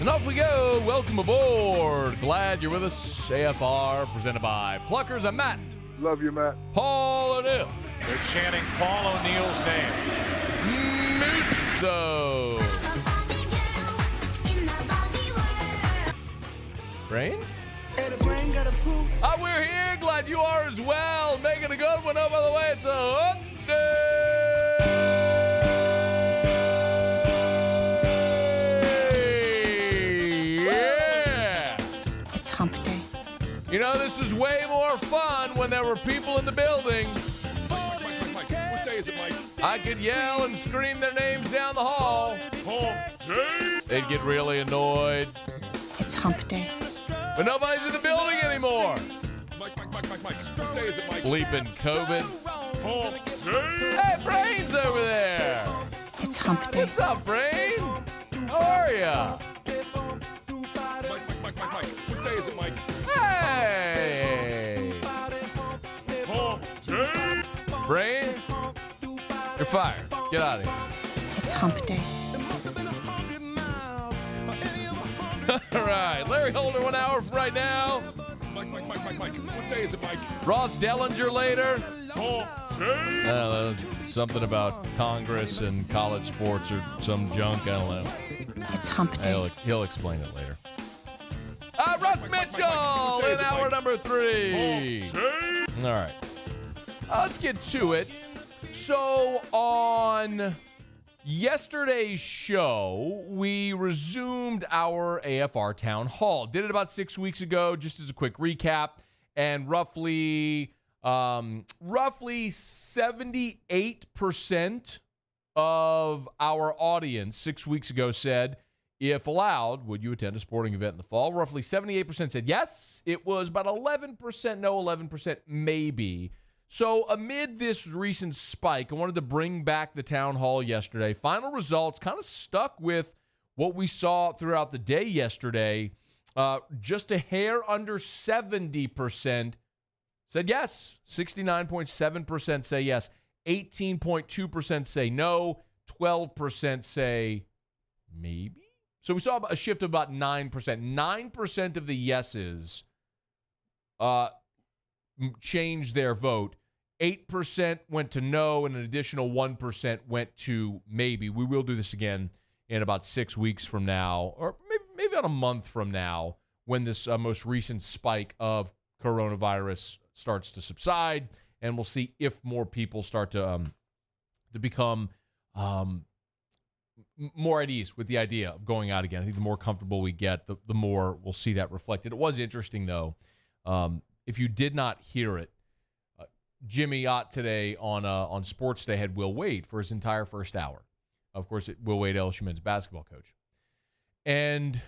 And off we go. Welcome aboard. Glad you're with us. AFR presented by Pluckers. I'm Matt. Love you, Matt. Paul O'Neill. They're chanting Paul O'Neill's name. Musso. Brain? We're here. Glad you are as well. Making a good one. Oh, by the way, it's a Hump day. You know, this was way more fun when there were people in the building. Mike. What day is it, Mike? I could yell and scream their names down the hall. Hump day. They'd get really annoyed. It's hump day. But nobody's in the building anymore. Mike. What day is it, Mike? Bleeping COVID. Hump day. Hey, Brain's over there. It's hump day. What's up, Brain? How are ya? Mike. What day is it, Mike? Hey. Hump day. Brain, you're fired. Get out of here. It's hump day. All right. Larry Holder, 1 hour from right now. Mike. What day is it, Mike? Ross Dellinger later. Hump day. Something about Congress and college sports or some junk. I don't know. It's hump day. He'll explain it later. Russ Mitchell What day in is it, hour Mike? number 3. Hump day. All right. Let's get to it. So on yesterday's show, we resumed our AFR town hall. Did it about 6 weeks ago, just as a quick recap. And roughly 78% of our audience 6 weeks ago said, if allowed, would you attend a sporting event in the fall? Roughly 78% said yes. It was about 11% no, 11% maybe. So amid this recent spike, I wanted to bring back the town hall yesterday. Final results kind of stuck with what we saw throughout the day yesterday. Just a hair under 70% said yes. 69.7% say yes. 18.2% say no. 12% say maybe. So we saw a shift of about 9%. 9% of the yeses changed their vote. 8% went to no, and an additional 1% went to maybe. We will do this again in about 6 weeks from now, or maybe about a month from now, when this most recent spike of coronavirus starts to subside, and we'll see if more people start to become more at ease with the idea of going out again. I think the more comfortable we get, the more we'll see that reflected. It was interesting, though. If you did not hear it, Jimmy Ott today on Sports Day had Will Wade for his entire first hour. Of course, Will Wade, LSU men's basketball coach. And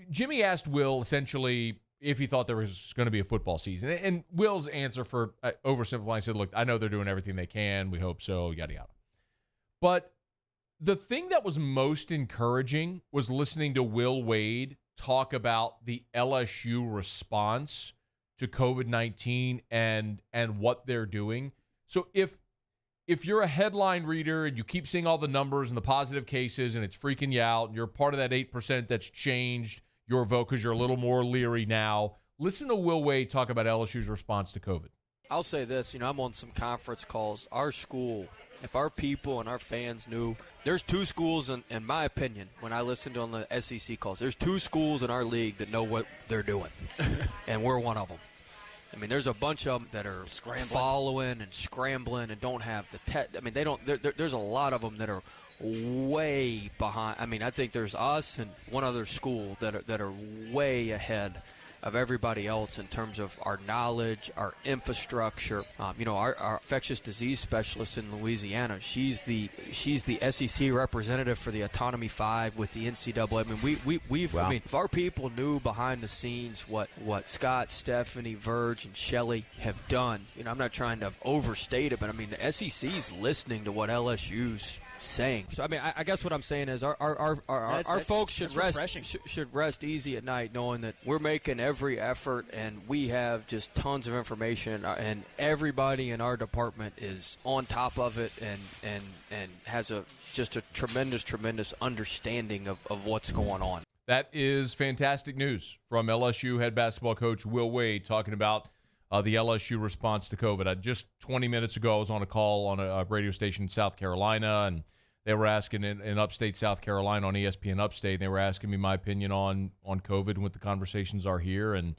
Jimmy asked Will essentially if he thought there was going to be a football season. And Will's answer, for oversimplifying, said, look, I know they're doing everything they can. We hope so, yada, yada. But the thing that was most encouraging was listening to Will Wade talk about the LSU response to COVID-19 and what they're doing. So if you're a headline reader and you keep seeing all the numbers and the positive cases and it's freaking you out, and you're part of that 8% that's changed your vote because you're a little more leery now, listen to Will Wade talk about LSU's response to COVID. I'll say this, I'm on some conference calls. Our school, if our people and our fans knew, there's two schools, in my opinion, when I listened on the SEC calls, there's two schools in our league that know what they're doing, and we're one of them. I mean, there's a bunch of them that are following and scrambling and don't have the tech. I mean, they don't. There's a lot of them that are way behind. I mean, I think there's us and one other school that are way ahead of everybody else in terms of our knowledge, our infrastructure. Our infectious disease specialist in Louisiana, she's the SEC representative for the Autonomy 5 with the NCAA. I mean, I mean, if our people knew behind the scenes what Scott, Stephanie, Verge, and Shelley have done, I'm not trying to overstate it, but I mean, the SEC's listening to what LSU's saying. So I mean, I guess what I'm saying is our folks should rest easy at night, knowing that we're making every effort and we have just tons of information, and everybody in our department is on top of it and has just a tremendous understanding of what's going on. That is fantastic news from LSU head basketball coach Will Wade talking about the LSU response to COVID. Just 20 minutes ago, I was on a call on a radio station in South Carolina, and they were asking in upstate South Carolina on ESPN Upstate, and they were asking me my opinion on COVID and what the conversations are here. And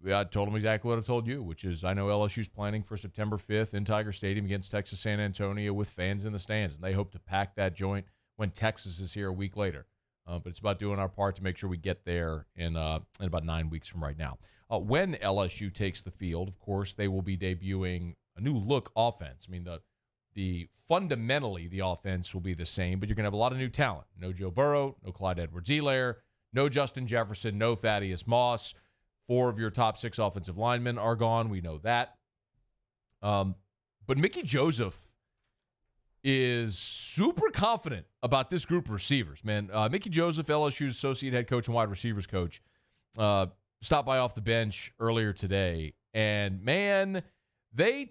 I told them exactly what I've told you, which is I know LSU's planning for September 5th in Tiger Stadium against Texas San Antonio with fans in the stands, and they hope to pack that joint when Texas is here a week later. But it's about doing our part to make sure we get there in about 9 weeks from right now. When LSU takes the field, of course, they will be debuting a new look offense. I mean, the fundamentally the offense will be the same, but you're going to have a lot of new talent. No Joe Burrow, no Clyde Edwards-Helaire, no Justin Jefferson, no Thaddeus Moss. 4 of your top 6 offensive linemen are gone. We know that. But Mickey Joseph is super confident about this group of receivers, man. Mickey Joseph, LSU's associate head coach and wide receivers coach, stopped by off the bench earlier today, and man, they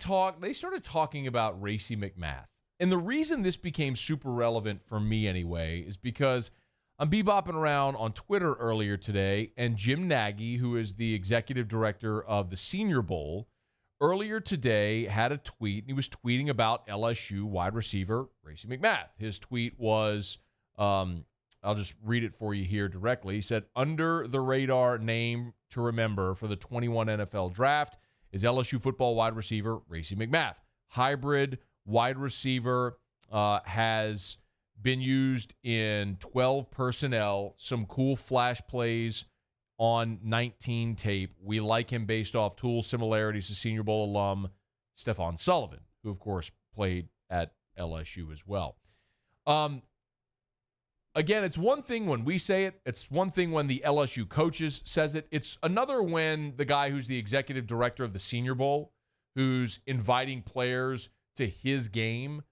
started talking about Racey McMath. And the reason this became super relevant for me anyway is because I'm bebopping around on Twitter earlier today, and Jim Nagy, who is the executive director of the Senior Bowl, earlier today had a tweet. He was tweeting about LSU wide receiver Racey McMath. His tweet was, I'll just read it for you here directly. He said, under the radar name to remember for the 21 NFL draft is LSU football wide receiver Racey McMath. Hybrid wide receiver, has been used in 12 personnel, some cool flash plays on 19 tape. We like him based off tool similarities to Senior Bowl alum Stephon Sullivan, who, of course, played at LSU as well. Again, it's one thing when we say it. It's one thing when the LSU coaches says it. It's another when the guy who's the executive director of the Senior Bowl, who's inviting players to his game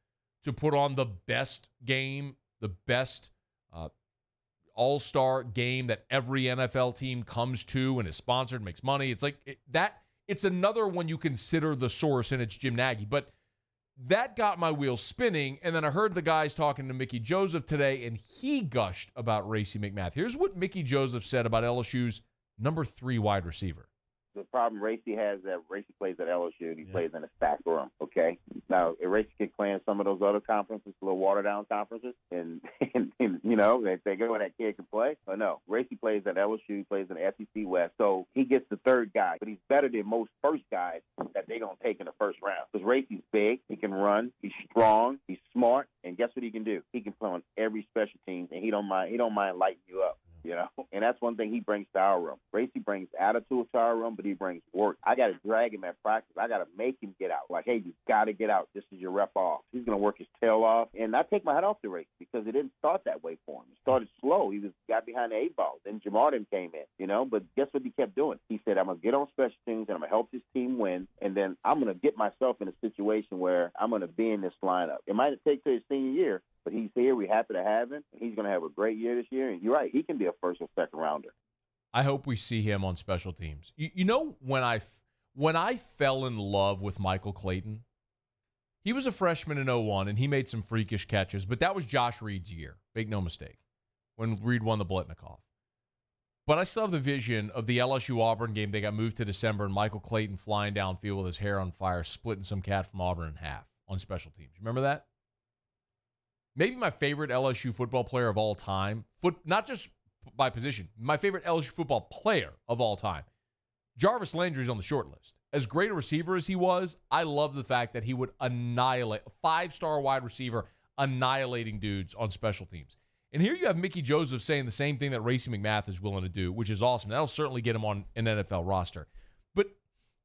to put on the best game, the best all-star game that every NFL team comes to and is sponsored, makes money. It's like that. It's another when you consider the source, and it's Jim Nagy. But that got my wheels spinning, and then I heard the guys talking to Mickey Joseph today, and he gushed about Racey McMath. Here's what Mickey Joseph said about LSU's number 3 wide receiver. The problem Racey has that Racey plays at LSU and he plays in a stack room, okay? Now, if Racey could play in some of those other conferences, little watered-down conferences, and you know, they go where that kid can play. But no, Racey plays at LSU, he plays in the SEC West, so he gets the 3rd guy. But he's better than most first guys that they're going to take in the first round. Because Racey's big, he can run, he's strong, he's smart, and guess what he can do? He can play on every special team, and he don't mind lighting you up. You know, and that's one thing he brings to our room. Racey brings attitude to our room, but he brings work. I got to drag him at practice. I got to make him get out. Like, hey, you got to get out. This is your rep off. He's going to work his tail off. And I take my hat off to Racey because it didn't start that way for him. It started slow. He got behind the 8 ball. Then Jamardin came in, you know, but guess what he kept doing? He said, I'm going to get on special teams and I'm going to help this team win. And then I'm going to get myself in a situation where I'm going to be in this lineup. It might take to his senior year, but he's here. We're happy to have him. He's going to have a great year this year. And you're right. He can be a first or second rounder. I hope we see him on special teams. You know, when I fell in love with Michael Clayton, he was a freshman in 01, and he made some freakish catches. But that was Josh Reed's year. Make no mistake. When Reed won the Blitnikoff. But I still have the vision of the LSU-Auburn game. They got moved to December, and Michael Clayton flying downfield with his hair on fire, splitting some cat from Auburn in half on special teams. Remember that? Maybe my favorite LSU football player of all time, not just by position, my favorite LSU football player of all time. Jarvis Landry's on the short list. As great a receiver as he was, I love the fact that he would annihilate, a 5-star wide receiver, annihilating dudes on special teams. And here you have Mickey Joseph saying the same thing that Racey McMath is willing to do, which is awesome. That'll certainly get him on an NFL roster. But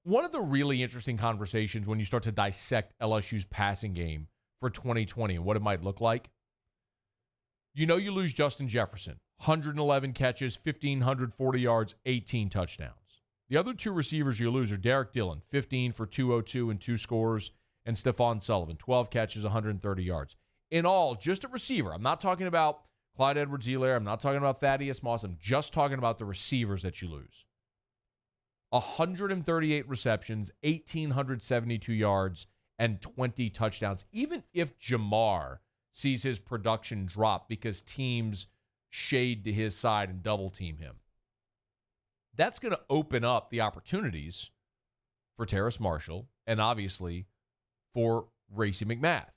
one of the really interesting conversations when you start to dissect LSU's passing game for 2020 and what it might look like. You know you lose Justin Jefferson, 111 catches, 1,540 yards, 18 touchdowns. The other 2 receivers you lose are Derek Dillon, 15 for 202 and 2 scores, and Stephon Sullivan, 12 catches, 130 yards. in all, just at receiver. I'm not talking about Clyde Edwards-Helaire. I'm not talking about Thaddeus Moss. I'm just talking about the receivers that you lose. 138 receptions, 1,872 yards, and 20 touchdowns. Even if Jamar sees his production drop because teams shade to his side and double team him, that's going to open up the opportunities for Terrace Marshall and obviously for Racey McMath.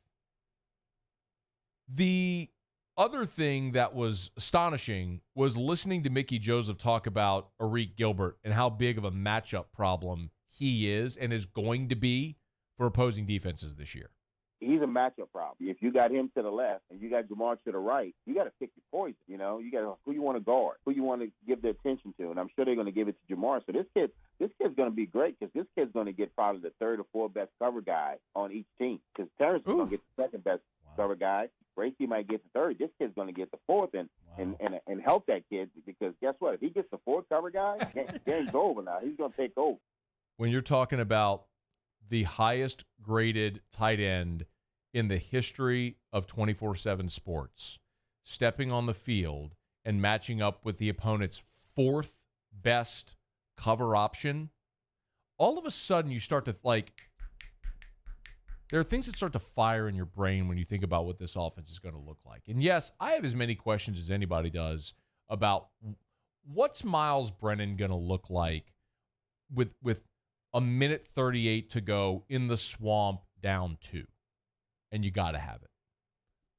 The other thing that was astonishing was listening to Mickey Joseph talk about Arik Gilbert and how big of a matchup problem he is and is going to be for opposing defenses this year. He's a matchup problem. If you got him to the left and you got Jamar to the right, you got to pick your poison. You know, you got who you want to guard, who you want to give the attention to, and I'm sure they're going to give it to Jamar. So this kid's going to be great because this kid's going to get probably the third or fourth best cover guy on each team because Terrence is going to get the second best cover guy. Bracey might get the third. This kid's going to get the fourth and help that kid because guess what? If he gets the fourth cover guy, game's over now. He's going to take over. When you're talking about the highest graded tight end in the history of 24/7 sports, stepping on the field and matching up with the opponent's fourth best cover option, all of a sudden you start to there are things that start to fire in your brain when you think about what this offense is going to look like. And yes, I have as many questions as anybody does about what's Miles Brennan going to look like with a minute 38 to go in the swamp down 2. And you got to have it.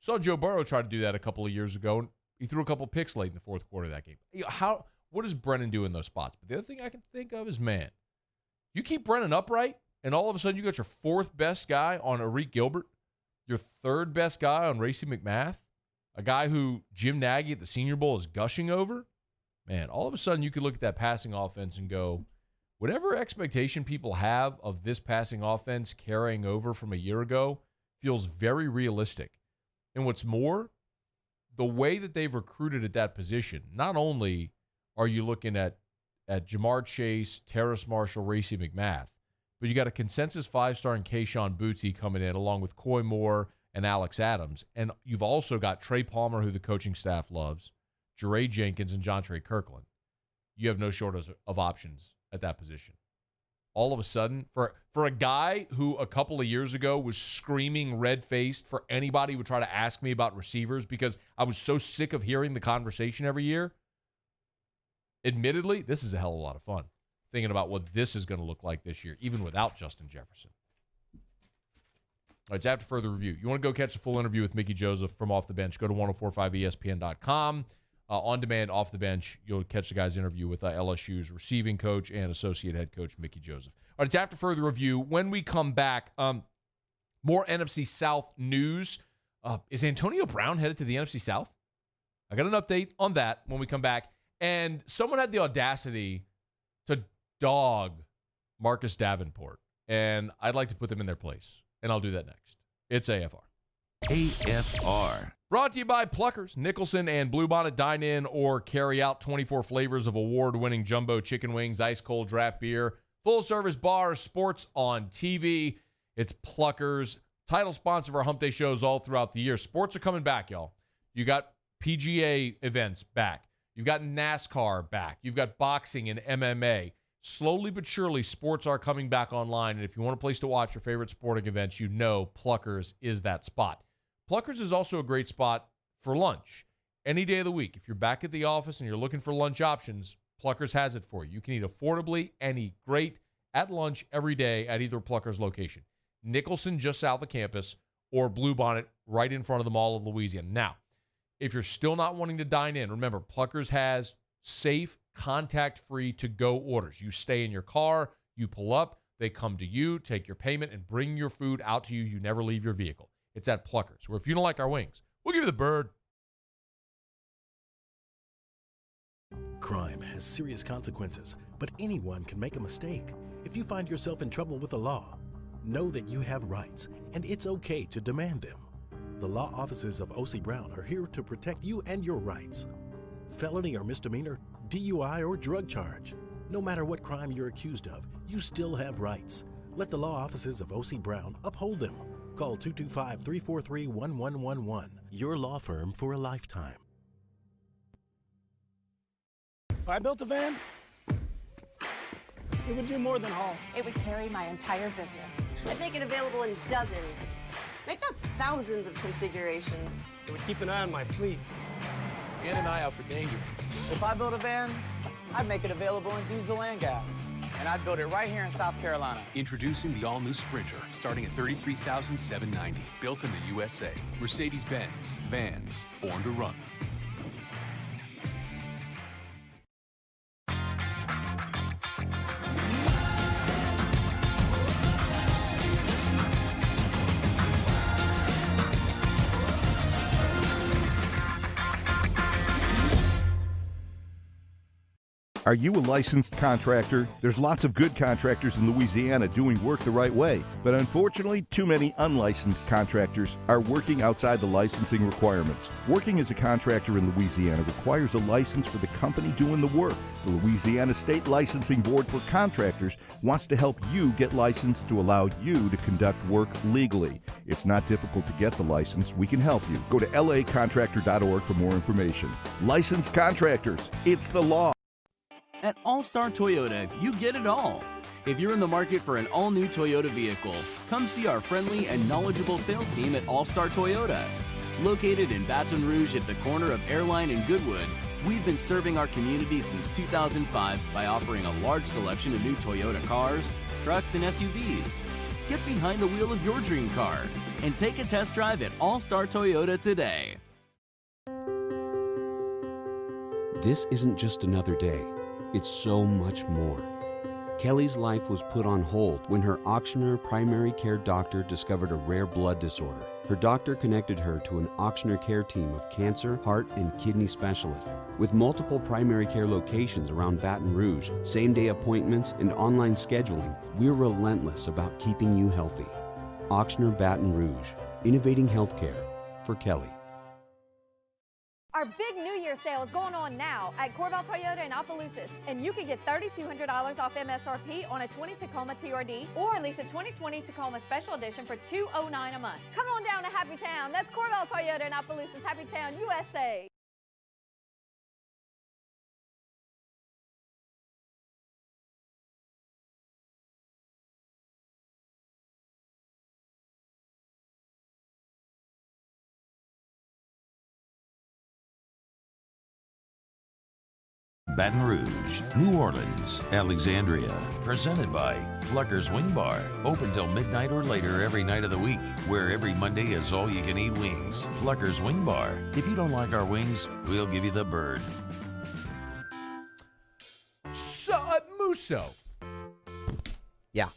Saw Joe Burrow try to do that a couple of years ago, and he threw a couple picks late in the fourth quarter of that game. What does Brennan do in those spots? But the other thing I can think of is, man, you keep Brennan upright, and all of a sudden you got your fourth best guy on Arik Gilbert, your third best guy on Racey McMath, a guy who Jim Nagy at the Senior Bowl is gushing over. Man, all of a sudden you could look at that passing offense and go, whatever expectation people have of this passing offense carrying over from a year ago feels very realistic. And what's more, the way that they've recruited at that position, not only are you looking at Jamar Chase, Terrace Marshall, Racey McMath, but you got a consensus 5-star in Kayshon Boutte coming in along with Coy Moore and Alex Adams. And you've also got Trey Palmer, who the coaching staff loves, Jeray Jenkins, and Jontre Kirkland. You have no shortage of options at that position. All of a sudden, for a guy who a couple of years ago was screaming red-faced for anybody who would try to ask me about receivers because I was so sick of hearing the conversation every year, admittedly, this is a hell of a lot of fun, thinking about what this is going to look like this year, even without Justin Jefferson. All right, it's after further review. You want to go catch the full interview with Mickey Joseph from Off the Bench, go to 1045ESPN.com. On demand, off the bench, you'll catch the guy's interview with LSU's receiving coach and associate head coach, Mickey Joseph. All right, it's after further review. When we come back, more NFC South news. Is Antonio Brown headed to the NFC South? I got an update on that when we come back. And someone had the audacity to dog Marcus Davenport, and I'd like to put them in their place, and I'll do that next. It's AFR. AFR. Brought to you by Pluckers, Nicholson, and Bluebonnet. Dine in or carry out 24 flavors of award-winning jumbo chicken wings, ice-cold draft beer, full-service bars, sports on TV. It's Pluckers, title sponsor of our Hump Day shows all throughout the year. Sports are coming back, y'all. You got PGA events back. You've got NASCAR back. You've got boxing and MMA. Slowly but surely, sports are coming back online. And if you want a place to watch your favorite sporting events, you know Pluckers is that spot. Pluckers is also a great spot for lunch. Any day of the week, if you're back at the office and you're looking for lunch options, Pluckers has it for you. You can eat affordably and eat great at lunch every day at either Pluckers location. Nicholson, just south of campus, or Bluebonnet, right in front of the Mall of Louisiana. Now, if you're still not wanting to dine in, remember, Pluckers has safe, contact-free to-go orders. You stay in your car, you pull up, they come to you, take your payment, and bring your food out to you. You never leave your vehicle. It's at Pluckers, where if you don't like our wings, we'll give you the bird. Crime has serious consequences, but anyone can make a mistake. If you find yourself in trouble with the law, know that you have rights, and it's okay to demand them. The law offices of O.C. Brown are here to protect you and your rights. Felony or misdemeanor, DUI or drug charge. No matter what crime you're accused of, you still have rights. Let the law offices of O.C. Brown uphold them. Call 225-343-1111. Your law firm for a lifetime. If I built a van, it would do more than haul. It would carry my entire business. I'd make it available in dozens. Make not thousands of configurations. It would keep an eye on my fleet. And an eye out for danger. If I built a van, I'd make it available in diesel and gas. And I'd build it right here in South Carolina. Introducing the all-new Sprinter, starting at $33,790. Built in the USA. Mercedes-Benz. Vans. Born to run. Are you a licensed contractor? There's lots of good contractors in Louisiana doing work the right way, but unfortunately, too many unlicensed contractors are working outside the licensing requirements. Working as a contractor in Louisiana requires a license for the company doing the work. The Louisiana State Licensing Board for Contractors wants to help you get licensed to allow you to conduct work legally. It's not difficult to get the license. We can help you. Go to lacontractor.org for more information. Licensed contractors, it's the law. At All-Star Toyota, you get it all. If you're in the market for an all-new Toyota vehicle, come see our friendly and knowledgeable sales team at All-Star Toyota. Located in Baton Rouge at the corner of Airline and Goodwood, we've been serving our community since 2005 by offering a large selection of new Toyota cars, trucks, and SUVs. Get behind the wheel of your dream car and take a test drive at All-Star Toyota today. This isn't just another day. It's so much more. Kelly's life was put on hold when her auctioneer primary care doctor discovered a rare blood disorder. Her doctor connected her to an auctioneer care team of cancer, heart, and kidney specialists. With multiple primary care locations around Baton Rouge, same-day appointments, and online scheduling, we're relentless about keeping you healthy. Auctioneer Baton Rouge, innovating healthcare for Kelly. Our big New Year sale is going on now at Corval Toyota in Opelousas, and you can get $3,200 off MSRP on a 20 Tacoma TRD or lease a 2020 Tacoma Special Edition for $209 a month. Come on down to Happy Town. That's Corval Toyota in Opelousas, Happy Town, USA. Baton Rouge, New Orleans, Alexandria. Presented by Flucker's Wing Bar. Open till midnight or later every night of the week, where every Monday is all-you-can-eat wings. Flucker's Wing Bar. If you don't like our wings, we'll give you the bird. So, Musso. Yeah.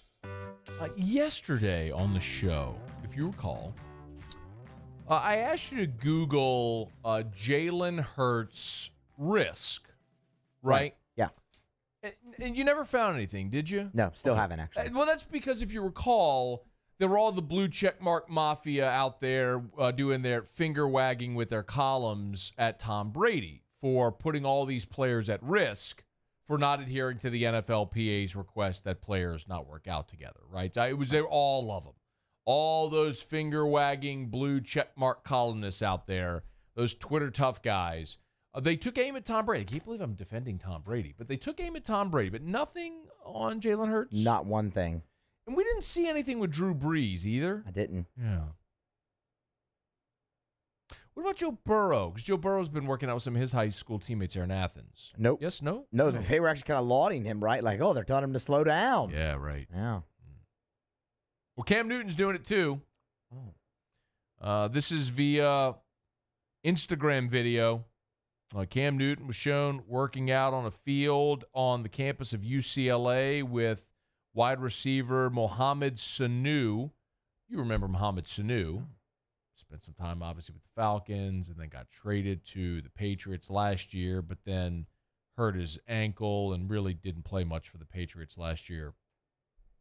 Yesterday on the show, if you recall, I asked you to Google Jalen Hurts risk. Right? Yeah. And you never found anything, did you? No, still haven't, actually. Well, that's because if you recall, there were all the blue checkmark mafia out there doing their finger wagging with their columns at Tom Brady for putting all these players at risk for not adhering to the NFLPA's request that players not work out together, right? It was all of them. All those finger wagging blue checkmark columnists out there, those Twitter tough guys. They took aim at Tom Brady. I can't believe I'm defending Tom Brady, but they took aim at Tom Brady, but nothing on Jalen Hurts. Not one thing. And we didn't see anything with Drew Brees either. I didn't. Yeah. What about Joe Burrow? Because Joe Burrow's been working out with some of his high school teammates here in Athens. Nope. Yes, no? No, they were actually kind of lauding him, right? Like, oh, they're telling him to slow down. Yeah, right. Yeah. Well, Cam Newton's doing it too. This is via Instagram video. Cam Newton was shown working out on a field on the campus of UCLA with wide receiver Mohamed Sanu. You remember Mohamed Sanu. Spent some time, obviously, with the Falcons and then got traded to the Patriots last year, but then hurt his ankle and really didn't play much for the Patriots last year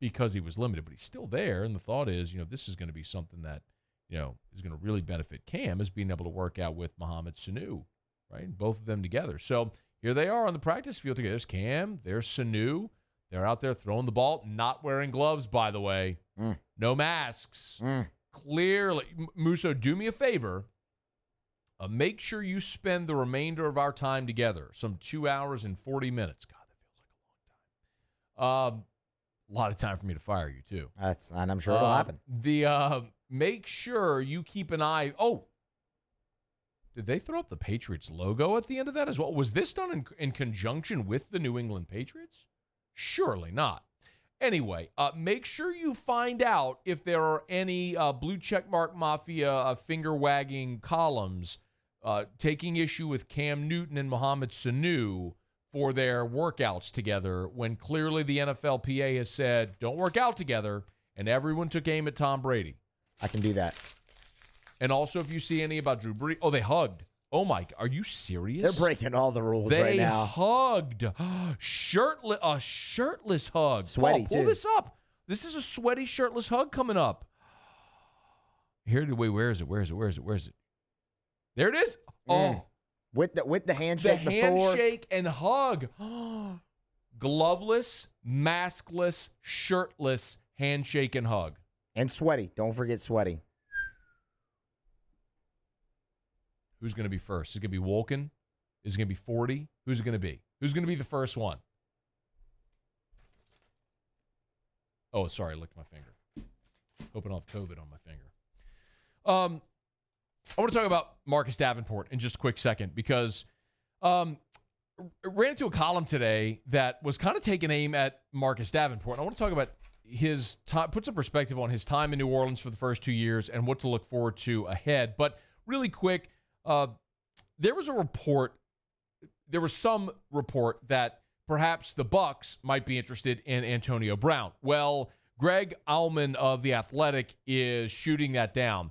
because he was limited. But he's still there, and the thought is, this is going to be something that, is going to really benefit Cam, is being able to work out with Mohamed Sanu. Right, both of them together. So here they are on the practice field together. There's Cam, there's Sanu. They're out there throwing the ball, not wearing gloves, by the way. No masks. clearly, Musso, do me a favor. Make sure you spend the remainder of our time together, some 2 hours and 40 minutes. God, that feels like a long time. A lot of time for me to fire you, too. And I'm sure it'll happen. Make sure you keep an eye. Oh, did they throw up the Patriots logo at the end of that as well? Was this done in conjunction with the New England Patriots? Surely not. Anyway, make sure you find out if there are any blue checkmark mafia finger-wagging columns taking issue with Cam Newton and Mohamed Sanu for their workouts together when clearly the NFLPA has said, don't work out together, and everyone took aim at Tom Brady. I can do that. And also, if you see any about Drew Brees, they hugged. Oh, my, are you serious? They're breaking all the rules right now. They hugged. A shirtless hug. Sweaty, pull too. this up. This is a sweaty, shirtless hug coming up. Where is it? There it is. Oh. With the handshake the before. Handshake and hug. Gloveless, maskless, shirtless handshake and hug. And sweaty. Don't forget sweaty. Who's going to be first? Is it going to be Wolken? Is it going to be 40? Who's it going to be? Who's going to be the first one? Oh, sorry. I licked my finger. Hoping I'll have COVID on my finger. I want to talk about Marcus Davenport in just a quick second because ran into a column today that was kind of taking aim at Marcus Davenport. I want to talk about his time, put some perspective on his time in New Orleans for the first 2 years and what to look forward to ahead. But really quick, there was some report that perhaps the Bucs might be interested in Antonio Brown. Well, Greg Auman of The Athletic is shooting that down.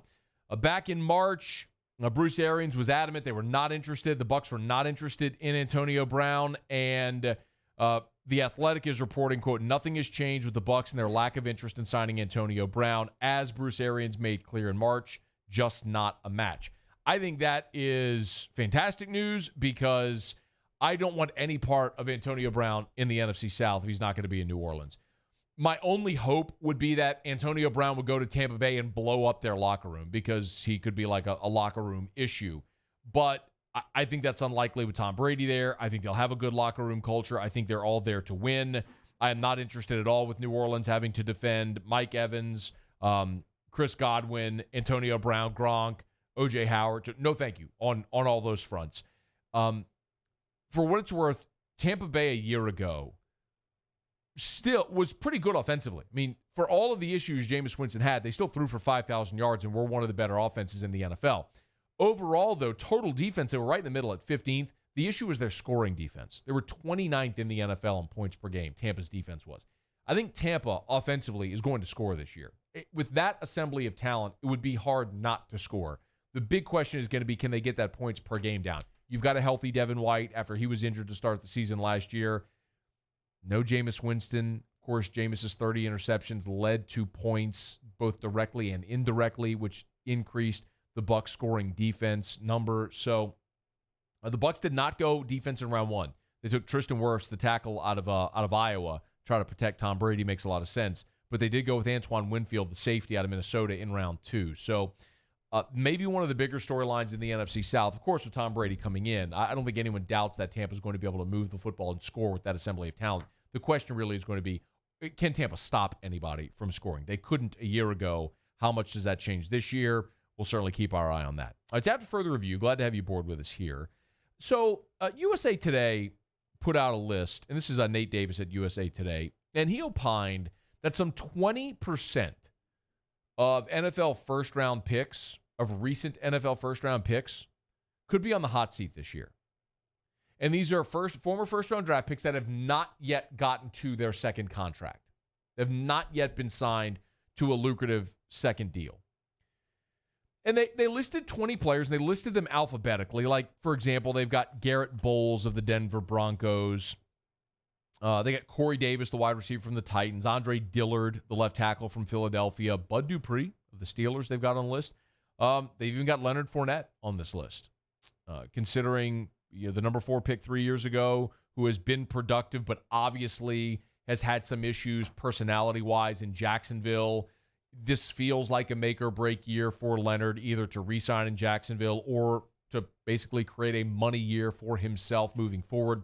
Back in March, Bruce Arians was adamant they were not interested. The Bucs were not interested in Antonio Brown, and The Athletic is reporting, quote, nothing has changed with the Bucs and their lack of interest in signing Antonio Brown, as Bruce Arians made clear in March, just not a match. I think that is fantastic news because I don't want any part of Antonio Brown in the NFC South if he's not going to be in New Orleans. My only hope would be that Antonio Brown would go to Tampa Bay and blow up their locker room because he could be like a locker room issue. But I think that's unlikely with Tom Brady there. I think they'll have a good locker room culture. I think they're all there to win. I am not interested at all with New Orleans having to defend Mike Evans, Chris Godwin, Antonio Brown, Gronk, O.J. Howard. No, thank you on all those fronts. For what it's worth, Tampa Bay a year ago still was pretty good offensively. I mean, for all of the issues Jameis Winston had, they still threw for 5,000 yards and were one of the better offenses in the NFL. Overall, though, total defense, they were right in the middle at 15th. The issue was their scoring defense. They were 29th in the NFL in points per game, Tampa's defense was. I think Tampa, offensively, is going to score this year. With that assembly of talent, it would be hard not to score. The big question is going to be, can they get that points per game down? You've got a healthy Devin White after he was injured to start the season last year. No Jameis Winston. Of course, Jameis's 30 interceptions led to points, both directly and indirectly, which increased the Bucs scoring defense number. So the Bucs did not go defense in round one. They took Tristan Wirfs, the tackle out of Iowa, try to protect Tom Brady. Makes a lot of sense. But they did go with Antoine Winfield, the safety out of Minnesota, in round two. So maybe one of the bigger storylines in the NFC South, of course, with Tom Brady coming in. I don't think anyone doubts that Tampa's going to be able to move the football and score with that assembly of talent. The question really is going to be, can Tampa stop anybody from scoring? They couldn't a year ago. How much does that change this year? We'll certainly keep our eye on that. All right, so after further review, glad to have you aboard with us here. So USA Today put out a list, and this is Nate Davis at USA Today, and he opined that some 20% of NFL first-round picks, of recent NFL first-round picks, could be on the hot seat this year. And these are former first-round draft picks that have not yet gotten to their second contract. They have not yet been signed to a lucrative second deal. And they listed 20 players, and they listed them alphabetically. Like, for example, they've got Garrett Bowles of the Denver Broncos. They got Corey Davis, the wide receiver from the Titans. Andre Dillard, the left tackle from Philadelphia. Bud Dupree of the Steelers they've got on the list. They've even got Leonard Fournette on this list. Considering the number 4 pick 3 years ago, who has been productive but obviously has had some issues personality-wise in Jacksonville. this feels like a make or break year for Leonard, either to re-sign in Jacksonville or to basically create a money year for himself moving forward.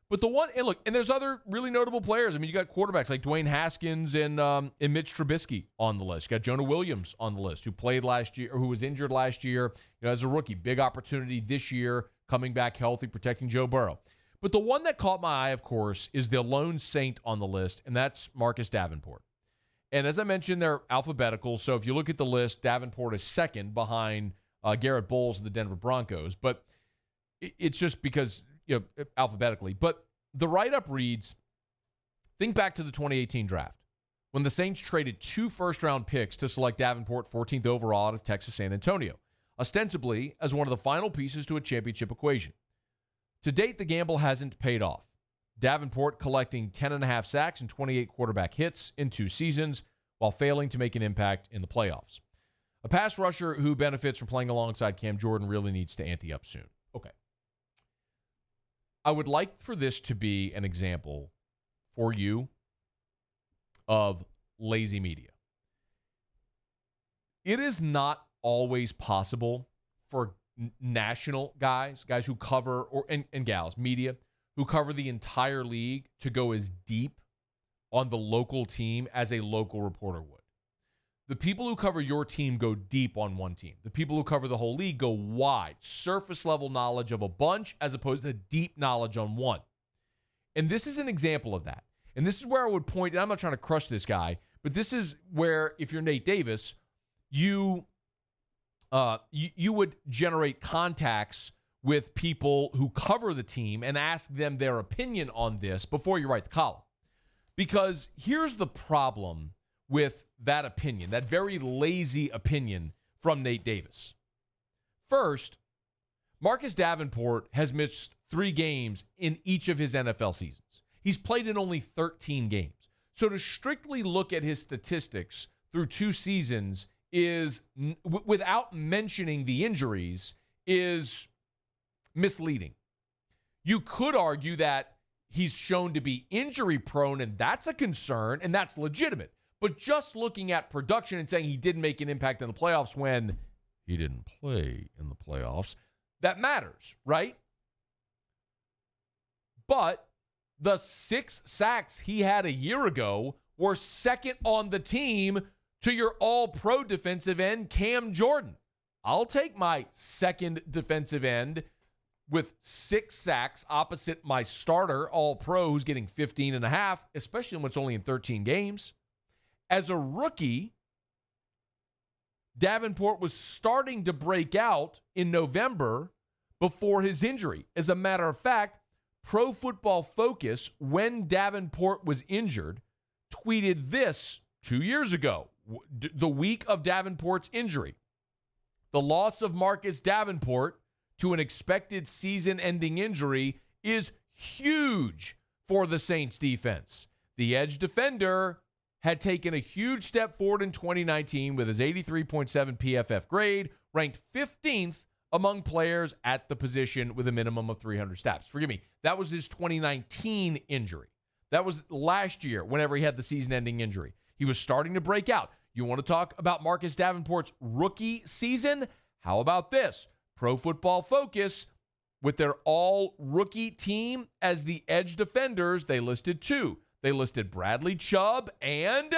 But the one, and look, and there's other really notable players. I mean, you got quarterbacks like Dwayne Haskins and Mitch Trubisky on the list. You got Jonah Williams on the list, who played last year, or who was injured last year, as a rookie. Big opportunity this year, coming back healthy, protecting Joe Burrow. But the one that caught my eye, of course, is the lone saint on the list, and that's Marcus Davenport. And as I mentioned, they're alphabetical. So if you look at the list, Davenport is second behind Garrett Bowles of the Denver Broncos. But it's just because, alphabetically. But the write-up reads, think back to the 2018 draft when the Saints traded 2 first-round picks to select Davenport 14th overall out of Texas San Antonio, ostensibly as one of the final pieces to a championship equation. To date, the gamble hasn't paid off. Davenport collecting 10.5 sacks and 28 quarterback hits in 2 seasons while failing to make an impact in the playoffs. A pass rusher who benefits from playing alongside Cam Jordan really needs to ante up soon. Okay. I would like for this to be an example for you of lazy media. It is not always possible for national guys who cover, and gals, media, who cover the entire league to go as deep on the local team as a local reporter would. The people who cover your team go deep on one team. The people who cover the whole league go wide, surface level knowledge of a bunch as opposed to deep knowledge on one. And this is an example of that. And this is where I would point, and I'm not trying to crush this guy, but this is where, if you're Nate Davis, you would generate contacts with people who cover the team and ask them their opinion on this before you write the column. Because here's the problem with that opinion, that very lazy opinion from Nate Davis. First, Marcus Davenport has missed 3 games in each of his NFL seasons. He's played in only 13 games. So to strictly look at his statistics through 2 seasons is, without mentioning the injuries, is misleading. You could argue that he's shown to be injury prone, and that's a concern, and that's legitimate. But just looking at production and saying he didn't make an impact in the playoffs when he didn't play in the playoffs, that matters, right? But the 6 sacks he had a year ago were second on the team to your all-pro defensive end, Cam Jordan. I'll take my second defensive end with 6 sacks opposite my starter, all-pro, who's getting 15.5, especially when it's only in 13 games. As a rookie, Davenport was starting to break out in November before his injury. As a matter of fact, Pro Football Focus, when Davenport was injured, tweeted this 2 years ago, the week of Davenport's injury. The loss of Marcus Davenport to an expected season-ending injury is huge for the Saints defense. The edge defender had taken a huge step forward in 2019 with his 83.7 PFF grade, ranked 15th among players at the position with a minimum of 300 snaps. Forgive me, that was his 2019 injury. That was last year whenever he had the season-ending injury. He was starting to break out. You want to talk about Marcus Davenport's rookie season? How about this? Pro Football Focus, with their all-rookie team as the edge defenders, they listed 2. They listed Bradley Chubb and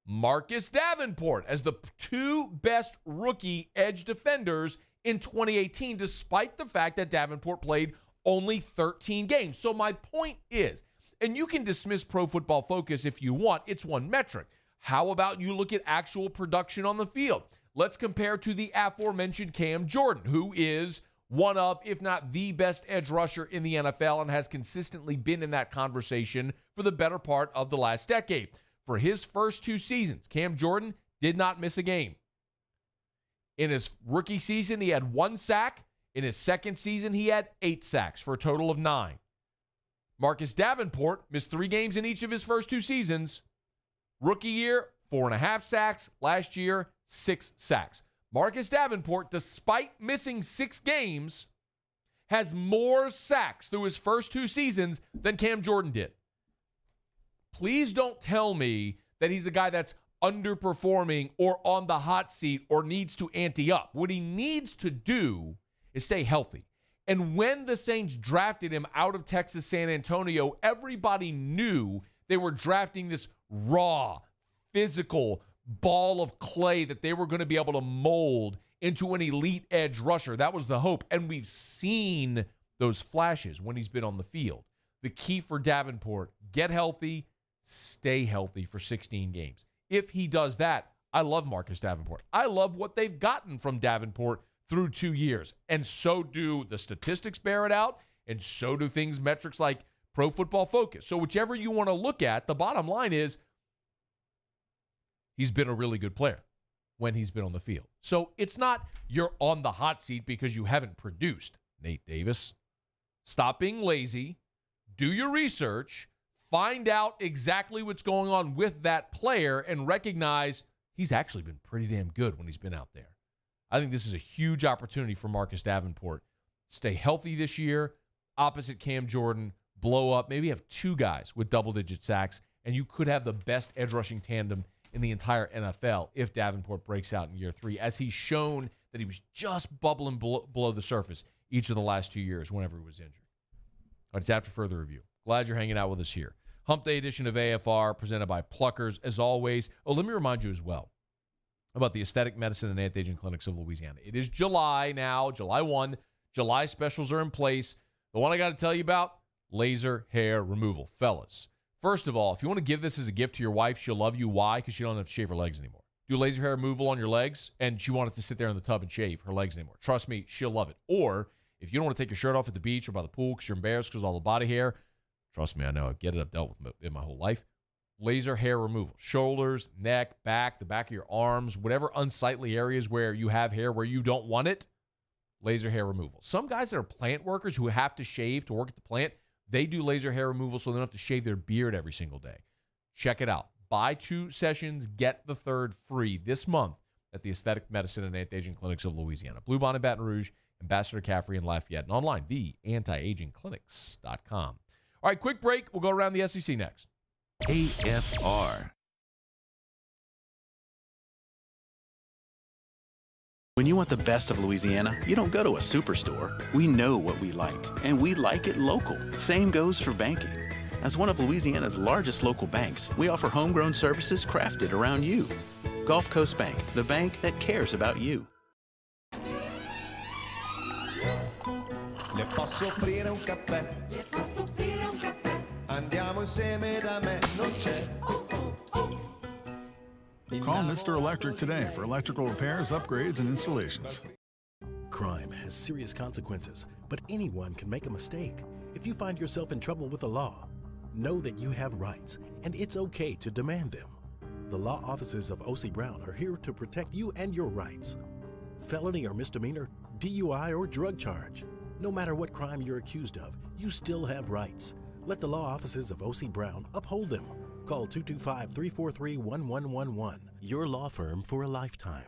Marcus Davenport as the 2 best rookie edge defenders in 2018, despite the fact that Davenport played only 13 games. So my point is, and you can dismiss Pro Football Focus if you want, it's one metric. How about you look at actual production on the field? Let's compare to the aforementioned Cam Jordan, who is one of, if not the best edge rusher in the NFL and has consistently been in that conversation for the better part of the last decade. For his first 2 seasons, Cam Jordan did not miss a game. In his rookie season, he had 1 sack. In his second season, he had 8 sacks for a total of 9. Marcus Davenport missed 3 games in each of his first 2 seasons. Rookie year, 4.5 sacks. Last year, 6 sacks. Marcus Davenport, despite missing 6 games, has more sacks through his first 2 seasons than Cam Jordan did. Please don't tell me that he's a guy that's underperforming or on the hot seat or needs to ante up. What he needs to do is stay healthy. And when the Saints drafted him out of Texas San Antonio, everybody knew they were drafting this raw, physical ball of clay that they were going to be able to mold into an elite edge rusher. That was the hope. And we've seen those flashes when he's been on the field. The key for Davenport, get healthy, stay healthy for 16 games. If he does that, I love Marcus Davenport. I love what they've gotten from Davenport through 2 years. And so do the statistics bear it out, and so do metrics like Pro Football Focus. So whichever you want to look at, the bottom line is he's been a really good player when he's been on the field. So it's not you're on the hot seat because you haven't produced, Nate Davis. Stop being lazy. Do your research. Find out exactly what's going on with that player and recognize he's actually been pretty damn good when he's been out there. I think this is a huge opportunity for Marcus Davenport. Stay healthy this year, opposite Cam Jordan, blow up, maybe have 2 guys with double-digit sacks, and you could have the best edge rushing tandem in the entire NFL if Davenport breaks out in year 3, as he's shown that he was just bubbling below the surface each of the last 2 years whenever he was injured. All right, it's after further review. Glad you're hanging out with us here. Hump Day edition of AFR presented by Pluckers, as always. Oh, let me remind you as well about the Aesthetic Medicine and Anti-Aging Clinics of Louisiana. It is July now, July 1. July specials are in place. The one I got to tell you about, laser hair removal. Fellas, first of all, if you want to give this as a gift to your wife, she'll love you. Why? Because she don't have to shave her legs anymore. Do laser hair removal on your legs, and she won't have to sit there in the tub and shave her legs anymore. Trust me, she'll love it. Or if you don't want to take your shirt off at the beach or by the pool because you're embarrassed because of all the body hair, trust me, I know. I get it. I've dealt with it in my whole life. Laser hair removal. Shoulders, neck, back, the back of your arms, whatever unsightly areas where you have hair where you don't want it, laser hair removal. Some guys that are plant workers who have to shave to work at the plant, they do laser hair removal so they don't have to shave their beard every single day. Check it out. Buy 2 sessions, get the 3rd free this month at the Aesthetic Medicine and Anti-Aging Clinics of Louisiana. Blue Bonnet, Baton Rouge, Ambassador Caffrey, and Lafayette. And online, theantiagingclinics.com. All right, quick break. We'll go around the SEC next. AFR. When you want the best of Louisiana, you don't go to a superstore. We know what we like, and we like it local. Same goes for banking. As one of Louisiana's largest local banks, we offer homegrown services crafted around you. Gulf Coast Bank, the bank that cares about you. Le posso offrire un caffè? Le posso offrire un caffè? Andiamo insieme da me, non c'è. Call Mr. Electric today for electrical repairs, upgrades, and installations. Crime has serious consequences, but anyone can make a mistake. If you find yourself in trouble with the law, know that you have rights, and it's okay to demand them. The law offices of O.C. Brown are here to protect you and your rights. Felony or misdemeanor, DUI or drug charge. No matter what crime you're accused of, you still have rights. Let the law offices of O.C. Brown uphold them. Call 225-343-1111. Your law firm for a lifetime.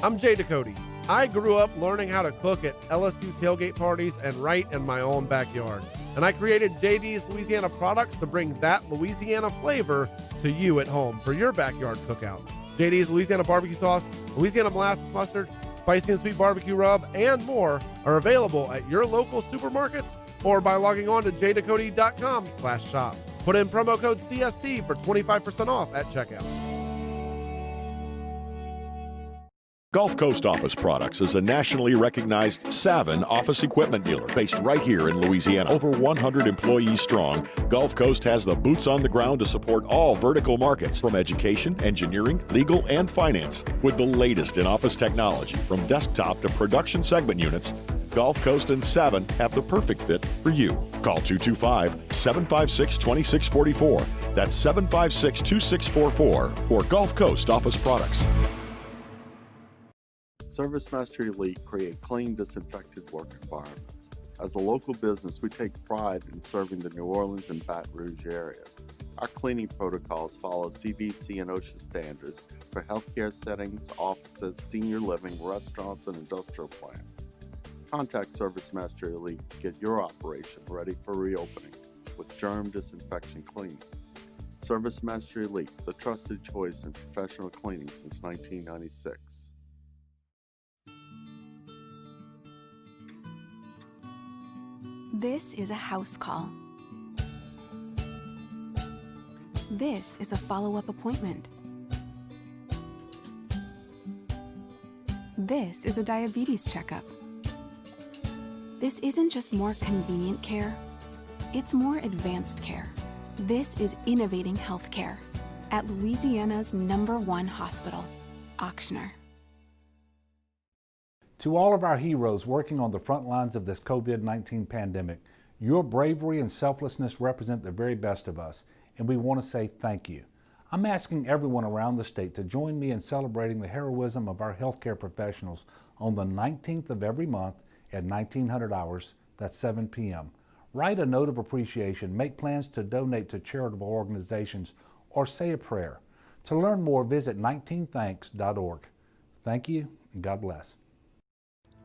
I'm Jay Ducote. I grew up learning how to cook at LSU tailgate parties and right in my own backyard. And I created JD's Louisiana products to bring that Louisiana flavor to you at home for your backyard cookout. JD's Louisiana barbecue sauce, Louisiana molasses mustard, spicy and sweet barbecue rub, and more are available at your local supermarkets or by logging on to jducote.com/shop. Put in promo code CST for 25% off at checkout. Gulf Coast Office Products is a nationally recognized Savin office equipment dealer based right here in Louisiana. Over 100 employees strong, Gulf Coast has the boots on the ground to support all vertical markets from education, engineering, legal, and finance. With the latest in office technology from desktop to production segment units, Gulf Coast and Savin have the perfect fit for you. Call 225-756-2644. That's 756-2644 for Gulf Coast Office Products. ServiceMaster Elite create clean, disinfected work environments. As a local business, we take pride in serving the New Orleans and Baton Rouge areas. Our cleaning protocols follow CDC and OSHA standards for healthcare settings, offices, senior living, restaurants, and industrial plants. Contact ServiceMaster Elite to get your operation ready for reopening with germ disinfection cleaning. Service Master Elite, the trusted choice in professional cleaning since 1996. This is a house call. This is a follow-up appointment. This is a diabetes checkup. This isn't just more convenient care, it's more advanced care. This is innovating healthcare at Louisiana's #1 hospital, Ochsner. To all of our heroes working on the front lines of this COVID-19 pandemic, your bravery and selflessness represent the very best of us, and we want to say thank you. I'm asking everyone around the state to join me in celebrating the heroism of our healthcare professionals on the 19th of every month at 1900 hours, that's 7 p.m. Write a note of appreciation, make plans to donate to charitable organizations, or say a prayer. To learn more, visit 19thanks.org. Thank you, and God bless.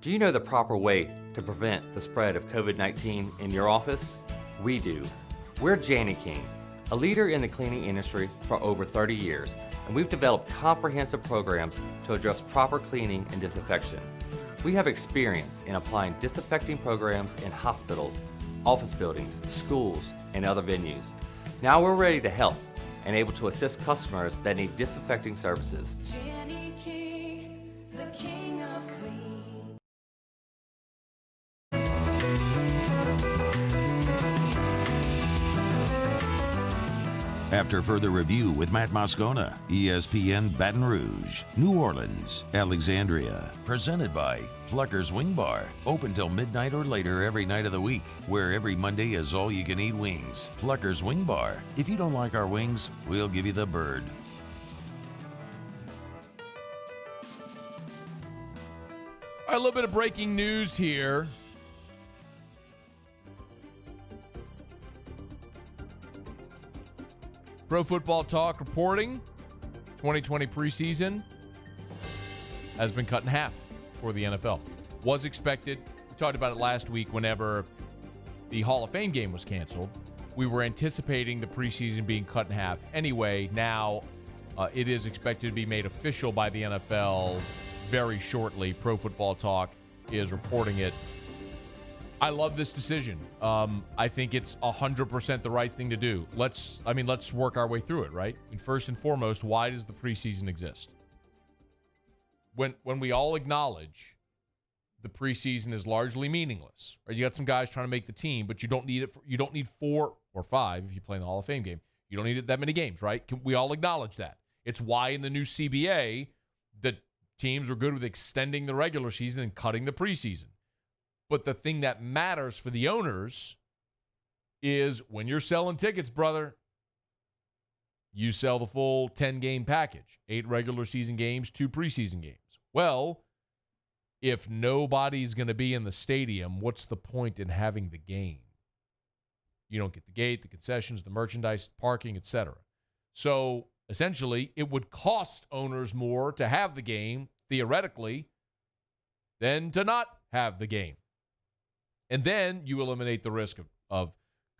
Do you know the proper way to prevent the spread of COVID-19 in your office? We do. We're Jani-King, a leader in the cleaning industry for over 30 years, and we've developed comprehensive programs to address proper cleaning and disinfection. We have experience in applying disinfecting programs in hospitals, office buildings, schools, and other venues. Now we're ready to help and able to assist customers that need disinfecting services. Jani-King, the king of clean. After further review with Matt Moscona, ESPN Baton Rouge, New Orleans, Alexandria. Presented by Flucker's Wing Bar. Open till midnight or later every night of the week, where every Monday is all-you-can-eat wings. Flucker's Wing Bar. If you don't like our wings, we'll give you the bird. All right, a little bit of breaking news here. Pro Football Talk reporting 2020 preseason has been cut in half for the NFL. Was expected. We talked about it last week whenever the Hall of Fame game was canceled. We were anticipating the preseason being cut in half. Anyway, now it is expected to be made official by the NFL very shortly. Pro Football Talk is reporting it. I love this decision. I think it's 100% the right thing to do. Let's work our way through it, right? And first and foremost, why does the preseason exist? When we all acknowledge the preseason is largely meaningless, right? You got some guys trying to make the team, but you don't need it. You don't need 4 or 5 if you play in the Hall of Fame game. You don't need it that many games, right? We all acknowledge that. It's why in the new CBA the teams were good with extending the regular season and cutting the preseason. But the thing that matters for the owners is when you're selling tickets, brother, you sell the full 10-game package, 8 regular season games, 2 preseason games. Well, if nobody's going to be in the stadium, what's the point in having the game? You don't get the gate, the concessions, the merchandise, parking, etc. So essentially, it would cost owners more to have the game, theoretically, than to not have the game. And then you eliminate the risk of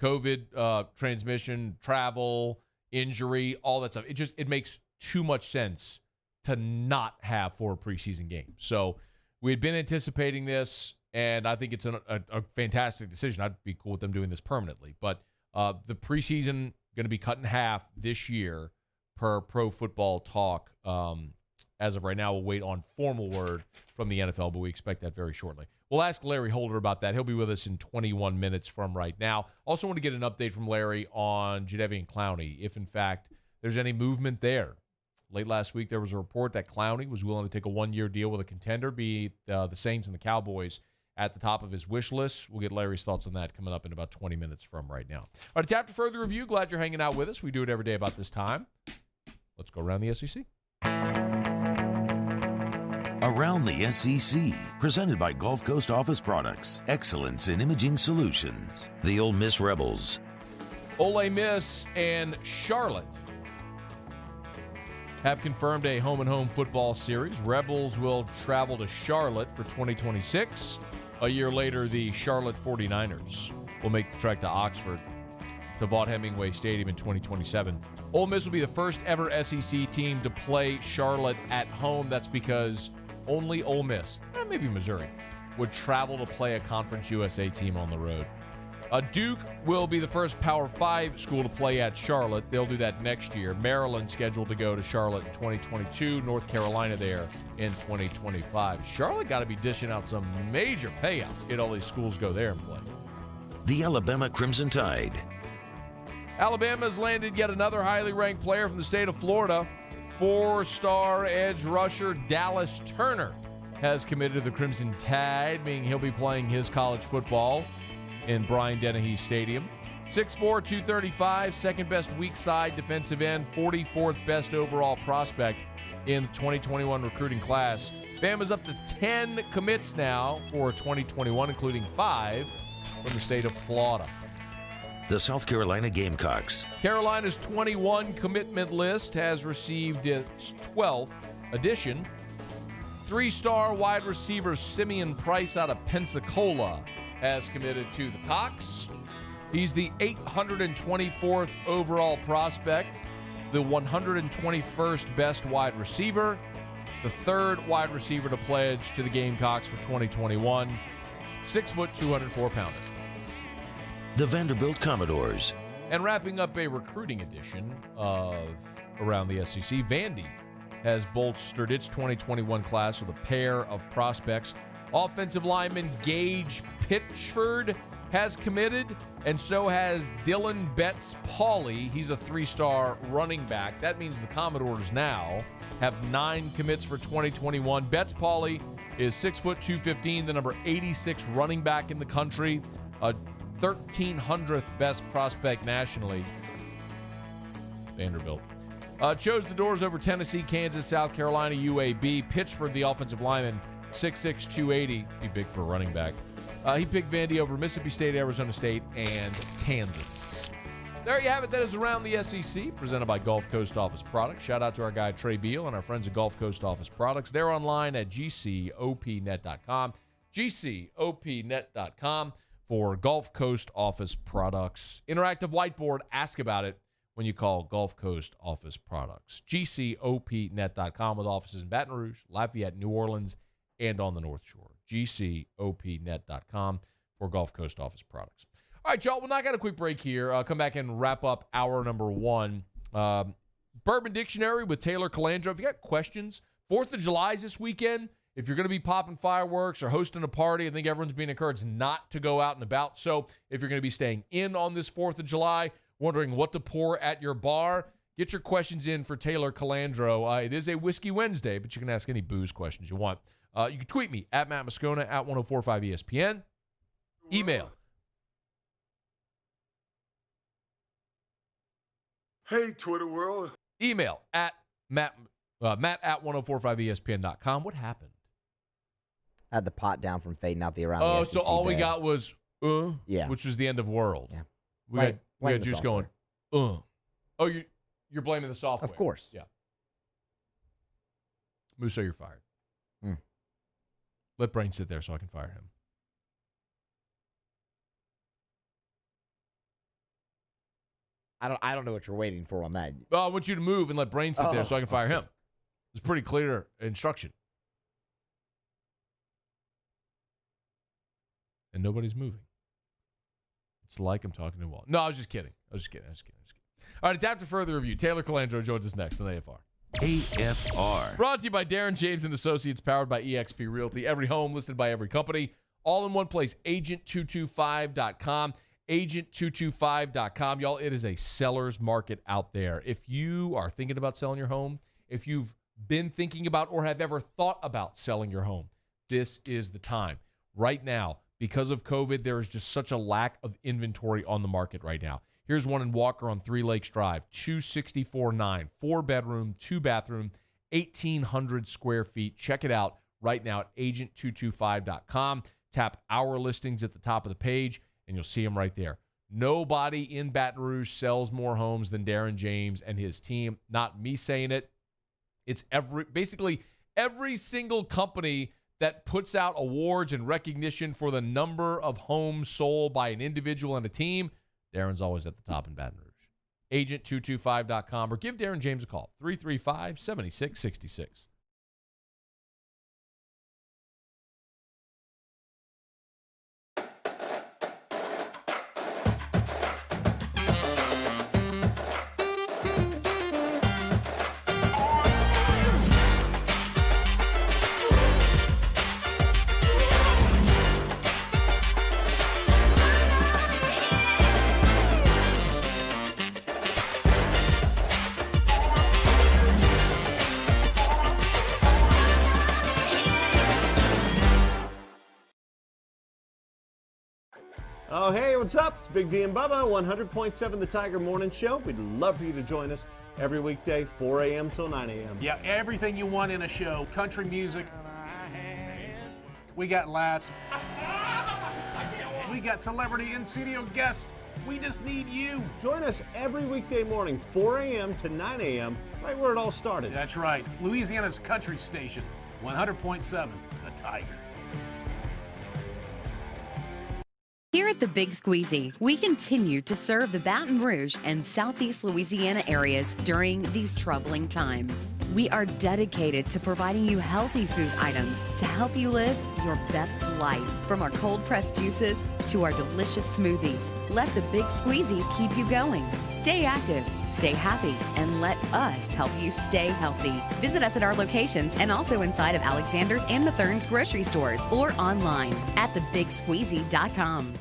COVID transmission, travel, injury, all that stuff. It makes too much sense to not have 4 preseason games. So we had been anticipating this, and I think it's a fantastic decision. I'd be cool with them doing this permanently. But the preseason going to be cut in half this year per Pro Football Talk. As of right now, we'll wait on formal word from the NFL, but we expect that very shortly. We'll ask Larry Holder about that. He'll be with us in 21 minutes from right now. Also want to get an update from Larry on Jadeveon Clowney, if in fact there's any movement there. Late last week, there was a report that Clowney was willing to take a 1-year deal with a contender, be the Saints and the Cowboys, at the top of his wish list. We'll get Larry's thoughts on that coming up in about 20 minutes from right now. All right, it's After Further Review. Glad you're hanging out with us. We do it every day about this time. Let's go around the SEC. Around the SEC, presented by Gulf Coast Office Products, excellence in imaging solutions. The Ole Miss Rebels. Ole Miss and Charlotte have confirmed a home-and-home football series. Rebels will travel to Charlotte for 2026. A year later, the Charlotte 49ers will make the trek to Oxford. to Vaught-Hemingway Stadium in 2027. Ole Miss will be the first ever SEC team to play Charlotte at home. That's because only Ole Miss, maybe Missouri, would travel to play a Conference USA team on the road. Duke will be the first Power 5 school to play at Charlotte. They'll do that next year. Maryland scheduled to go to Charlotte in 2022. North Carolina there in 2025. Charlotte got to be dishing out some major payouts to get all these schools go there and play. The Alabama Crimson Tide. Alabama's landed yet another highly ranked player from the state of Florida. 4-star edge rusher Dallas Turner has committed to the Crimson Tide, meaning he'll be playing his college football in Bryant-Dennehy Stadium. 6'4", 235, second best weak side defensive end, 44th best overall prospect in the 2021 recruiting class. Bama's up to 10 commits now for 2021, including 5 from the state of Florida. The South Carolina Gamecocks. Carolina's 21 commitment list has received its 12th edition. 3-star wide receiver Simeon Price out of Pensacola has committed to the Cox. He's the 824th overall prospect, the 121st best wide receiver, the 3rd wide receiver to pledge to the Gamecocks for 2021, 6 foot, 204 pounder. The Vanderbilt Commodores. And wrapping up a recruiting edition of Around the SEC, Vandy has bolstered its 2021 class with a pair of prospects. Offensive lineman Gage Pitchford has committed, and so has Dylan Betts-Pauley. He's a 3-star running back. That means the Commodores now have 9 commits for 2021. Betts-Pauley is 6 foot 215, the number 86 running back in the country, a 1,300th best prospect nationally. Vanderbilt chose the doors over Tennessee, Kansas, South Carolina, UAB. Pitchford, the offensive lineman, 6'6", 280. Be big for a running back. He picked Vandy over Mississippi State, Arizona State, and Kansas. There you have it. That is Around the SEC, presented by Gulf Coast Office Products. Shout out to our guy Trey Beal and our friends at Gulf Coast Office Products. They're online at gcopnet.com. gcopnet.com for Gulf Coast Office Products. Interactive whiteboard. Ask about it when you call Gulf Coast Office Products. gcopnet.com with offices in Baton Rouge, Lafayette, New Orleans, and on the North Shore. gcopnet.com for Gulf Coast Office Products. All right, y'all, we'll knock out a quick break here. Come back and wrap up hour number 1. Bourbon Dictionary with Taylor Calandro. If you got questions, 4th of July is this weekend. If you're going to be popping fireworks or hosting a party, I think everyone's being encouraged not to go out and about. So if you're going to be staying in on this 4th of July, wondering what to pour at your bar, get your questions in for Taylor Calandro. It is a Whiskey Wednesday, but you can ask any booze questions you want. You can tweet me at Matt Moscona at 1045ESPN. Email. Hey, Twitter world. Email at Matt at 1045ESPN.com. What happened? I had the pot down from fading out the around. Oh, the so SEC all we bed. got was yeah, which was the end of world. Yeah, We got juice software. going. Oh, you're blaming the software. Of course. Yeah. Musso, you're fired. Hmm. Let Brain sit there so I can fire him. I don't know what you're waiting for on that. Well, I want you to move and let Brain sit there so I can fire him. It's pretty clear instruction. And nobody's moving. It's like I'm talking to a wall. No, I was just kidding. All right, it's after further review. Taylor Calandro joins us next on AFR. AFR. Brought to you by Darren James and Associates, powered by eXp Realty. Every home listed by every company. All in one place. Agent225.com. Agent225.com. Y'all, it is a seller's market out there. If you are thinking about selling your home, if you've been thinking about or have ever thought about selling your home, this is the time. Right now, because of COVID, there is just such a lack of inventory on the market right now. Here's one in Walker on 3 Lakes Drive, 264.9, 4-bedroom, 2-bathroom, 1,800 square feet. Check it out right now at agent225.com. Tap our listings at the top of the page, and you'll see them right there. Nobody in Baton Rouge sells more homes than Darren James and his team. Not me saying it. It's basically every single company that puts out awards and recognition for the number of homes sold by an individual and a team. Darren's always at the top in Baton Rouge. Agent225.com or give Darren James a call, 335-7666. Oh, hey, what's up? It's Big D and Bubba, 100.7 The Tiger Morning Show. We'd love for you to join us every weekday, 4 a.m. till 9 a.m. Yeah, everything you want in a show. Country music. We got laughs. We got celebrity in-studio guests. We just need you. Join us every weekday morning, 4 a.m. to 9 a.m., right where it all started. That's right. Louisiana's country station, 100.7 The Tiger. Here at the Big Squeezy, we continue to serve the Baton Rouge and Southeast Louisiana areas during these troubling times. We are dedicated to providing you healthy food items to help you live your best life. From our cold-pressed juices to our delicious smoothies, let the Big Squeezy keep you going. Stay active, stay happy, and let us help you stay healthy. Visit us at our locations and also inside of Alexander's and Mathern's grocery stores or online at thebigsqueezy.com.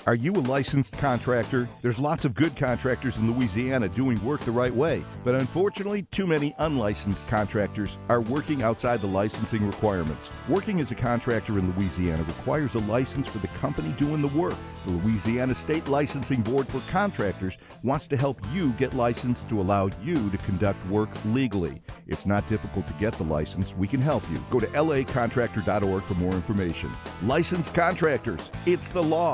Are you a licensed contractor? There's lots of good contractors in Louisiana doing work the right way, but unfortunately, too many unlicensed contractors are working outside the licensing requirements. Working as a contractor in Louisiana requires a license for the company doing the work. The Louisiana State Licensing Board for Contractors wants to help you get licensed to allow you to conduct work legally. It's not difficult to get the license. We can help you. Go to lacontractor.org for more information. Licensed contractors, it's the law.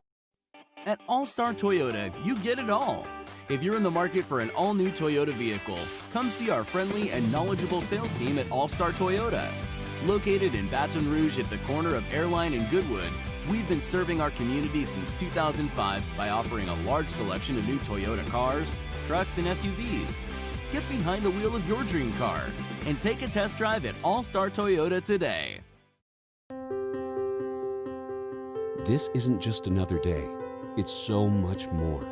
At All-Star Toyota, you get it all. If you're in the market for an all-new Toyota vehicle, come see our friendly and knowledgeable sales team at All-Star Toyota. Located in Baton Rouge at the corner of Airline and Goodwood, we've been serving our community since 2005 by offering a large selection of new Toyota cars, trucks, and SUVs. Get behind the wheel of your dream car and take a test drive at All-Star Toyota today. This isn't just another day. It's so much more.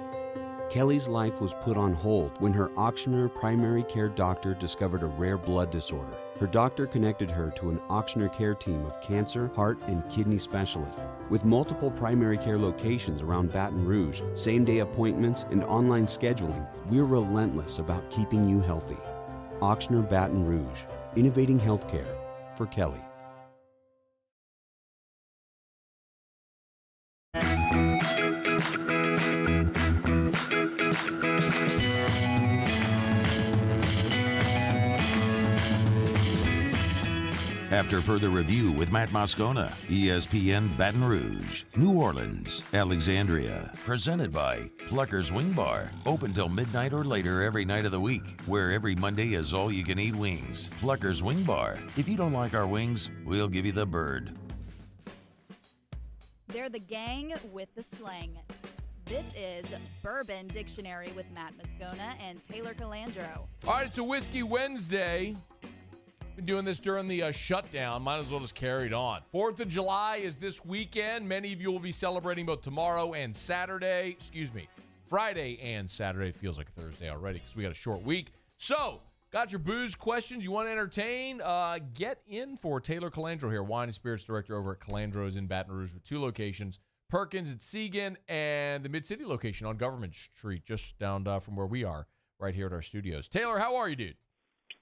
Kelly's life was put on hold when her auctioneer primary care doctor discovered a rare blood disorder. Her doctor connected her to an auctioneer care team of cancer, heart, and kidney specialists. With multiple primary care locations around Baton Rouge, same-day appointments, and online scheduling, we're relentless about keeping you healthy. Auctioneer Baton Rouge, innovating healthcare for Kelly. After further review with Matt Moscona, ESPN Baton Rouge, New Orleans, Alexandria. Presented by Plucker's Wing Bar. Open till midnight or later every night of the week, where every Monday is all-you-can-eat wings. Plucker's Wing Bar. If you don't like our wings, we'll give you the bird. They're the gang with the slang. This is Bourbon Dictionary with Matt Moscona and Taylor Calandro. All right, it's a Whiskey Wednesday. Been doing this during the shutdown. Might as well just carry it on. 4th of July is this weekend. Many of you will be celebrating both tomorrow and Saturday. Friday and Saturday. It feels like a Thursday already because we got a short week. So, got your booze questions you want to entertain? Get in for Taylor Calandro here, Wine and Spirits Director over at Calandro's in Baton Rouge with 2 locations. Perkins at Seagan and the Mid-City location on Government Street, just down from where we are, right here at our studios. Taylor, how are you, dude?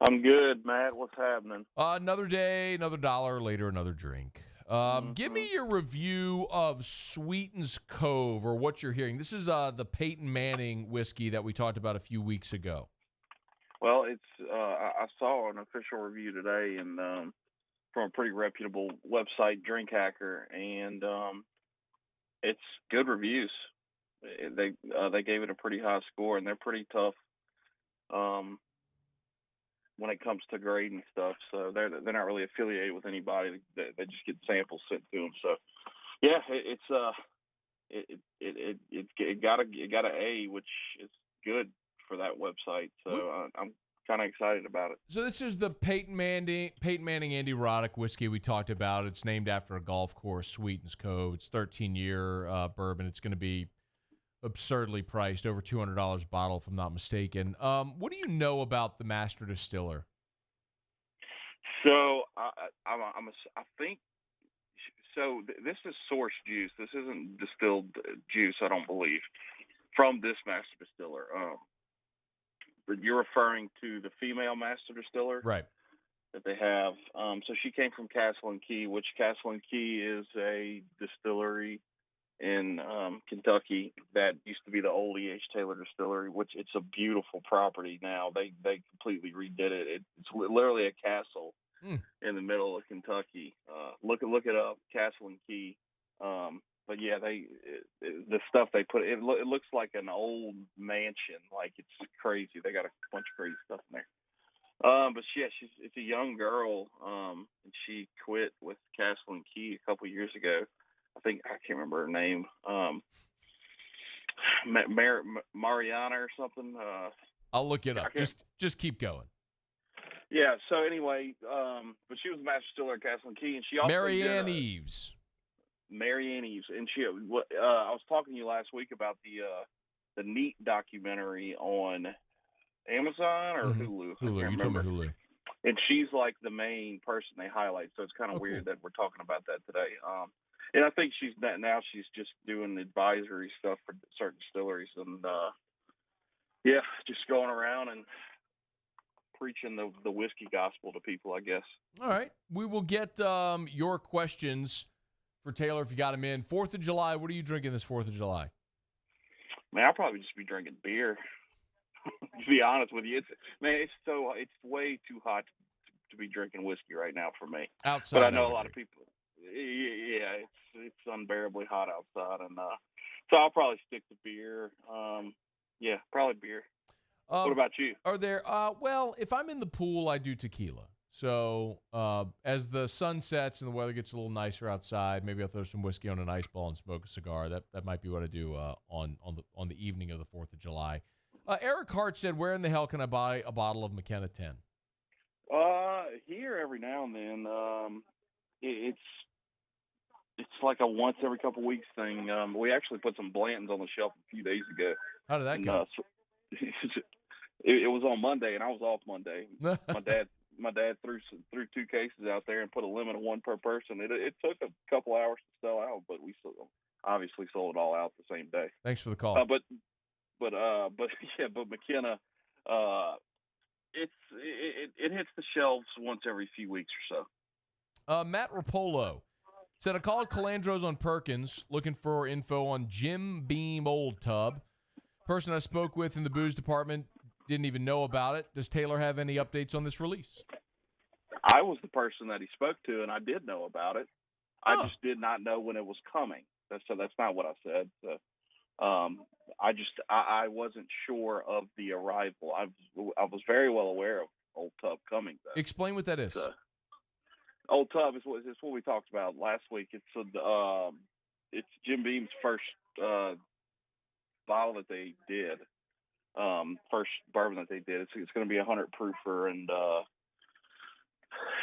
I'm good, Matt. What's happening? Another day, another dollar, later another drink. Give me your review of Sweetens Cove, or what you're hearing. This is the Peyton Manning whiskey that we talked about a few weeks ago. Well, it's I saw an official review today, and from a pretty reputable website, Drink Hacker, and it's good reviews. They gave it a pretty high score, and they're pretty tough when it comes to grading stuff. So they're not really affiliated with anybody. They just get samples sent to them. So yeah, it's it got an A, which is good for that website. So I'm kind of excited about it. So this is the Peyton Manning Andy Roddick whiskey we talked about. It's named after a golf course, Sweetens Cove. It's 13-year bourbon. It's going to be absurdly priced, over $200 a bottle, if I'm not mistaken. What do you know about the master distiller? So I think so. This is source juice. This isn't distilled juice, I don't believe, from this master distiller. But you're referring to the female master distiller, right? That they have. So she came from Castle and Key, which Castle and Key is a distillery in Kentucky that used to be the old E.H. Taylor Distillery, which it's a beautiful property now. They completely redid it. It's literally a castle in the middle of Kentucky. Look it up, Castle and Key. But yeah, the stuff they put it looks like an old mansion. Like, it's crazy. They got a bunch of crazy stuff in there. But yeah, it's a young girl, and she quit with Castle and Key a couple years ago. I can't remember her name. Mariana or something. I'll look it up. Just keep going. Yeah. So anyway, but she was a master distiller at Castle and Key, and she also Marianne Eves, and she. I was talking to you last week about the Neat documentary on Amazon or Hulu. Hulu. You told me Hulu. And she's like the main person they highlight, so it's kind of weird that we're talking about that today. And I think she's just doing advisory stuff for certain distilleries, and just going around and preaching the whiskey gospel to people, I guess. All right, we will get your questions for Taylor if you got them in. 4th of July. What are you drinking this 4th of July? Man, I'll probably just be drinking beer. To be honest with you, it's way too hot to be drinking whiskey right now for me. Outside, but I know a lot of people. Yeah, it's unbearably hot outside, and so I'll probably stick to beer. Probably beer. What about you? Are there? Well, if I'm in the pool, I do tequila. So as the sun sets and the weather gets a little nicer outside, maybe I'll throw some whiskey on an ice ball and smoke a cigar. That might be what I do on the evening of the 4th of July. Eric Hart said, "Where in the hell can I buy a bottle of McKenna 10?" Here every now and then. It's like a once every couple weeks thing. We actually put some Blantons on the shelf a few days ago. How did that go? It was on Monday, and I was off Monday. My dad threw 2 cases out there and put a limit of 1 per person. It took a couple hours to sell out, but we obviously sold it all out the same day. Thanks for the call. But McKenna, it hits the shelves once every few weeks or so. Matt Rapolo said, "I called Calandros on Perkins looking for info on Jim Beam Old Tub. Person I spoke with in the booze department didn't even know about it. Does Taylor have any updates on this release?" I was the person that he spoke to, and I did know about it. I just did not know when it was coming. That's not what I said. So, I wasn't sure of the arrival. I was very well aware of Old Tub coming, though. Explain what that is. Old Tub is what we talked about last week. It's Jim Beam's first bottle that they did, first bourbon that they did. It's going to be 100 proofer, and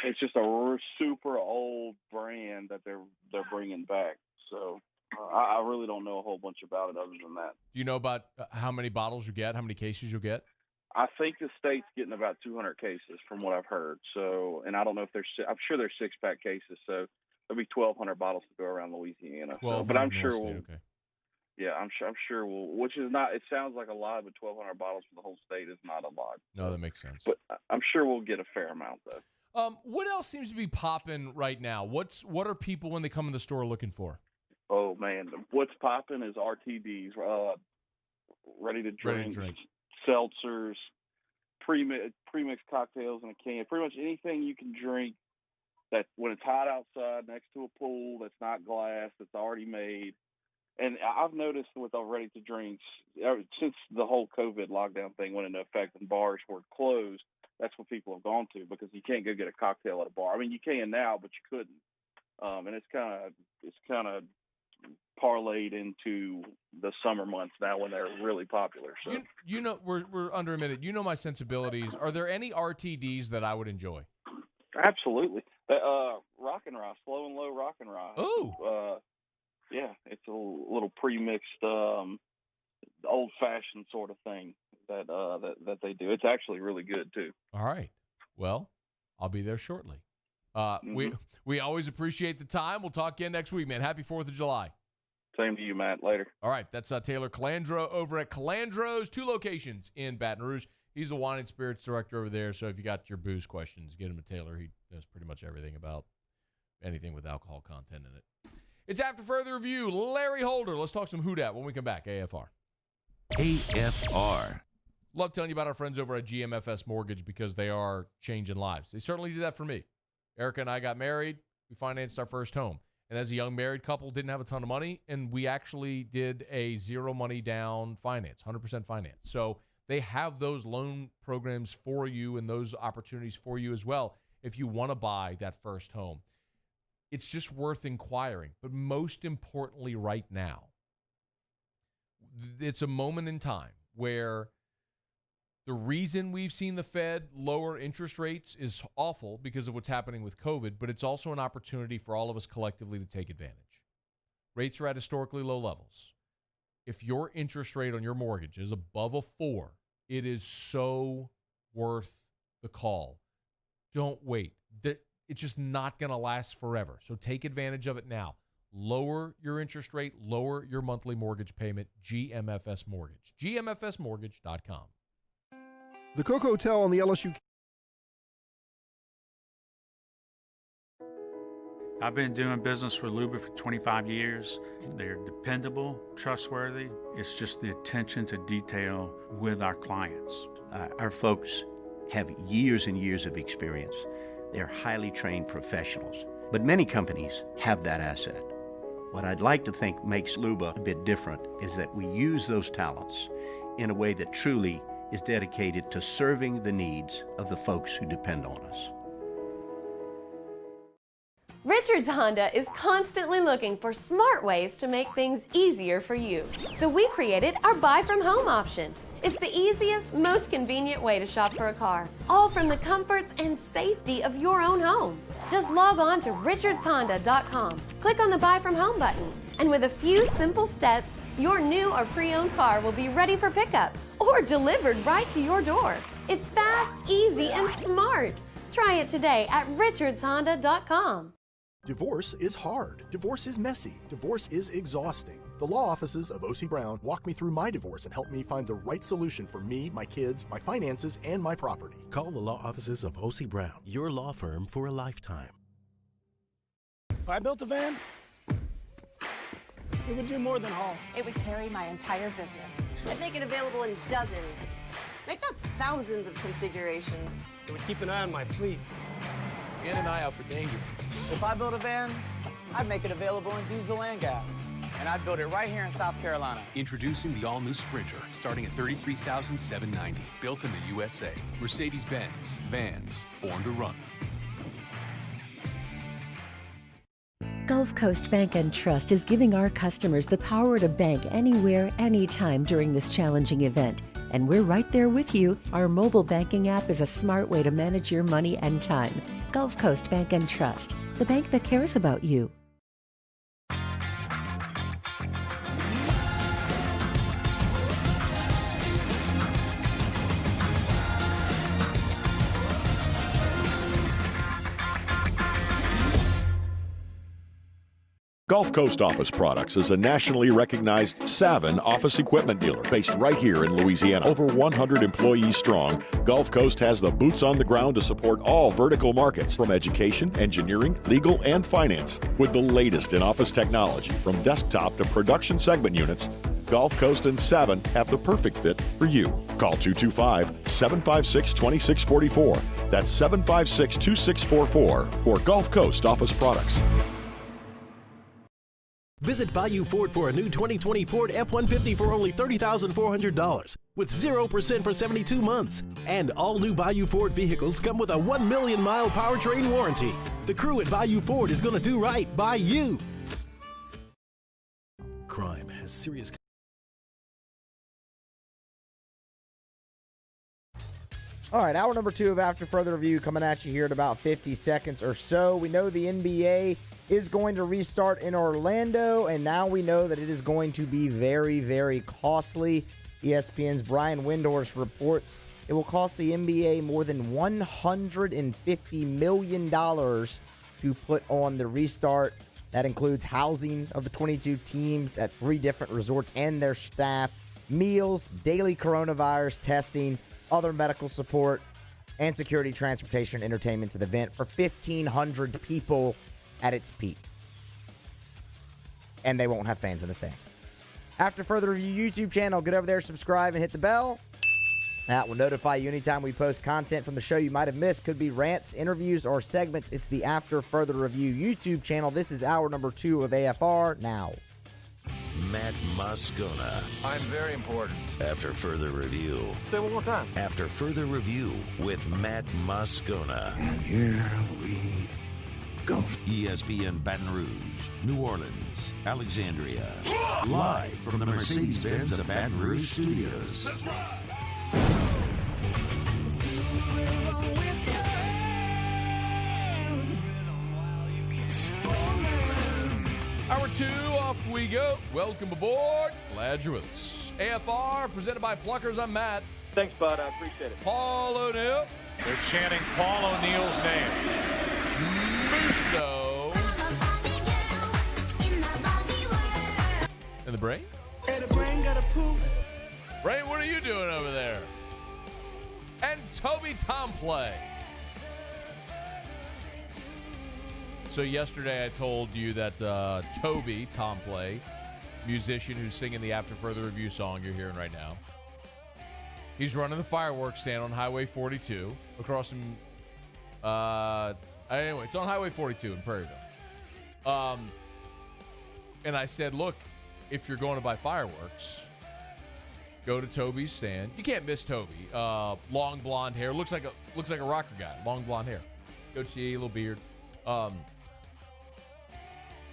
it's just a super old brand that they're bringing back. So I really don't know a whole bunch about it other than that. Do you know about how many bottles you get, how many cases you'll get? I think the state's getting about 200 cases from what I've heard. So, and I don't know if I'm sure there's 6-pack cases. So there'll be 1,200 bottles to go around Louisiana. So, but I'm sure we'll. Okay. Yeah, I'm sure we'll. Which is not. It sounds like a lot, but 1,200 bottles for the whole state is not a lot. No, that makes sense. But I'm sure we'll get a fair amount though. What else seems to be popping right now? What are people when they come in the store looking for? Oh man, what's popping is RTDs, ready to drink. Seltzers, pre-mixed cocktails in a can. Pretty much anything you can drink that when it's hot outside next to a pool that's not glass, that's already made. And I've noticed with our ready-to-drinks, since the whole COVID lockdown thing went into effect and bars were closed, that's what people have gone to because you can't go get a cocktail at a bar. I mean, you can now, but you couldn't. And it's kind of parlayed into the summer months now when they're really popular. So You know, we're under a minute. You know my sensibilities. Are there any RTDs that I would enjoy? absolutely, rock and rye, slow and low rock and rye. Oh, yeah, it's a little pre-mixed, old-fashioned sort of thing that they do. It's actually really good too. all right. Well, I'll be there shortly. We always appreciate the time. We'll talk again next week, man. Happy 4th of July. Same to you, Matt. Later. All right, that's Taylor Calandro over at Calandro's, 2 locations in Baton Rouge. He's the wine and spirits director over there, so if you got your booze questions, get him to Taylor. He knows pretty much everything about anything with alcohol content in it. It's After Further Review. Larry Holder. Let's talk some Who Dat when we come back. AFR. AFR. Love telling you about our friends over at GMFS Mortgage because they are changing lives. They certainly did that for me. Erica and I got married. We financed our first home. And as a young married couple, didn't have a ton of money, and we actually did a zero money down finance, 100% finance. So they have those loan programs for you and those opportunities for you as well if you want to buy that first home. It's just worth inquiring. But most importantly right now, it's a moment in time where the reason we've seen the Fed lower interest rates is awful because of what's happening with COVID, but it's also an opportunity for all of us collectively to take advantage. Rates are at historically low levels. If your interest rate on your mortgage is above a 4, it is so worth the call. Don't wait. It's just not going to last forever. So take advantage of it now. Lower your interest rate, lower your monthly mortgage payment, GMFS Mortgage. GMFSmortgage.com. The Cook Hotel on the LSU. I've been doing business with Luba for 25 years. They're dependable, trustworthy. It's just the attention to detail with our clients. Our folks have years and years of experience. They're highly trained professionals, but many companies have that asset. What I'd like to think makes Luba a bit different is that we use those talents in a way that truly is dedicated to serving the needs of the folks who depend on us. Richards Honda is constantly looking for smart ways to make things easier for you. So we created our Buy From Home option. It's the easiest, most convenient way to shop for a car, all from the comforts and safety of your own home. Just log on to richardshonda.com, click on the Buy From Home button, and with a few simple steps, your new or pre-owned car will be ready for pickup or delivered right to your door. It's fast, easy, and smart. Try it today at richardshonda.com. Divorce is hard. Divorce is messy. Divorce is exhausting. The law offices of O.C. Brown walked me through my divorce and helped me find the right solution for me, my kids, my finances, and my property. Call the law offices of O.C. Brown, your law firm for a lifetime. If I built a van, it would do more than haul. It would carry my entire business. I'd make it available in dozens, make not thousands of configurations. It would keep an eye on my fleet. And an eye out for danger. If I built a van, I'd make it available in diesel and gas. And I'd build it right here in South Carolina. Introducing the all-new Sprinter, starting at $33,790. Built in the USA. Mercedes-Benz. Vans. Born to run. Gulf Coast Bank and Trust is giving our customers the power to bank anywhere, anytime during this challenging event. And we're right there with you. Our mobile banking app is a smart way to manage your money and time. Gulf Coast Bank and Trust, the bank that cares about you. Gulf Coast Office Products is a nationally recognized Savin office equipment dealer based right here in Louisiana. Over 100 employees strong, Gulf Coast has the boots on the ground to support all vertical markets, from education, engineering, legal, and finance. With the latest in office technology, from desktop to production segment units, Gulf Coast and Savin have the perfect fit for you. Call 225-756-2644. That's 756-2644 for Gulf Coast Office Products. Visit Bayou Ford for a new 2020 Ford F-150 for only $30,400 with 0% for 72 months. And all new Bayou Ford vehicles come with a 1 million mile powertrain warranty. The crew at Bayou Ford is going to do right by you. has serious. All right, hour number 2 of After Further Review coming at you here in about 50 seconds or so. We know the NBA is going to restart in Orlando, and now we know that it is going to be very, very costly. ESPN's Brian Windhorst reports it will cost the NBA more than $150 million to put on the restart. That includes housing of the 22 teams at 3 different resorts and their staff, meals, daily coronavirus testing, other medical support, and security, transportation, entertainment to the event for 1,500 people at its peak. And they won't have fans in the stands. After Further Review YouTube channel, get over there, subscribe, and hit the bell. That will notify you anytime we post content from the show you might have missed. Could be rants, interviews, or segments. It's the After Further Review YouTube channel. This is hour number 2 of AFR now. Matt Moscona. I'm very important. After Further Review. Say it one more time. After Further Review with Matt Moscona. And here we go. ESPN Baton Rouge, New Orleans, Alexandria. Live from the Mercedes-Benz of Baton Rouge studios. That's right. Hour 2, off we go. Welcome aboard. Glad you're with us. AFR, presented by Pluckers. I'm Matt. Thanks, bud. I appreciate it. Paul O'Neill. They're chanting Paul O'Neill's name. Musso. And the Brain? And the Brain got a poop. Brain, what are you doing over there? And Toby Tomplay. So yesterday I told you that Toby Tomplay, musician who's singing the After Further Review song you're hearing right now, he's running the fireworks stand on Highway 42 across from, anyway, it's on Highway 42 in Prairieville. And I said, look, if you're going to buy fireworks, go to Toby's stand. You can't miss Toby. Long blonde hair, looks like a rocker guy. Long blonde hair, goatee, little beard.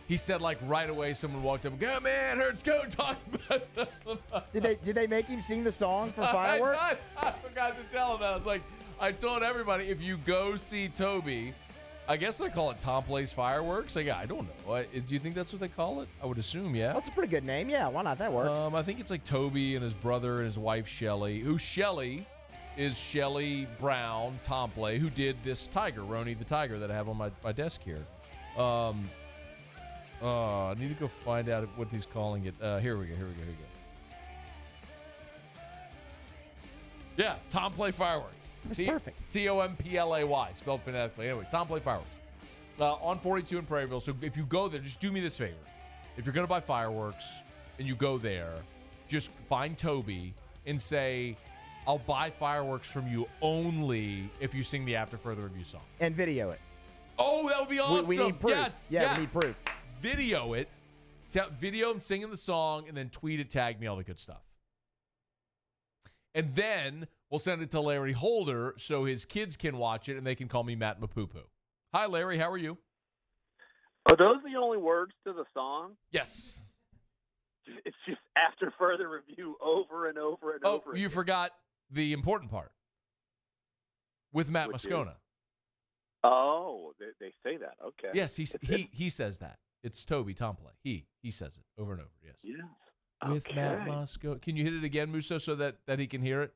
He said, like, right away, someone walked up and go, man, heard Scoot talking about Did they make him sing the song for fireworks? I forgot to tell him that. I was like, I told everybody, if you go see Toby, I guess they call it Tomplay's Fireworks. Like, I don't know. Do you think that's what they call it? I would assume, yeah. That's a pretty good name. Yeah, why not? That works. I think it's like Toby and his brother and his wife, Shelly, who Shelly is Shelly Brown Tomplay, who did this tiger, Roni the tiger, that I have on my desk here. I need to go find out what he's calling it. Here we go. Yeah, Tomplay Fireworks. That's perfect. Tomplay, spelled phonetically. Anyway, Tomplay Fireworks. On 42 in Prairieville. So if you go there, just do me this favor. If you're going to buy fireworks and you go there, just find Toby and say, I'll buy fireworks from you only if you sing the After Further Review song. And video it. Oh, that would be awesome. We need proof. Yes. We need proof. Video it. Video him singing the song and then tweet it, tag me, all the good stuff. And then we'll send it to Larry Holder so his kids can watch it and they can call me Matt Mapoopoo. Hi, Larry. How are you? Are those the only words to the song? Yes. It's just After Further Review over and over and over again. You forgot the important part. With Matt Moscona. Oh, they say that. Okay. Yes, he says that. It's Toby Tomplay. He says it over and over. Yes. Yes. With Matt Moscona. Can you hit it again, Musso, so that he can hear it?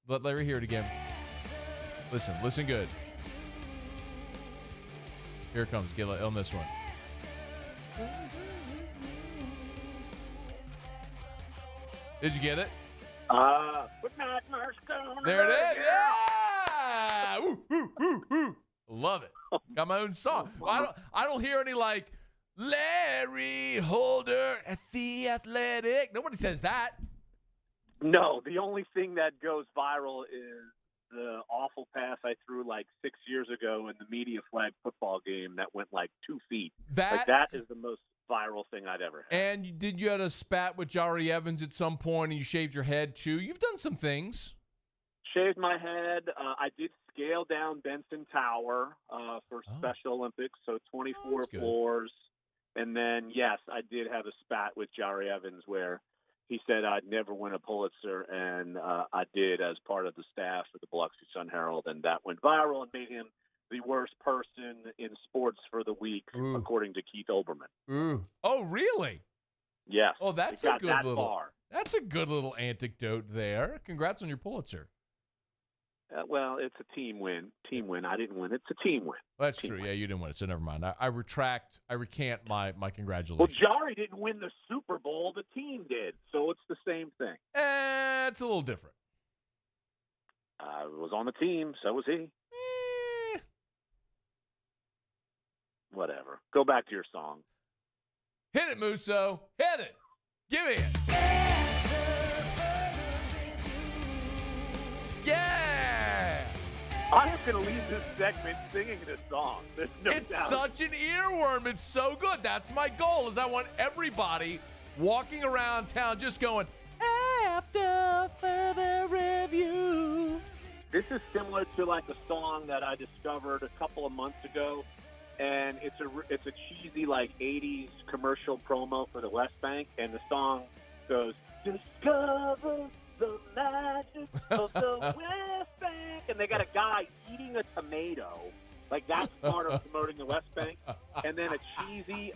Let Larry hear it again. Listen good. Here it comes. Get on this one. Did you get it? With Matt Moscona. There it is. Yeah. Woo, woo, woo, woo. Love it. Got my own song. I don't hear any like Larry Holder at the Athletic. Nobody says that. No, the only thing that goes viral is the awful pass I threw like 6 years ago in the media flag football game that went like 2 feet. That is the most viral thing I'd ever had. And did you had a spat with Jari Evans at some point and you shaved your head too? You've done some things. Shaved my head. I did scale down Benson Tower for Special Olympics, so 24 floors. And then, yes, I did have a spat with Jari Evans where he said I'd never win a Pulitzer, and I did as part of the staff of the Biloxi Sun-Herald, and that went viral and made him the worst person in sports for the week, according to Keith Olbermann. Ooh. Oh, really? Yes. Oh, that's it a got good that little. far. That's a good little anecdote there. Congrats on your Pulitzer. Well, it's a team win. Team win. I didn't win. It's a team win. Well, that's team true. win. Yeah, you didn't win it, so never mind. I recant my Well, congratulations. Jari didn't win the Super Bowl. The team did. So it's the same thing. It's a little different. I was on the team. So was he. Whatever. Go back to your song. Hit it, Musso. Hit it. Give me it. Yeah. I am going to leave this segment singing this song. There's no It's doubt. such an earworm. It's so good. That's my goal, is I want everybody walking around town just going, after further review. This is similar to like a song that I discovered a couple of months ago, and it's a cheesy like 80s commercial promo for the West Bank, and the song goes, discover the magic of the West Bank, and they got a guy eating a tomato. Like, that's part of promoting the West Bank. And then a cheesy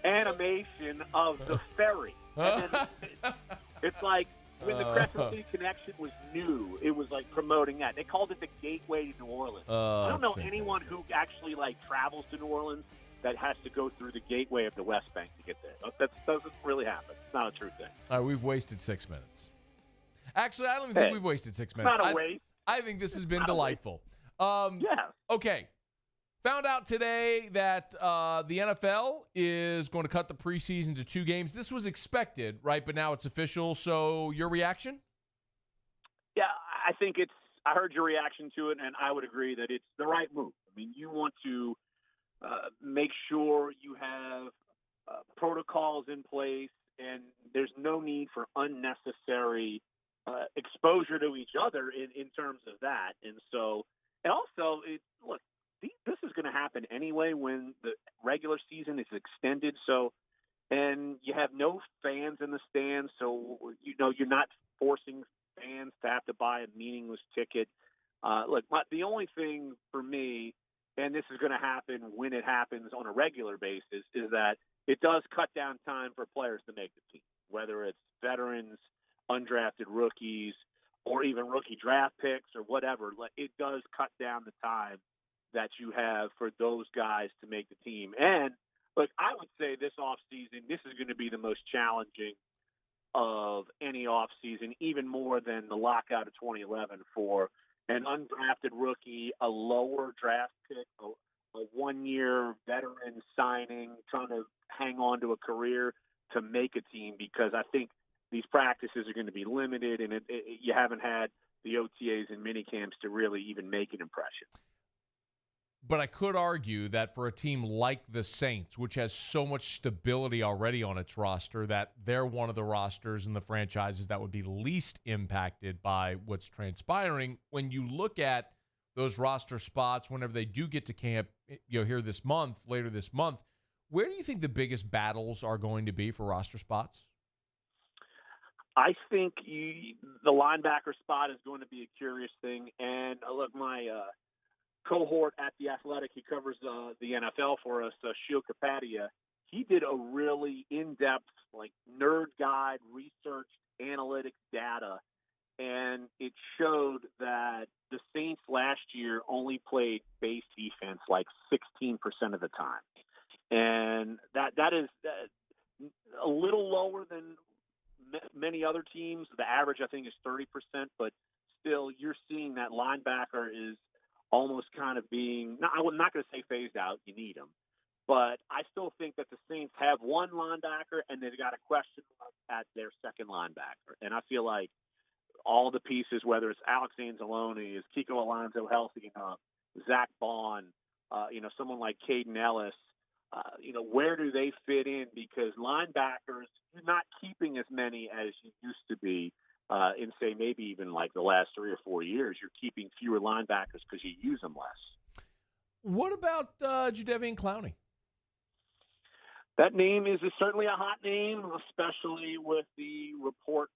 animation of the ferry. And then it's like when the Crescent City Connection was new, it was like promoting that. They called it the Gateway to New Orleans. I don't know anyone who actually like travels to New Orleans that has to go through the gateway of the West Bank to get there. That doesn't really happen. It's not a true thing. All right, we've wasted 6 minutes. Actually, I don't even think we've wasted 6 minutes. Not a waste. I think this has been delightful. Yeah. Okay. Found out today that the NFL is going to cut the preseason to 2 games. This was expected, right? But now it's official. So your reaction? Yeah, I think I heard your reaction to it, and I would agree that it's the right move. I mean, you want to make sure you have protocols in place, and there's no need for unnecessary exposure to each other in terms of that. And so, and also, look, this is going to happen anyway when the regular season is extended. So, and you have no fans in the stands, so you're not forcing fans to have to buy a meaningless ticket. Look, the only thing for me, and this is going to happen when it happens on a regular basis, is that it does cut down time for players to make the team, whether it's veterans, undrafted rookies, or even rookie draft picks or whatever. It does cut down the time that you have for those guys to make the team. And look, I would say this offseason, this is going to be the most challenging of any offseason, even more than the lockout of 2011 for an undrafted rookie, a lower draft pick, a one-year veteran signing, trying to hang on to a career to make a team, because I think these practices are going to be limited, and you haven't had the OTAs and minicamps to really even make an impression. But I could argue that for a team like the Saints, which has so much stability already on its roster, that they're one of the rosters in the franchises that would be least impacted by what's transpiring. When you look at those roster spots, whenever they do get to camp, here later this month, where do you think the biggest battles are going to be for roster spots? I think the linebacker spot is going to be a curious thing. And look, my cohort at The Athletic, he covers the NFL for us, Shil Kapadia. He did a really in-depth, nerd guide, research, analytics data, and it showed that the Saints last year only played base defense 16% of the time. And that is a little lower than many other teams. The average, I think, is 30%, but still you're seeing that linebacker is almost kind of being – I'm not going to say phased out. You need him. But I still think that the Saints have one linebacker, and they've got a question at their second linebacker. And I feel like all the pieces, whether it's Alex Anzalone, is Kiko Alonso healthy enough, Zach Bond, someone like Caden Ellis, where do they fit in? Because linebackers, you're not keeping as many as you used to be in, say, maybe even the last 3 or 4 years. You're keeping fewer linebackers because you use them less. What about Jadeveon Clowney? That name is certainly a hot name, especially with the reports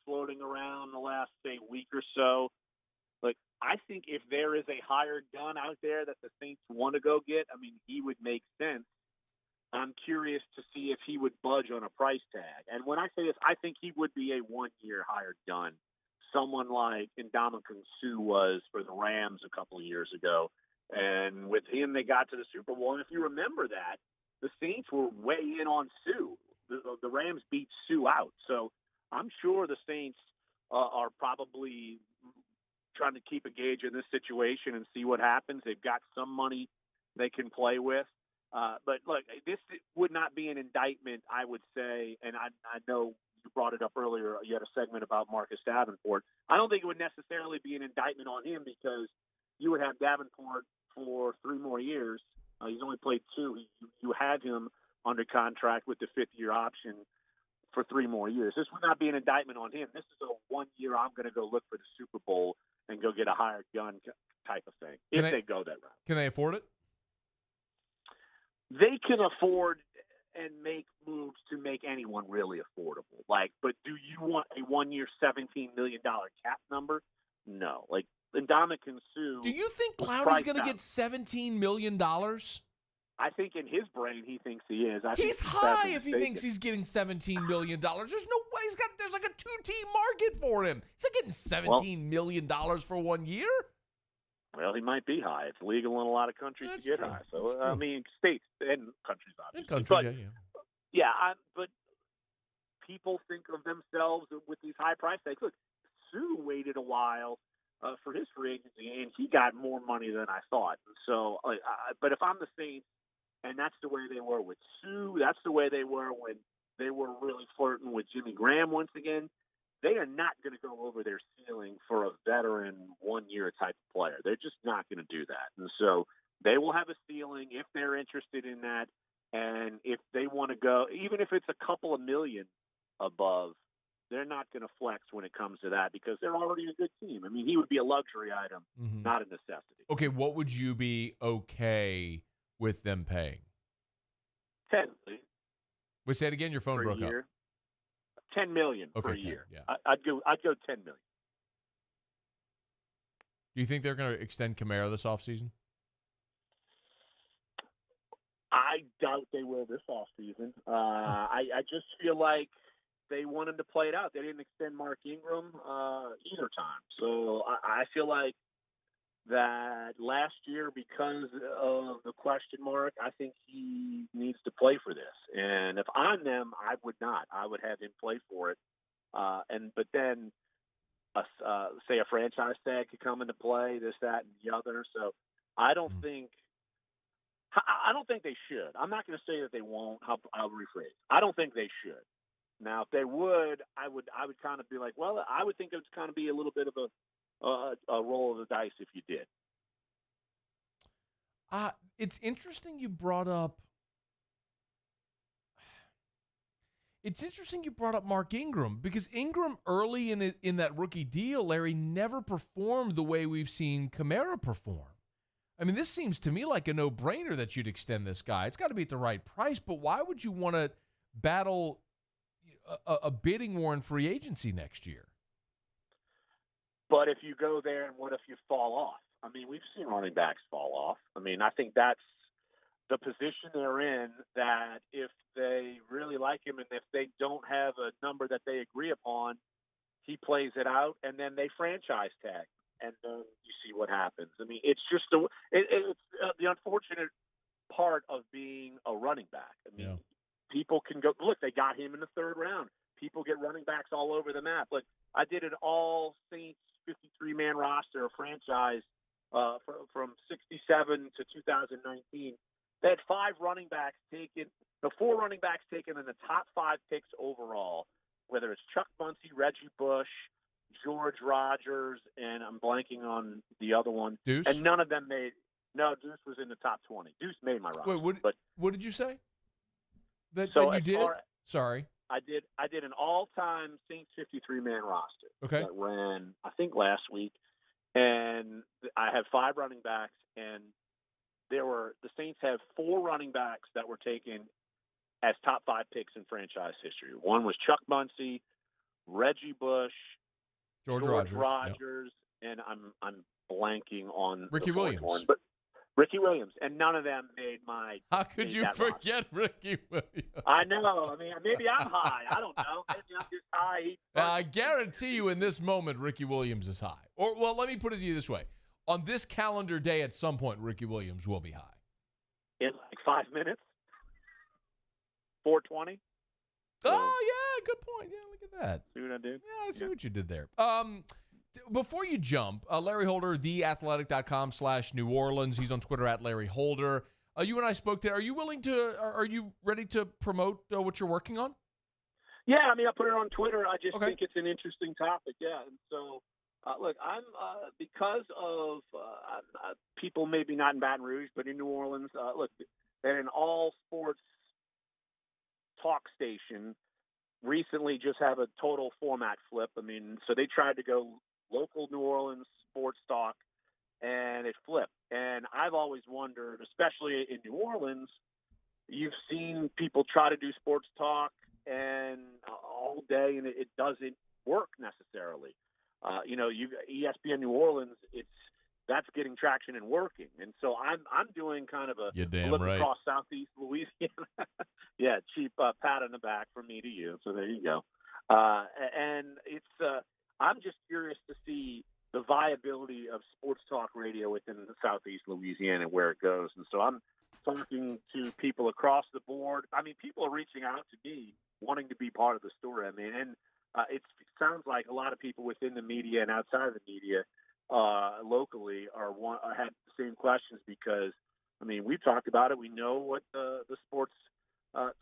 floating around the last, say, week or so. Like, I think if there is a hired gun out there that the Saints want to go get, I mean, he would make sense. I'm curious to see if he would budge on a price tag. And when I say this, I think he would be a one-year hired gun. Someone like Ndamukong Suh was for the Rams a couple of years ago. And with him, they got to the Super Bowl. And if you remember that, the Saints were way in on Suh. The Rams beat Suh out. So I'm sure the Saints are probably trying to keep a gauge in this situation and see what happens. They've got some money they can play with. But look, this would not be an indictment, I would say, and I know you brought it up earlier. You had a segment about Marcus Davenport. I don't think it would necessarily be an indictment on him because you would have Davenport for 3 more years. He's only played 2. You had him under contract with the 5th-year option for 3 more years. This would not be an indictment on him. This is a 1-year, I'm going to go look for the Super Bowl and go get a hired gun type of thing, if they go that route. Can they afford it? They can afford and make moves to make anyone really affordable. But do you want a 1-year, $17 million cap number? No. Ndamukong Suh. Do you think Clowney's going to get $17 million? I think in his brain he thinks he is. He's high if he thinks he's getting $17 million. There's no way there's like a 2-team market for him. He's not getting $17 million for 1 year. Well, he might be high. It's legal in a lot of countries to get high. So, I mean, states and countries, obviously. But people think of themselves with these high price tags. Look, Suh waited a while for his free agency, and he got more money than I thought. So, but if I'm the Saints, and that's the way they were with Suh, that's the way they were when they were really flirting with Jimmy Graham once again, they are not going to go over their ceiling for a veteran 1-year type of player. They're just not going to do that. And so they will have a ceiling if they're interested in that. And if they want to go, even if it's a couple of million above, they're not going to flex when it comes to that because they're already a good team. I mean, he would be a luxury item, not a necessity. Okay, what would you be okay with them paying? 10. Wait, say it again. Your phone broke up. $10 million per year. Yeah. I'd go $10 million. Do you think they're going to extend Kamara this offseason? I doubt they will this offseason. I just feel like they want him to play it out. They didn't extend Mark Ingram either time. So I feel like that last year, because of the question mark, I think he needs to play for this. And if I'm them, I would not. I would have him play for it. But then, say a franchise tag could come into play, this, that, and the other. So I don't think they should. I'm not going to say that they won't. I'll rephrase. I don't think they should. Now, if they would, I would kind of be like, well, I would think it would kind of be a little bit of a roll of the dice if you did. It's interesting you brought up. It's interesting you brought up Mark Ingram because Ingram early in that rookie deal, Larry, never performed the way we've seen Kamara perform. I mean, this seems to me like a no-brainer that you'd extend this guy. It's got to be at the right price, but why would you want to battle a bidding war in free agency next year? But if you go there, and what if you fall off? I mean, we've seen running backs fall off. I mean, I think that's the position they're in, that if they really like him and if they don't have a number that they agree upon, he plays it out, and then they franchise tag, and then you see what happens. I mean, it's just it's the unfortunate part of being a running back. I mean, people can go, look, they got him in the 3rd round. People get running backs all over the map. Look, I did an all Saints 53-man roster, a franchise from 67 to 2019. They had 5 running backs taken, the 4 running backs taken in the top 5 picks overall, whether it's Chuck Muncie, Reggie Bush, George Rogers, and I'm blanking on the other one. Deuce? And none of them made – no, Deuce was in the top 20. Deuce made my roster. Wait, what did you say? That you did? Sorry. I did an all-time Saints 53-man roster. Okay. That ran, I think, last week. And I had 5 running backs, and the Saints have 4 running backs that were taken as top 5 picks in franchise history. One was Chuck Muncy, Reggie Bush, George Rogers, and I'm blanking on Ricky the fourth Williams. one, but Ricky Williams, and none of them made my. How could you forget Ricky Williams? I know. I mean, maybe I'm high. I don't know. Maybe I'm just high. I guarantee you, in this moment, Ricky Williams is high. Or, well, let me put it to you this way: on this calendar day, at some point, Ricky Williams will be high. In like 5 minutes. 4:20. Oh yeah, good point. Yeah, look at that. See what I did? Yeah, I see what you did there. Before you jump, Larry Holder, theathletic.com/New Orleans. He's on Twitter at Larry Holder. You and I spoke to. Are you ready to promote what you're working on? Yeah, I mean, I put it on Twitter. I just think it's an interesting topic. Yeah, and so look, I'm because of people maybe not in Baton Rouge, but in New Orleans. Look, they're an all sports talk station. Recently, just have a total format flip. I mean, so they tried to go local New Orleans sports talk, and it flipped. And I've always wondered, especially in New Orleans, you've seen people try to do sports talk and all day, and it doesn't work necessarily. You ESPN New Orleans, that's getting traction and working. And so I'm doing kind of a flip across Southeast Louisiana. Yeah, cheap pat on the back from me to you. So there you go. And it's I'm just curious to see the viability of sports talk radio within the Southeast Louisiana, where it goes. And so I'm talking to people across the board. I mean, people are reaching out to me wanting to be part of the story. I mean, and it sounds like a lot of people within the media and outside of the media locally had the same questions because, I mean, we've talked about it. We know what the sports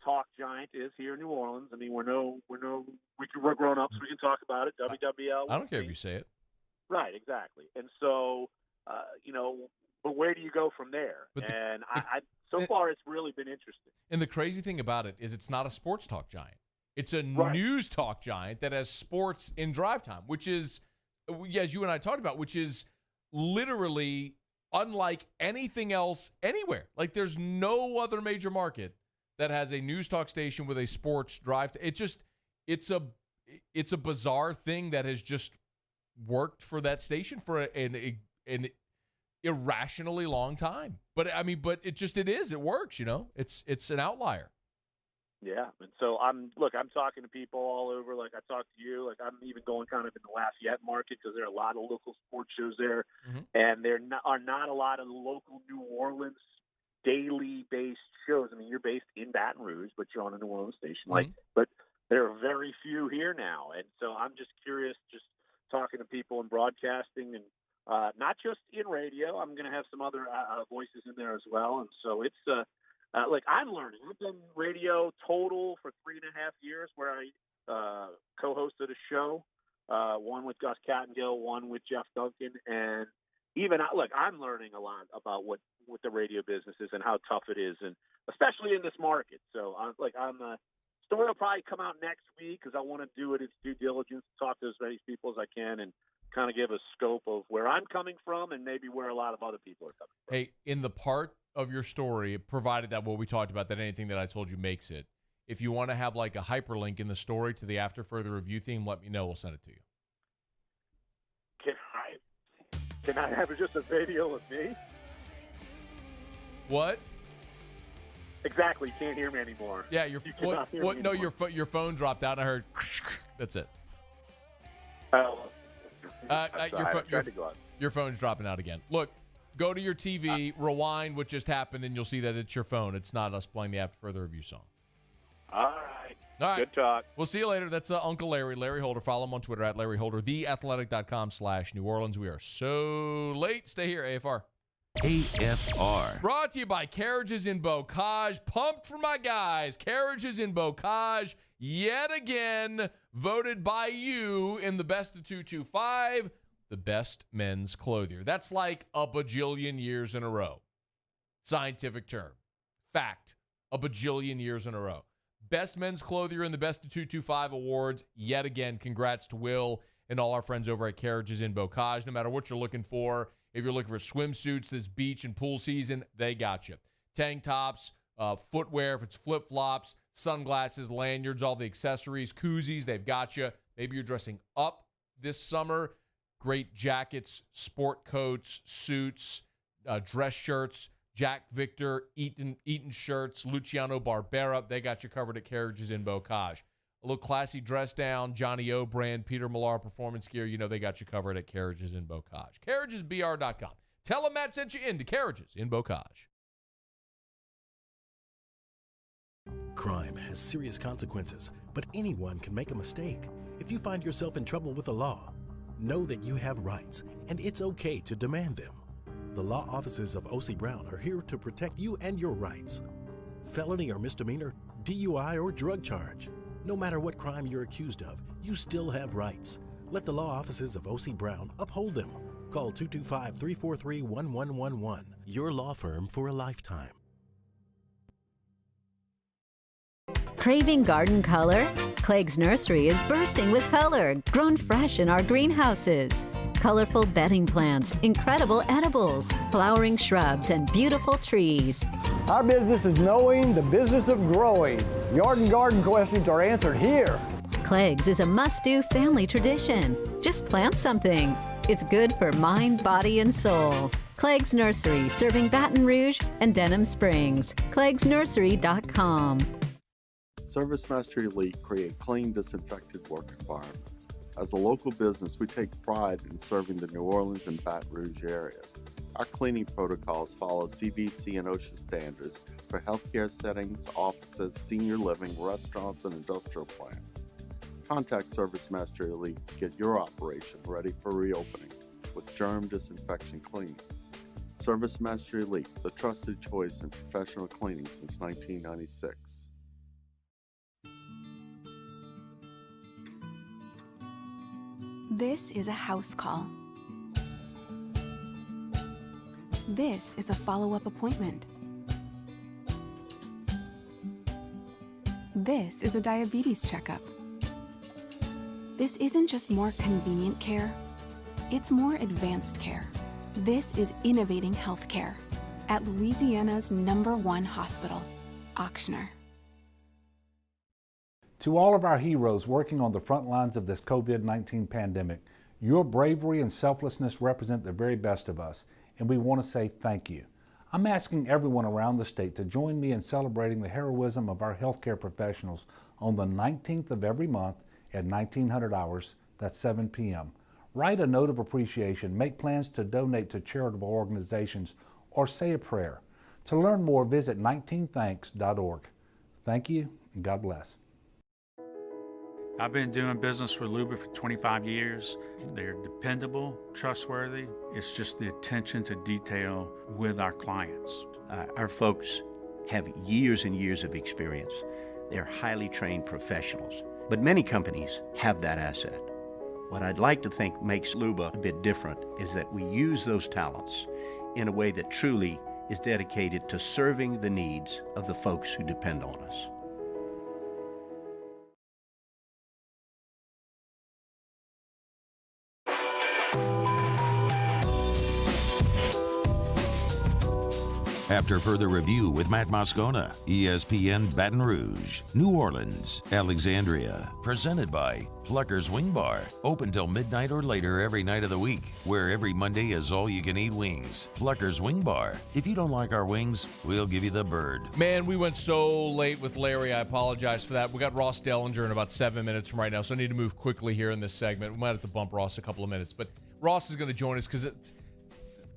talk giant is here in New Orleans. I mean, we're grown ups. We can talk about it. WWL. I don't care if you say it. Right, exactly. And so, but where do you go from there? So far, it's really been interesting. And the crazy thing about it is it's not a sports talk giant. It's a news talk giant that has sports in drive time, which is, as you and I talked about, which is literally unlike anything else anywhere. Like, there's no other major market that has a news talk station with a sports drive. It's a bizarre thing that has just worked for that station for an irrationally long time. But it works. It's an outlier. Yeah, and so I'm talking to people all over. Like I talked to you. Like I'm even going kind of in the Lafayette market because there are a lot of local sports shows there, and there are not a lot of local New Orleans daily based shows. I mean, you're based in Baton Rouge, but you're on a New Orleans station. But there are very few here now, and so I'm just curious, just talking to people in broadcasting and not just in radio. I'm going to have some other voices in there as well, and so it's. I'm learning. I've done radio total for 3.5 years where I co-hosted a show, one with Gus Cattengill, one with Jeff Duncan. And I'm learning a lot about what the radio business is and how tough it is, and especially in this market. So story will probably come out next week because I want to do it. It's due diligence, talk to as many people as I can, and kind of give a scope of where I'm coming from and maybe where a lot of other people are coming from. Hey, in the part of your story, provided that what we talked about, that anything that I told you makes it, if you want to have like a hyperlink in the story to the After Further Review theme, let me know. We'll send it to you. Can I have just a video of me? What? Exactly. You can't hear me anymore. Yeah, your phone dropped out. I heard. That's it. Your phone's dropping out again. Look, go to your TV, rewind what just happened, and you'll see that it's your phone. It's not us playing the After Further Review song. All right. Good talk. We'll see you later. That's Uncle Larry Holder. Follow him on Twitter at Larry Holder, theathletic.com/New Orleans. We are so late. Stay here, AFR. AFR. Brought to you by Carriages in Bocage. Pumped for my guys. Carriages in Bocage, yet again, voted by you in the best of 225, the best men's clothier. That's like a bajillion years in a row. Scientific term. Fact. A bajillion years in a row. Best men's clothier in the best of 225 awards, yet again. Congrats to Will and all our friends over at Carriages in Bocage. No matter what you're looking for, if you're looking for swimsuits this beach and pool season, they got you. Tank tops, footwear, if it's flip-flops, sunglasses, lanyards, all the accessories, koozies, they've got you. Maybe you're dressing up this summer. Great jackets, sport coats, suits, dress shirts, Jack Victor, Eaton shirts, Luciano Barbera. They got you covered at Carriages in Bocage. A little classy dress down, Johnny O brand, Peter Millar performance gear. You know they got you covered at Carriages in Bocage. CarriagesBR.com. Tell them Matt sent you into Carriages in Bocage. Crime has serious consequences, but anyone can make a mistake. If you find yourself in trouble with the law, know that you have rights, and it's okay to demand them. The law offices of O.C. Brown are here to protect you and your rights. Felony or misdemeanor, DUI or drug charge. No matter what crime you're accused of, you still have rights. Let the law offices of O.C. Brown uphold them. Call 225-343-1111. Your law firm for a lifetime. Craving garden color? Clegg's Nursery is bursting with color, grown fresh in our greenhouses. Colorful bedding plants, incredible edibles, flowering shrubs, and beautiful trees. Our business is knowing the business of growing. Yard and garden questions are answered here. Clegg's is a must-do family tradition. Just plant something. It's good for mind, body, and soul. Clegg's Nursery, serving Baton Rouge and Denham Springs. CleggsNursery.com. Service Mastery Elite create clean, disinfected work environments. As a local business, we take pride in serving the New Orleans and Baton Rouge areas. Our cleaning protocols follow CDC and OSHA standards for healthcare settings, offices, senior living, restaurants, and industrial plants. Contact Service Mastery Elite to get your operation ready for reopening with germ disinfection cleaning. Service Mastery Elite, the trusted choice in professional cleaning since 1996. This is a house call. This is a follow-up appointment. This is a diabetes checkup. This isn't just more convenient care, it's more advanced care. This is innovating healthcare at Louisiana's #1 hospital, Ochsner. To all of our heroes working on the front lines of this COVID-19 pandemic, your bravery and selflessness represent the very best of us, and we want to say thank you. I'm asking everyone around the state to join me in celebrating the heroism of our healthcare professionals on the 19th of every month at 1900 hours, that's 7 p.m. Write a note of appreciation, make plans to donate to charitable organizations, or say a prayer. To learn more, visit 19thanks.org. Thank you, and God bless. I've been doing business with Luba for 25 years. They're dependable, trustworthy. It's just the attention to detail with our clients. Our folks have years and years of experience. They're highly trained professionals, but many companies have that asset. What I'd like to think makes Luba a bit different is that we use those talents in a way that truly is dedicated to serving the needs of the folks who depend on us. After further review with Matt Moscona, ESPN Baton Rouge, New Orleans, Alexandria. Presented by Plucker's Wing Bar. Open till midnight or later every night of the week, where every Monday is all-you-can-eat wings. Plucker's Wing Bar. If you don't like our wings, we'll give you the bird. Man, we went so late with Larry. I apologize for that. We got Ross Dellinger in about 7 minutes from right now, so I need to move quickly here in this segment. We might have to bump Ross a couple of minutes, but Ross is going to join us because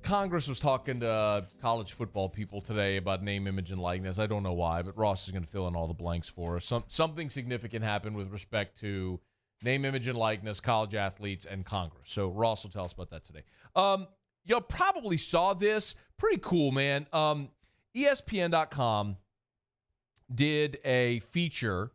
Congress was talking to college football people today about name, image, and likeness. I don't know why, but Ross is going to fill in all the blanks for us. Something significant happened with respect to name, image, and likeness, college athletes, and Congress. So Ross will tell us about that today. You probably saw this. Pretty cool, man. ESPN.com did a feature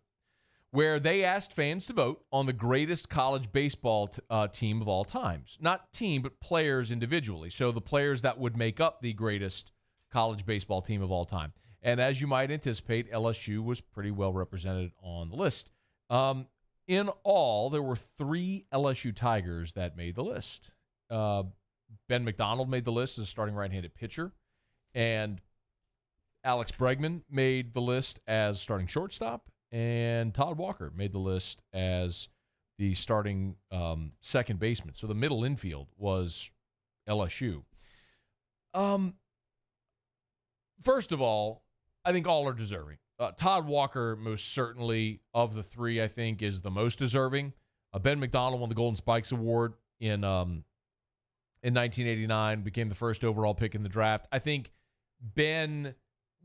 where they asked fans to vote on the greatest college baseball team of all times. Not team, but players individually. So the players that would make up the greatest college baseball team of all time. And as you might anticipate, LSU was pretty well represented on the list. In all, there were 3 LSU Tigers that made the list. Ben McDonald made the list as a starting right-handed pitcher. And Alex Bregman made the list as starting shortstop, and Todd Walker made the list as the starting second baseman. So the middle infield was LSU. First of all, I think all are deserving. Todd Walker, most certainly of the three, I think, is the most deserving. Ben McDonald won the Golden Spikes Award in 1989, became the first overall pick in the draft. I think Ben,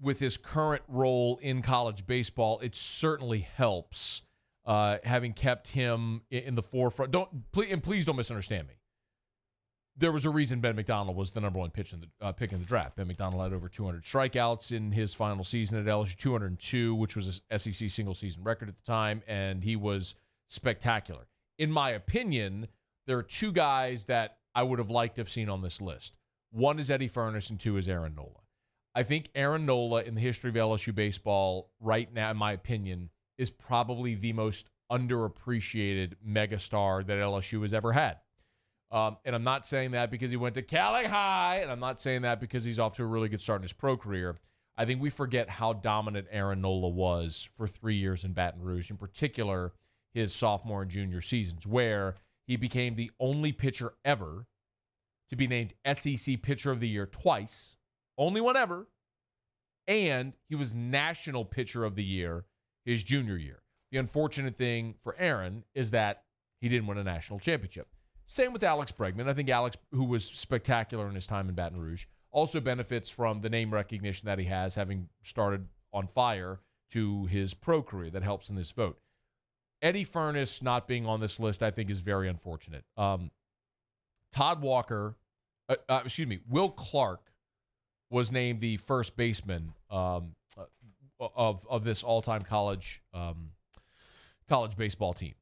with his current role in college baseball, it certainly helps having kept him in the forefront. Please don't misunderstand me. There was a reason Ben McDonald was the number one pick in the draft. Ben McDonald had over 200 strikeouts in his final season at LSU, 202, which was a SEC single-season record at the time, and he was spectacular. In my opinion, there are two guys that I would have liked to have seen on this list. One is Eddie Furness, and two is Aaron Nola. I think Aaron Nola, in the history of LSU baseball right now, in my opinion, is probably the most underappreciated megastar that LSU has ever had. And I'm not saying that because he went to Cali High, and I'm not saying that because he's off to a really good start in his pro career. I think we forget how dominant Aaron Nola was for 3 years in Baton Rouge, in particular his sophomore and junior seasons, where he became the only pitcher ever to be named SEC Pitcher of the Year twice, only one ever, and he was National Pitcher of the Year his junior year. The unfortunate thing for Aaron is that he didn't win a national championship. Same with Alex Bregman. I think Alex, who was spectacular in his time in Baton Rouge, also benefits from the name recognition that he has, having started on fire to his pro career. That helps in this vote. Eddie Furness not being on this list, I think, is very unfortunate. Will Clark was named the first baseman of this all-time college baseball team.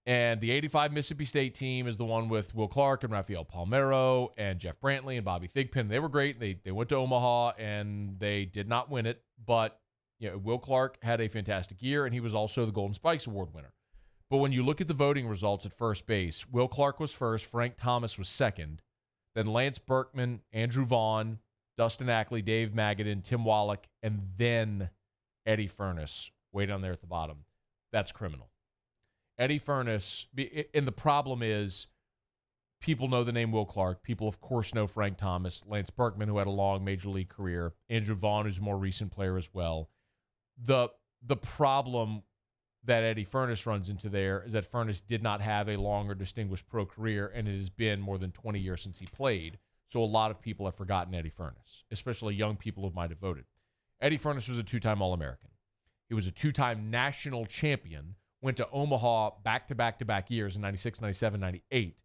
And the 85 Mississippi State team is the one with Will Clark and Rafael Palmeiro and Jeff Brantley and Bobby Thigpen. They were great. They went to Omaha, and they did not win it. But Will Clark had a fantastic year, and he was also the Golden Spikes Award winner. But when you look at the voting results at first base, Will Clark was first, Frank Thomas was second, then Lance Berkman, Andrew Vaughn, Dustin Ackley, Dave Magadan, Tim Wallach, and then Eddie Furness way down there at the bottom. That's criminal. Eddie Furness, and the problem is people know the name Will Clark. People, of course, know Frank Thomas, Lance Berkman, who had a long major league career, Andrew Vaughn, who's a more recent player as well. The problem that Eddie Furness runs into there is that Furness did not have a long or distinguished pro career, and it has been more than 20 years since he played. So a lot of people have forgotten Eddie Furness, especially young people who might have voted. Eddie Furness was a two-time All-American. He was a two-time national champion, went to Omaha back-to-back-to-back years in 96, 97, 98.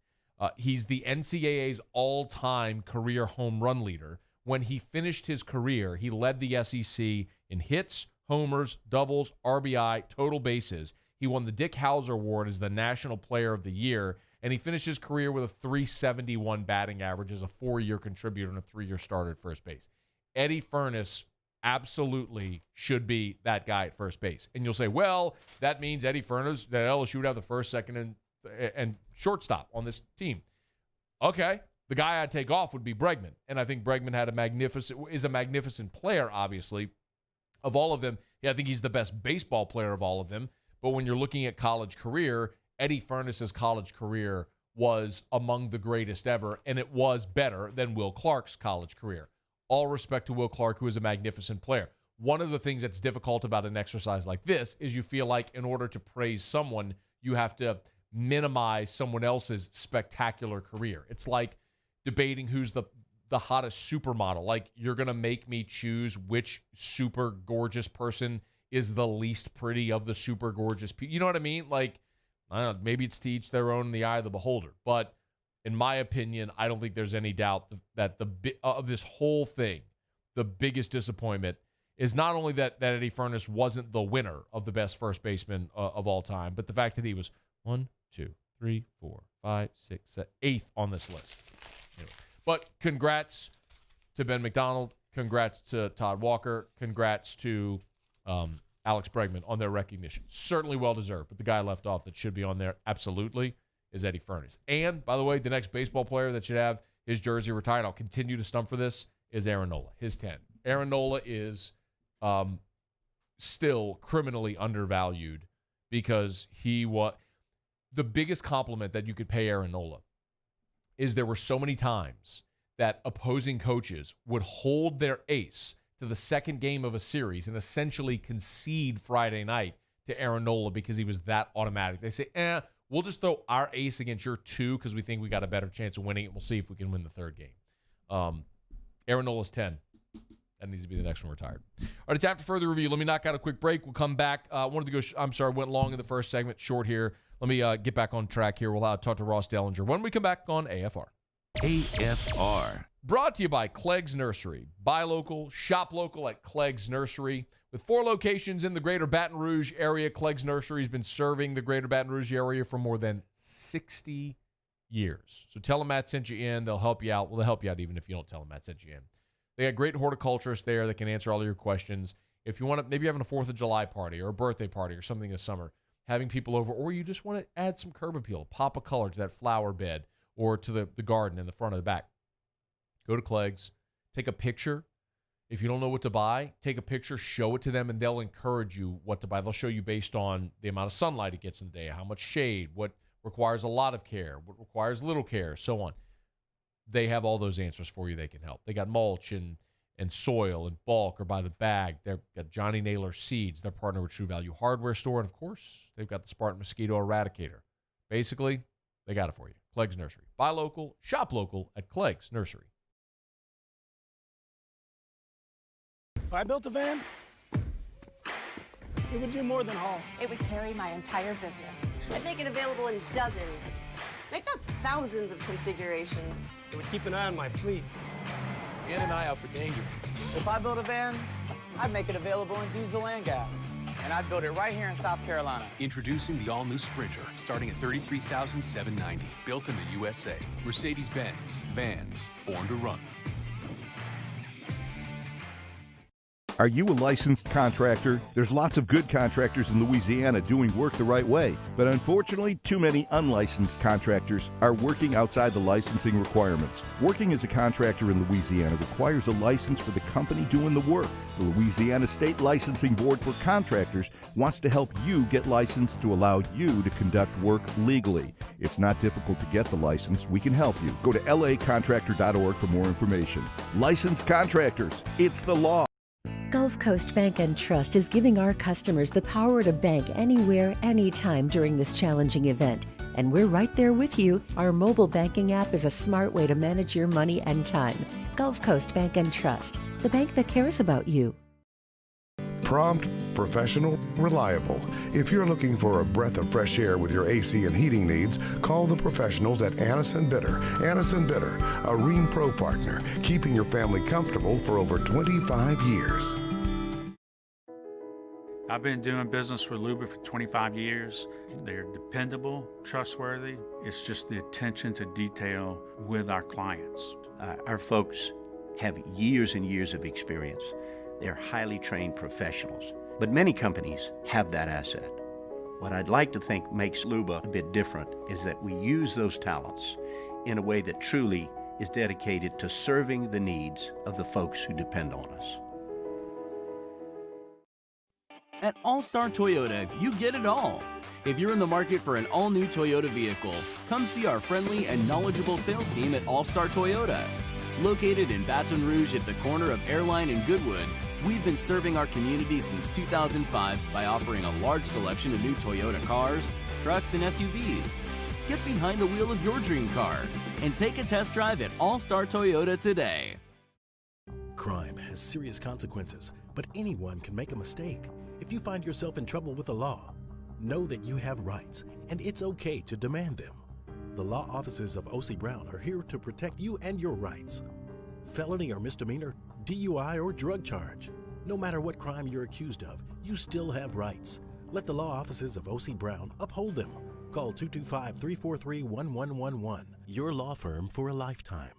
He's the NCAA's all-time career home run leader. When he finished his career, he led the SEC in hits, homers, doubles, RBI, total bases. He won the Dick Howser Award as the National Player of the Year, and he finished his career with a .371 batting average as a 4-year contributor and a 3-year starter at first base. Eddie Furness absolutely should be that guy at first base. And you'll say, well, that means Eddie Furness, that LSU would have the first, second, and shortstop on this team. Okay, the guy I'd take off would be Bregman. And I think Bregman is a magnificent player, obviously. Of all of them, I think he's the best baseball player of all of them. But when you're looking at college career, Eddie Furness's college career was among the greatest ever, and it was better than Will Clark's college career. All respect to Will Clark, who is a magnificent player. One of the things that's difficult about an exercise like this is you feel like in order to praise someone, you have to minimize someone else's spectacular career. It's like debating who's the hottest supermodel. Like, you're going to make me choose which super gorgeous person is the least pretty of the super gorgeous people. You know what I mean? Like, I don't know, maybe it's to each their own in the eye of the beholder. But in my opinion, I don't think there's any doubt that of this whole thing, the biggest disappointment is not only that Eddie Furness wasn't the winner of the best first baseman of all time, but the fact that he was 1, 2, 3, 4, 5, 6, 7, 8th on this list. Anyway, but congrats to Ben McDonald. Congrats to Todd Walker. Congrats to Alex Bregman on their recognition. Certainly well-deserved, but the guy left off that should be on there, absolutely, is Eddie Furness. And, by the way, the next baseball player that should have his jersey retired, I'll continue to stump for this, is Aaron Nola, his 10. Aaron Nola is still criminally undervalued because he was the biggest compliment that you could pay Aaron Nola is there were so many times that opposing coaches would hold their ace to the second game of a series and essentially concede Friday night to Aaron Nola because he was that automatic. They say, we'll just throw our ace against your 2 because we think we got a better chance of winning it. We'll see if we can win the third game. Aaron Nola's 10. That needs to be the next one retired. All right, it's after further review. Let me knock out a quick break. We'll come back. Went long in the first segment, short here. Let me get back on track here. We'll talk to Ross Dellinger when we come back on AFR. AFR. Brought to you by Clegg's Nursery. Buy local, shop local at Clegg's Nursery. With 4 locations in the greater Baton Rouge area, Clegg's Nursery has been serving the greater Baton Rouge area for more than 60 years. So tell them Matt sent you in. They'll help you out. Well, they'll help you out even if you don't tell them Matt sent you in. They got great horticulturists there that can answer all of your questions. If you want to, maybe you're having a 4th of July party or a birthday party or something this summer, having people over, or you just want to add some curb appeal, pop a color to that flower bed or to the garden in the front or the back. Go to Clegg's, take a picture. If you don't know what to buy, take a picture, show it to them, and they'll encourage you what to buy. They'll show you based on the amount of sunlight it gets in the day, how much shade, what requires a lot of care, what requires little care, so on. They have all those answers for you. They can help. They got mulch and soil and bulk or by the bag. They've got Johnny Naylor Seeds. They're partnered with True Value Hardware Store. And, of course, they've got the Spartan Mosquito Eradicator. Basically, they got it for you. Clegg's Nursery. Buy local, shop local at Clegg's Nursery. If I built a van, it would do more than haul. It would carry my entire business. I'd make it available in dozens, make not thousands of configurations. It would keep an eye on my fleet. And an eye out for danger. If I built a van, I'd make it available in diesel and gas. And I'd build it right here in South Carolina. Introducing the all-new Sprinter, starting at $33,790. Built in the USA. Mercedes-Benz. Vans. Born to run. Are you a licensed contractor? There's lots of good contractors in Louisiana doing work the right way, but unfortunately, too many unlicensed contractors are working outside the licensing requirements. Working as a contractor in Louisiana requires a license for the company doing the work. The Louisiana State Licensing Board for Contractors wants to help you get licensed to allow you to conduct work legally. It's not difficult to get the license. We can help you. Go to lacontractor.org for more information. Licensed contractors, it's the law. Gulf Coast Bank and Trust is giving our customers the power to bank anywhere, anytime during this challenging event. And we're right there with you. Our mobile banking app is a smart way to manage your money and time. Gulf Coast Bank and Trust, the bank that cares about you. Prompt, professional, reliable. If you're looking for a breath of fresh air with your AC and heating needs, call the professionals at Anison Bitter. Anison Bitter, a Rheem Pro partner, keeping your family comfortable for over 25 years. I've been doing business with Luba for 25 years. They're dependable, trustworthy. It's just the attention to detail with our clients. Our folks have years and years of experience. They're highly trained professionals, but many companies have that asset. What I'd like to think makes Luba a bit different is that we use those talents in a way that truly is dedicated to serving the needs of the folks who depend on us. At All-Star Toyota, you get it all. If you're in the market for an all-new Toyota vehicle, come see our friendly and knowledgeable sales team at All-Star Toyota. Located in Baton Rouge at the corner of Airline and Goodwood, we've been serving our community since 2005 by offering a large selection of new Toyota cars, trucks, and SUVs. Get behind the wheel of your dream car and take a test drive at All-Star Toyota today. Crime has serious consequences, but anyone can make a mistake. If you find yourself in trouble with the law, know that you have rights, and it's okay to demand them. The law offices of O.C. Brown are here to protect you and your rights. Felony or misdemeanor, DUI or drug charge. No matter what crime you're accused of, you still have rights. Let the law offices of O.C. Brown uphold them. Call 225-343-1111. Your law firm for a lifetime.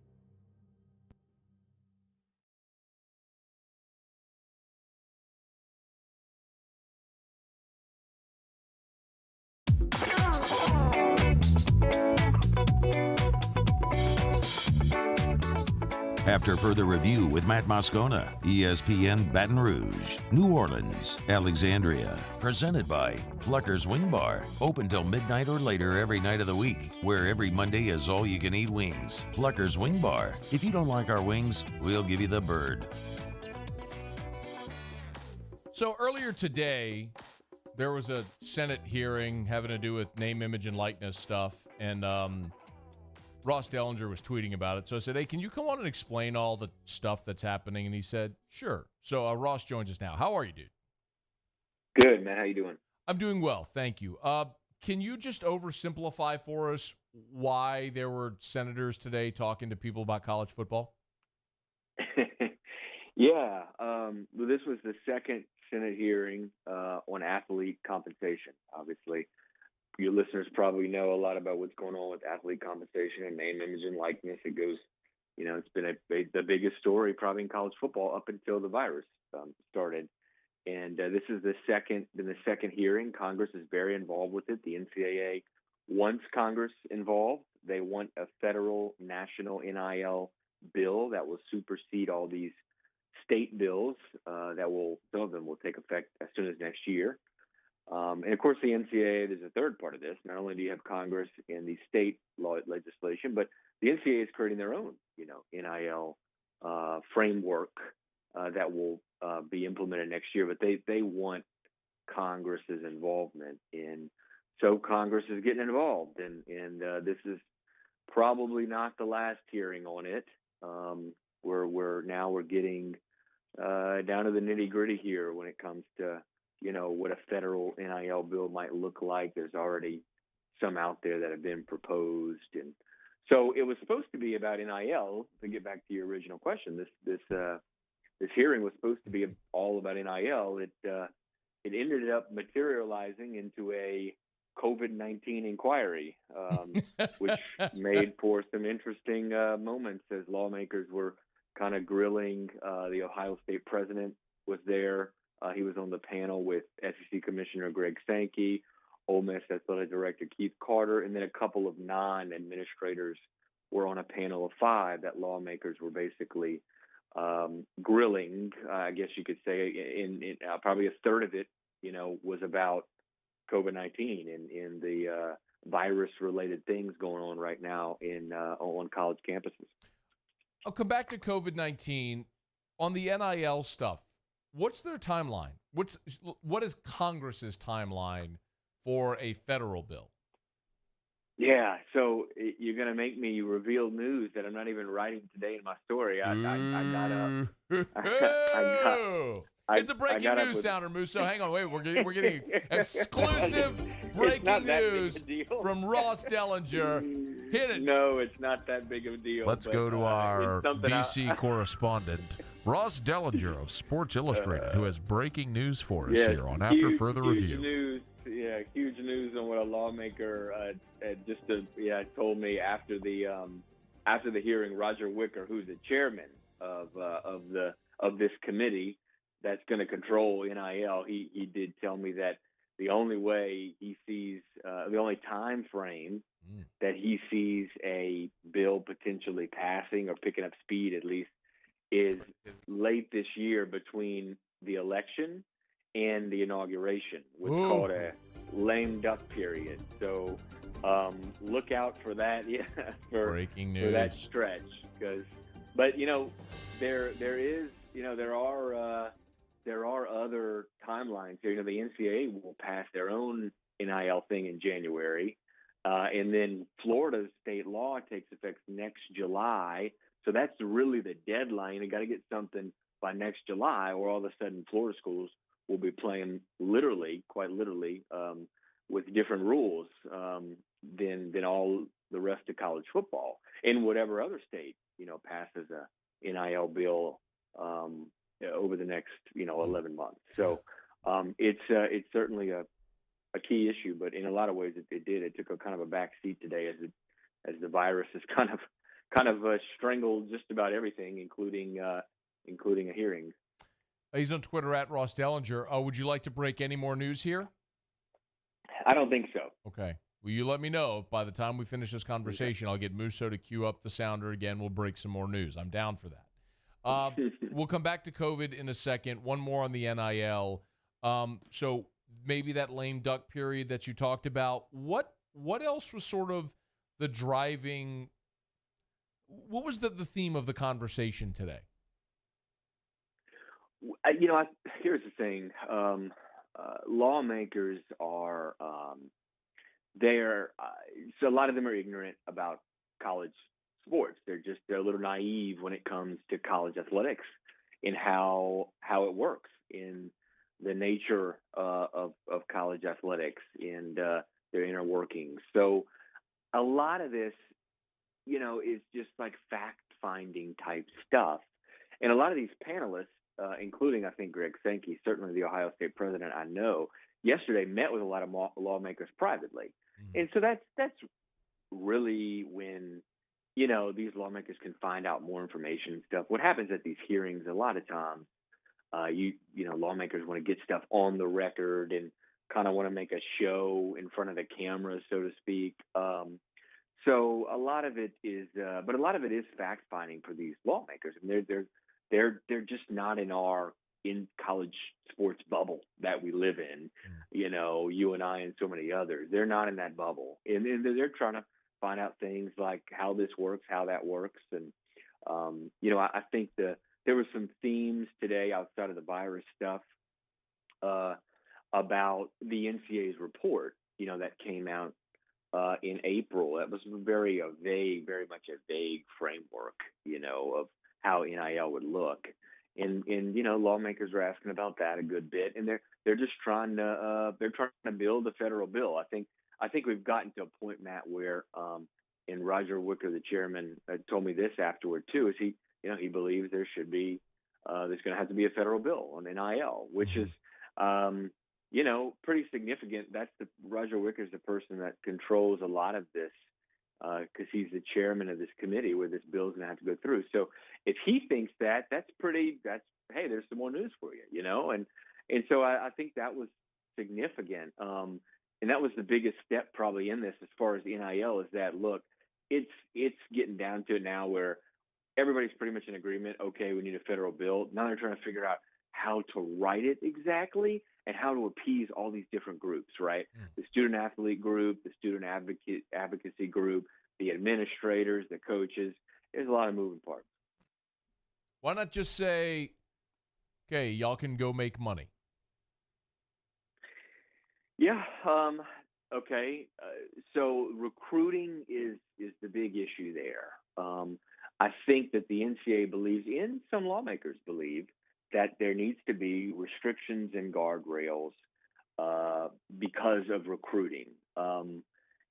After further review with Matt Moscona, ESPN Baton Rouge, New Orleans, Alexandria. Presented by Flucker's Wing Bar. Open till midnight or later every night of the week, where every Monday is all-you-can-eat wings. Flucker's Wing Bar. If you don't like our wings, we'll give you the bird. So earlier today, there was a Senate hearing having to do with name, image, and likeness stuff, and Ross Dellinger was tweeting about it. So I said, hey, can you come on and explain all the stuff that's happening? And he said, sure. So Ross joins us now. How are you, dude? Good, man. How you doing? I'm doing well, thank you. Can you just oversimplify for us why there were senators today talking to people about college football? Yeah. Well, this was the second Senate hearing on athlete compensation. Obviously, your listeners probably know a lot about what's going on with athlete compensation and name, image, and likeness. It goes, it's been the biggest story probably in college football up until the virus started. And this is the second hearing. Congress is very involved with it. The NCAA wants Congress involved. They want a federal national NIL bill that will supersede all these state bills some of them will take effect as soon as next year. And of course, the NCAA, there's a third part of this. Not only do you have Congress and the state law legislation, but the NCAA is creating their own, NIL framework that will be implemented next year. But they want Congress's involvement in, so Congress is getting involved, and this is probably not the last hearing on it. We're getting down to the nitty gritty here when it comes to what a federal NIL bill might look like. There's already some out there that have been proposed, and so it was supposed to be about NIL. To get back to your original question, this hearing was supposed to be all about NIL. It ended up materializing into a COVID-19 inquiry, which made for some interesting moments as lawmakers were kind of grilling. The Ohio State president was there. He was on the panel with SEC Commissioner Greg Sankey, Ole Miss Athletic Director Keith Carter, and then a couple of non-administrators were on a panel of 5 that lawmakers were basically grilling. I guess you could say, in probably a third of it, was about COVID-19 and the virus-related things going on right now on college campuses. I'll come back to COVID-19. On the NIL stuff, what's their timeline? What is Congress's timeline for a federal bill? Yeah, so you're going to make me reveal news that I'm not even writing today in my story. Hit the breaking news sounder, Musso. Hang on, wait. We're getting exclusive breaking news from Ross Dellinger. Hit it. No, it's not that big of a deal. Let's go to our DC correspondent, Ross Dellinger of Sports Illustrated, who has breaking news for us here on After Further Review. Huge news on what a lawmaker told me after the hearing. Roger Wicker, who's the chairman of this committee that's going to control NIL, he did tell me that the only way he sees, the only time frame that he sees a bill potentially passing or picking up speed at least is late this year between the election and the inauguration, what's called a lame duck period. So look out for that, breaking news. For that stretch. But there are other timelines here. The NCAA will pass their own NIL thing in January, and then Florida's state law takes effect next July. So that's really the deadline. You got to get something by next July, or all of a sudden Florida schools will be playing quite literally, with different rules than all the rest of college football, and whatever other state passes a NIL bill over the next 11 months. So it's certainly a key issue, but in a lot of ways it took a kind of a back seat today as the virus has kind of strangled just about everything, including a hearing. He's on Twitter at Ross Dellinger. Would you like to break any more news here? I don't think so. Okay. Will you let me know if by the time we finish this conversation, I'll get Musso to cue up the sounder again. We'll break some more news. I'm down for that. We'll come back to COVID in a second. One more on the NIL. So maybe that lame duck period that you talked about. What else was sort of the driving? What was the theme of the conversation today? Here's the thing. Lawmakers are so a lot of them are ignorant about college sports. They're a little naive when it comes to college athletics and how it works in the nature of college athletics and their inner workings. So a lot of this, is just like fact-finding type stuff. And a lot of these panelists, including, I think, Greg Sankey, certainly the Ohio State president I know, yesterday met with a lot of lawmakers privately. Mm-hmm. And so that's really when, these lawmakers can find out more information and stuff. What happens at these hearings, a lot of times, lawmakers want to get stuff on the record and kind of want to make a show in front of the camera, so to speak. So a lot of it is, but a lot of it is fact finding for these lawmakers, and they're just not in college sports bubble that we live in. You and I and so many others. They're not in that bubble, and they're trying to find out things like how this works, how that works, and I think there were some themes today outside of the virus stuff about the NCAA's report, that came out in April. That was very much a vague framework, of how NIL would look. And lawmakers are asking about that a good bit, and they're just trying to build a federal bill. I think we've gotten to a point, Matt, where and Roger Wicker, the chairman, told me this afterward too, is he believes there should be there's going to have to be a federal bill on NIL, which is pretty significant. Roger Wicker is the person that controls a lot of this because he's the chairman of this committee where this bill is going to have to go through. So if he thinks hey, there's some more news for you, and so I think that was significant. And that was the biggest step probably in this as far as NIL is that, look, it's getting down to it now where everybody's pretty much in agreement. Okay, we need a federal bill. Now they're trying to figure out how to write it exactly and how to appease all these different groups, right? The student athlete group, the student advocacy group, the administrators, the coaches. There's a lot of moving parts. Why not just say, okay, y'all can go make money? Yeah. Okay. So recruiting is the big issue there. I think that the NCAA believes, and some lawmakers believe, that there needs to be restrictions and guardrails because of recruiting,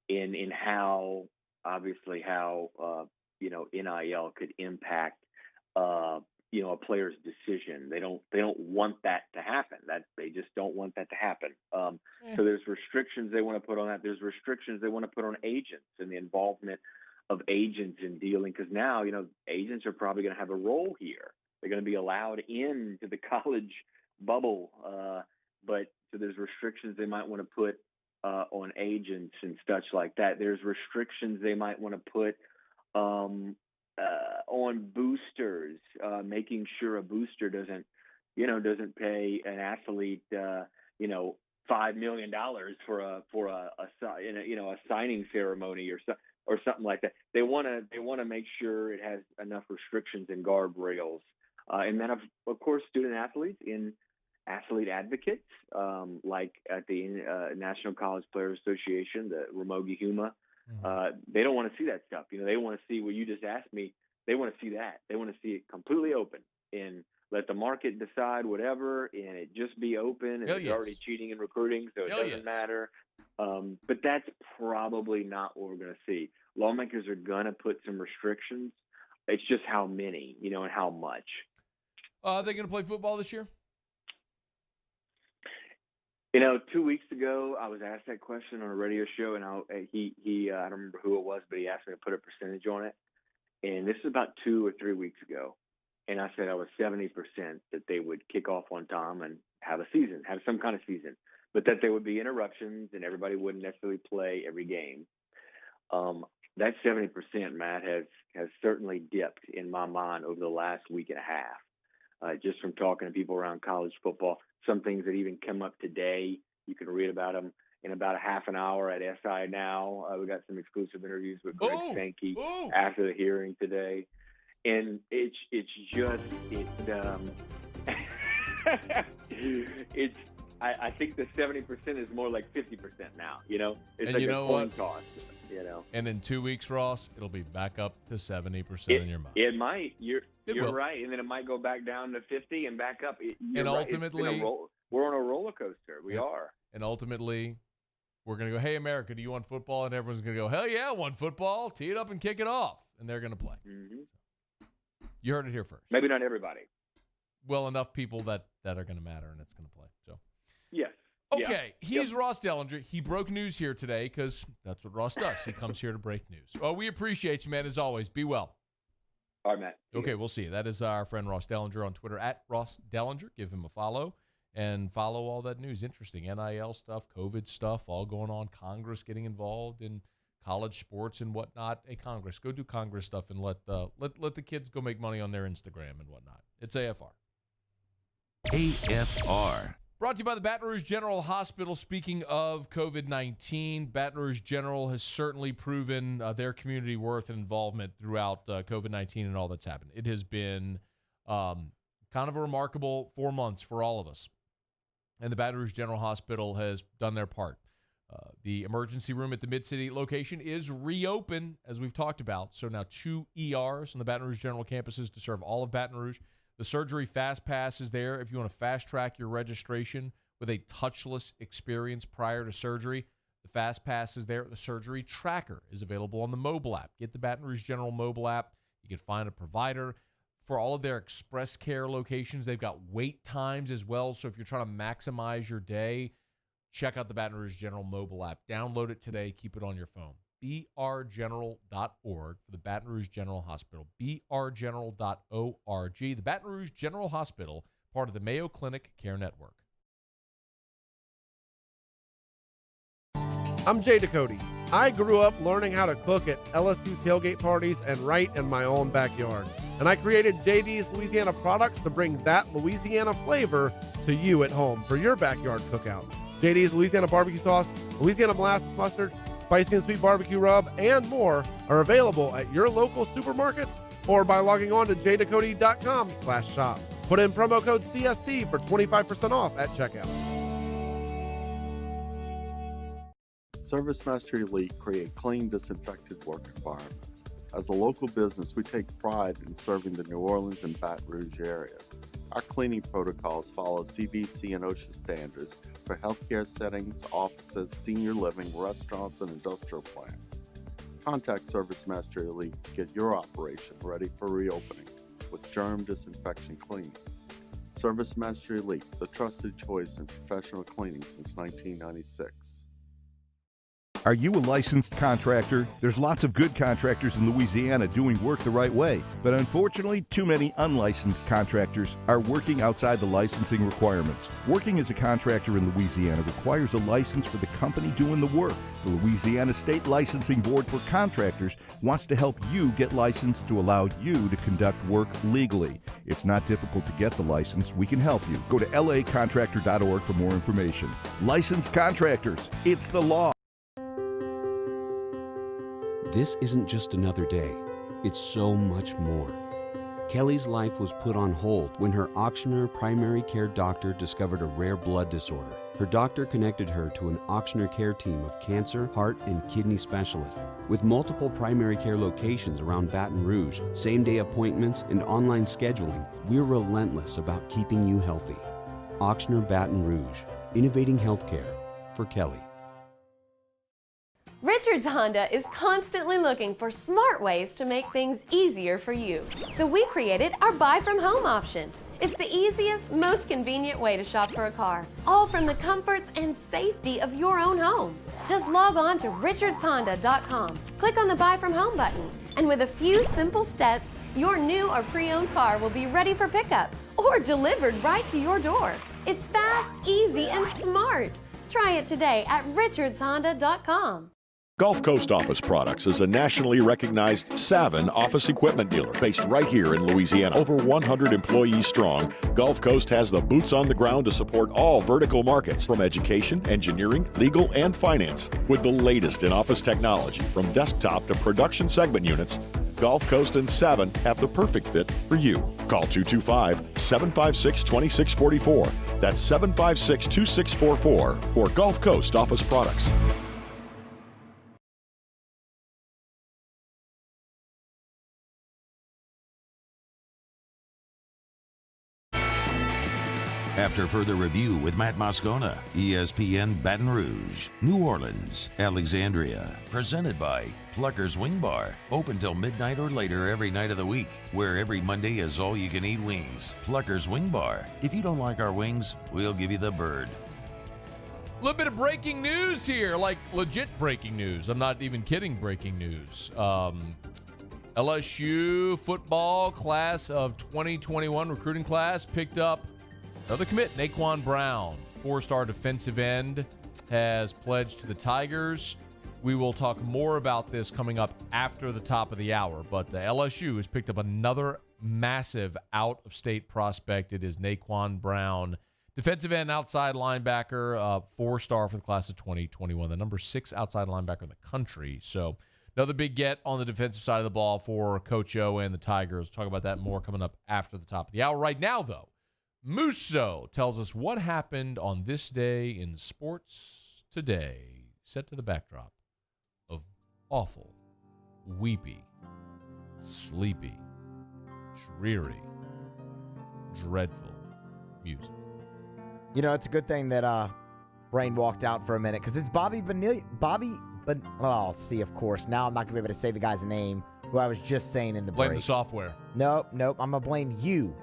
in how NIL could impact a player's decision. They don't want that to happen. They just don't want that to happen. So there's restrictions they want to put on that. There's restrictions they want to put on agents and the involvement of agents in dealing, because now agents are probably going to have a role here. They're going to be allowed into the college bubble, but so there's restrictions they might want to put on agents and such like that. There's restrictions they might want to put on boosters, making sure a booster doesn't pay an athlete $5 million for a signing ceremony or something like that. They want to make sure it has enough restrictions and guardrails. And then, of course, student athletes in athlete advocates, like at the National College Players Association, the Ramogi Huma. They don't want to see that stuff. They want to see what you just asked me. They want to see that. They want to see it completely open and let the market decide whatever, and it just be open. And there's already cheating and recruiting, so it doesn't matter. But that's probably not what we're going to see. Lawmakers are going to put some restrictions. It's just how many, and how much. Are they going to play football this year? 2 weeks ago, I was asked that question on a radio show, and I don't remember who it was, but he asked me to put a percentage on it. And this is about 2 or 3 weeks ago. And I said I was 70% that they would kick off on time and have a season, have some kind of season. but that there would be interruptions and everybody wouldn't necessarily play every game. That 70%, Matt, has certainly dipped in my mind over the last week and a half. Just from talking to people around college football, some things that even come up today, you can read about them in about a half an hour at SI Now. We got some exclusive interviews with Greg Sankey after the hearing today. And it's I think the 70% is more like 50% now, It's and like you a know coin what? toss, And in 2 weeks, Ross, it'll be back up to 70% in your mind. It might. You're will. right. And then it might go back down to 50 and back up. And ultimately, we're on a roller coaster. We are. And ultimately, we're going to go, hey, America, do you want football? And everyone's going to go, hell yeah, I want football. Tee it up and kick it off. And they're going to play. Mm-hmm. You heard it here first. Maybe not everybody. Well, enough people that are going to matter, and it's going to play. So. Yes. Okay, he's Ross Dellinger. He broke news here today because that's what Ross does. He comes here to break news. Well, we appreciate you, man, as always. Be well. All right, Matt. Okay, we'll see you. That is our friend Ross Dellinger on Twitter, at Ross Dellinger. Give him a follow and follow all that news. Interesting NIL stuff, COVID stuff, all going on. Congress getting involved in college sports and whatnot. Hey, Congress, go do Congress stuff and let the kids go make money on their Instagram and whatnot. It's AFR. AFR. Brought to you by the Baton Rouge General Hospital. Speaking of COVID-19, Baton Rouge General has certainly proven their community worth and involvement throughout COVID-19 and all that's happened. It has been kind of a remarkable 4 months for all of us. And the Baton Rouge General Hospital has done their part. The emergency room at the Mid-City location is reopened, as we've talked about. So now 2 ERs on the Baton Rouge General campuses to serve all of Baton Rouge. The Surgery Fast Pass is there if you want to fast-track your registration with a touchless experience prior to surgery. The Fast Pass is there. The Surgery Tracker is available on the mobile app. Get the Baton Rouge General mobile app. You can find a provider. For all of their express care locations, they've got wait times as well. So if you're trying to maximize your day, check out the Baton Rouge General mobile app. Download it today. Keep it on your phone. brgeneral.org for the Baton Rouge General Hospital. brgeneral.org. The Baton Rouge General Hospital, part of the Mayo Clinic Care Network. I'm Jay Ducote. I grew up learning how to cook at LSU tailgate parties and right in my own backyard. And I created JD's Louisiana products to bring that Louisiana flavor to you at home for your backyard cookout. JD's Louisiana barbecue sauce, Louisiana molasses mustard, spicy and sweet barbecue rub, and more are available at your local supermarkets or by logging on to jducote.com/shop. Put in promo code CST for 25% off at checkout. ServiceMaster Elite create clean, disinfected work environments. As a local business, we take pride in serving the New Orleans and Baton Rouge areas. Our cleaning protocols follow CDC and OSHA standards for healthcare settings, offices, senior living, restaurants, and industrial plants. Contact ServiceMaster Elite to get your operation ready for reopening with germ disinfection cleaning. ServiceMaster Elite, the trusted choice in professional cleaning since 1996. Are you a licensed contractor? There's lots of good contractors in Louisiana doing work the right way, but unfortunately, too many unlicensed contractors are working outside the licensing requirements. Working as a contractor in Louisiana requires a license for the company doing the work. The Louisiana State Licensing Board for Contractors wants to help you get licensed to allow you to conduct work legally. It's not difficult to get the license. We can help you. Go to lacontractor.org for more information. Licensed contractors, it's the law. This isn't just another day. It's so much more. Kelly's life was put on hold when her auctioneer primary care doctor discovered a rare blood disorder. Her doctor connected her to an auctioneer care team of cancer, heart, and kidney specialists. With multiple primary care locations around Baton Rouge, same-day appointments, and online scheduling, we're relentless about keeping you healthy. Auctioneer Baton Rouge, innovating healthcare for Kelly. Richards Honda is constantly looking for smart ways to make things easier for you. So we created our buy from home option. It's the easiest, most convenient way to shop for a car, all from the comforts and safety of your own home. Just log on to richardshonda.com, click on the buy from home button, and with a few simple steps, your new or pre-owned car will be ready for pickup or delivered right to your door. It's fast, easy, and smart. Try it today at richardshonda.com. Gulf Coast Office Products is a nationally recognized Savin office equipment dealer based right here in Louisiana. Over 100 employees strong, Gulf Coast has the boots on the ground to support all vertical markets from education, engineering, legal, and finance. With the latest in office technology from desktop to production segment units, Gulf Coast and Savin have the perfect fit for you. Call 225-756-2644. That's 756-2644 for Gulf Coast Office Products. After further review with Matt Moscona, ESPN Baton Rouge, New Orleans, Alexandria. Presented by Plucker's Wing Bar. Open till midnight or later every night of the week, where every Monday is all-you-can-eat wings. Plucker's Wing Bar. If you don't like our wings, we'll give you the bird. A little bit of breaking news here, like legit breaking news. I'm not even kidding, breaking news. LSU football class of 2021 recruiting class picked up another commit, Naquan Brown, 4-star defensive end, has pledged to the Tigers. We will talk more about this coming up after the top of the hour, but LSU has picked up another massive out-of-state prospect. It is Naquan Brown, defensive end, outside linebacker, 4-star for the class of 2021, the number 6 outside linebacker in the country. So another big get on the defensive side of the ball for Coach O and the Tigers. We'll talk about that more coming up after the top of the hour. Right now, though, Musso tells us what happened on this day in sports today, set to the backdrop of awful, weepy, sleepy, dreary, dreadful music. You know, it's a good thing that Brain walked out for a minute because it's Bobby Bonilla. Well, see, of course. Now I'm not going to be able to say the guy's name who I was just saying in the break. Blame the software. Nope. I'm going to blame you.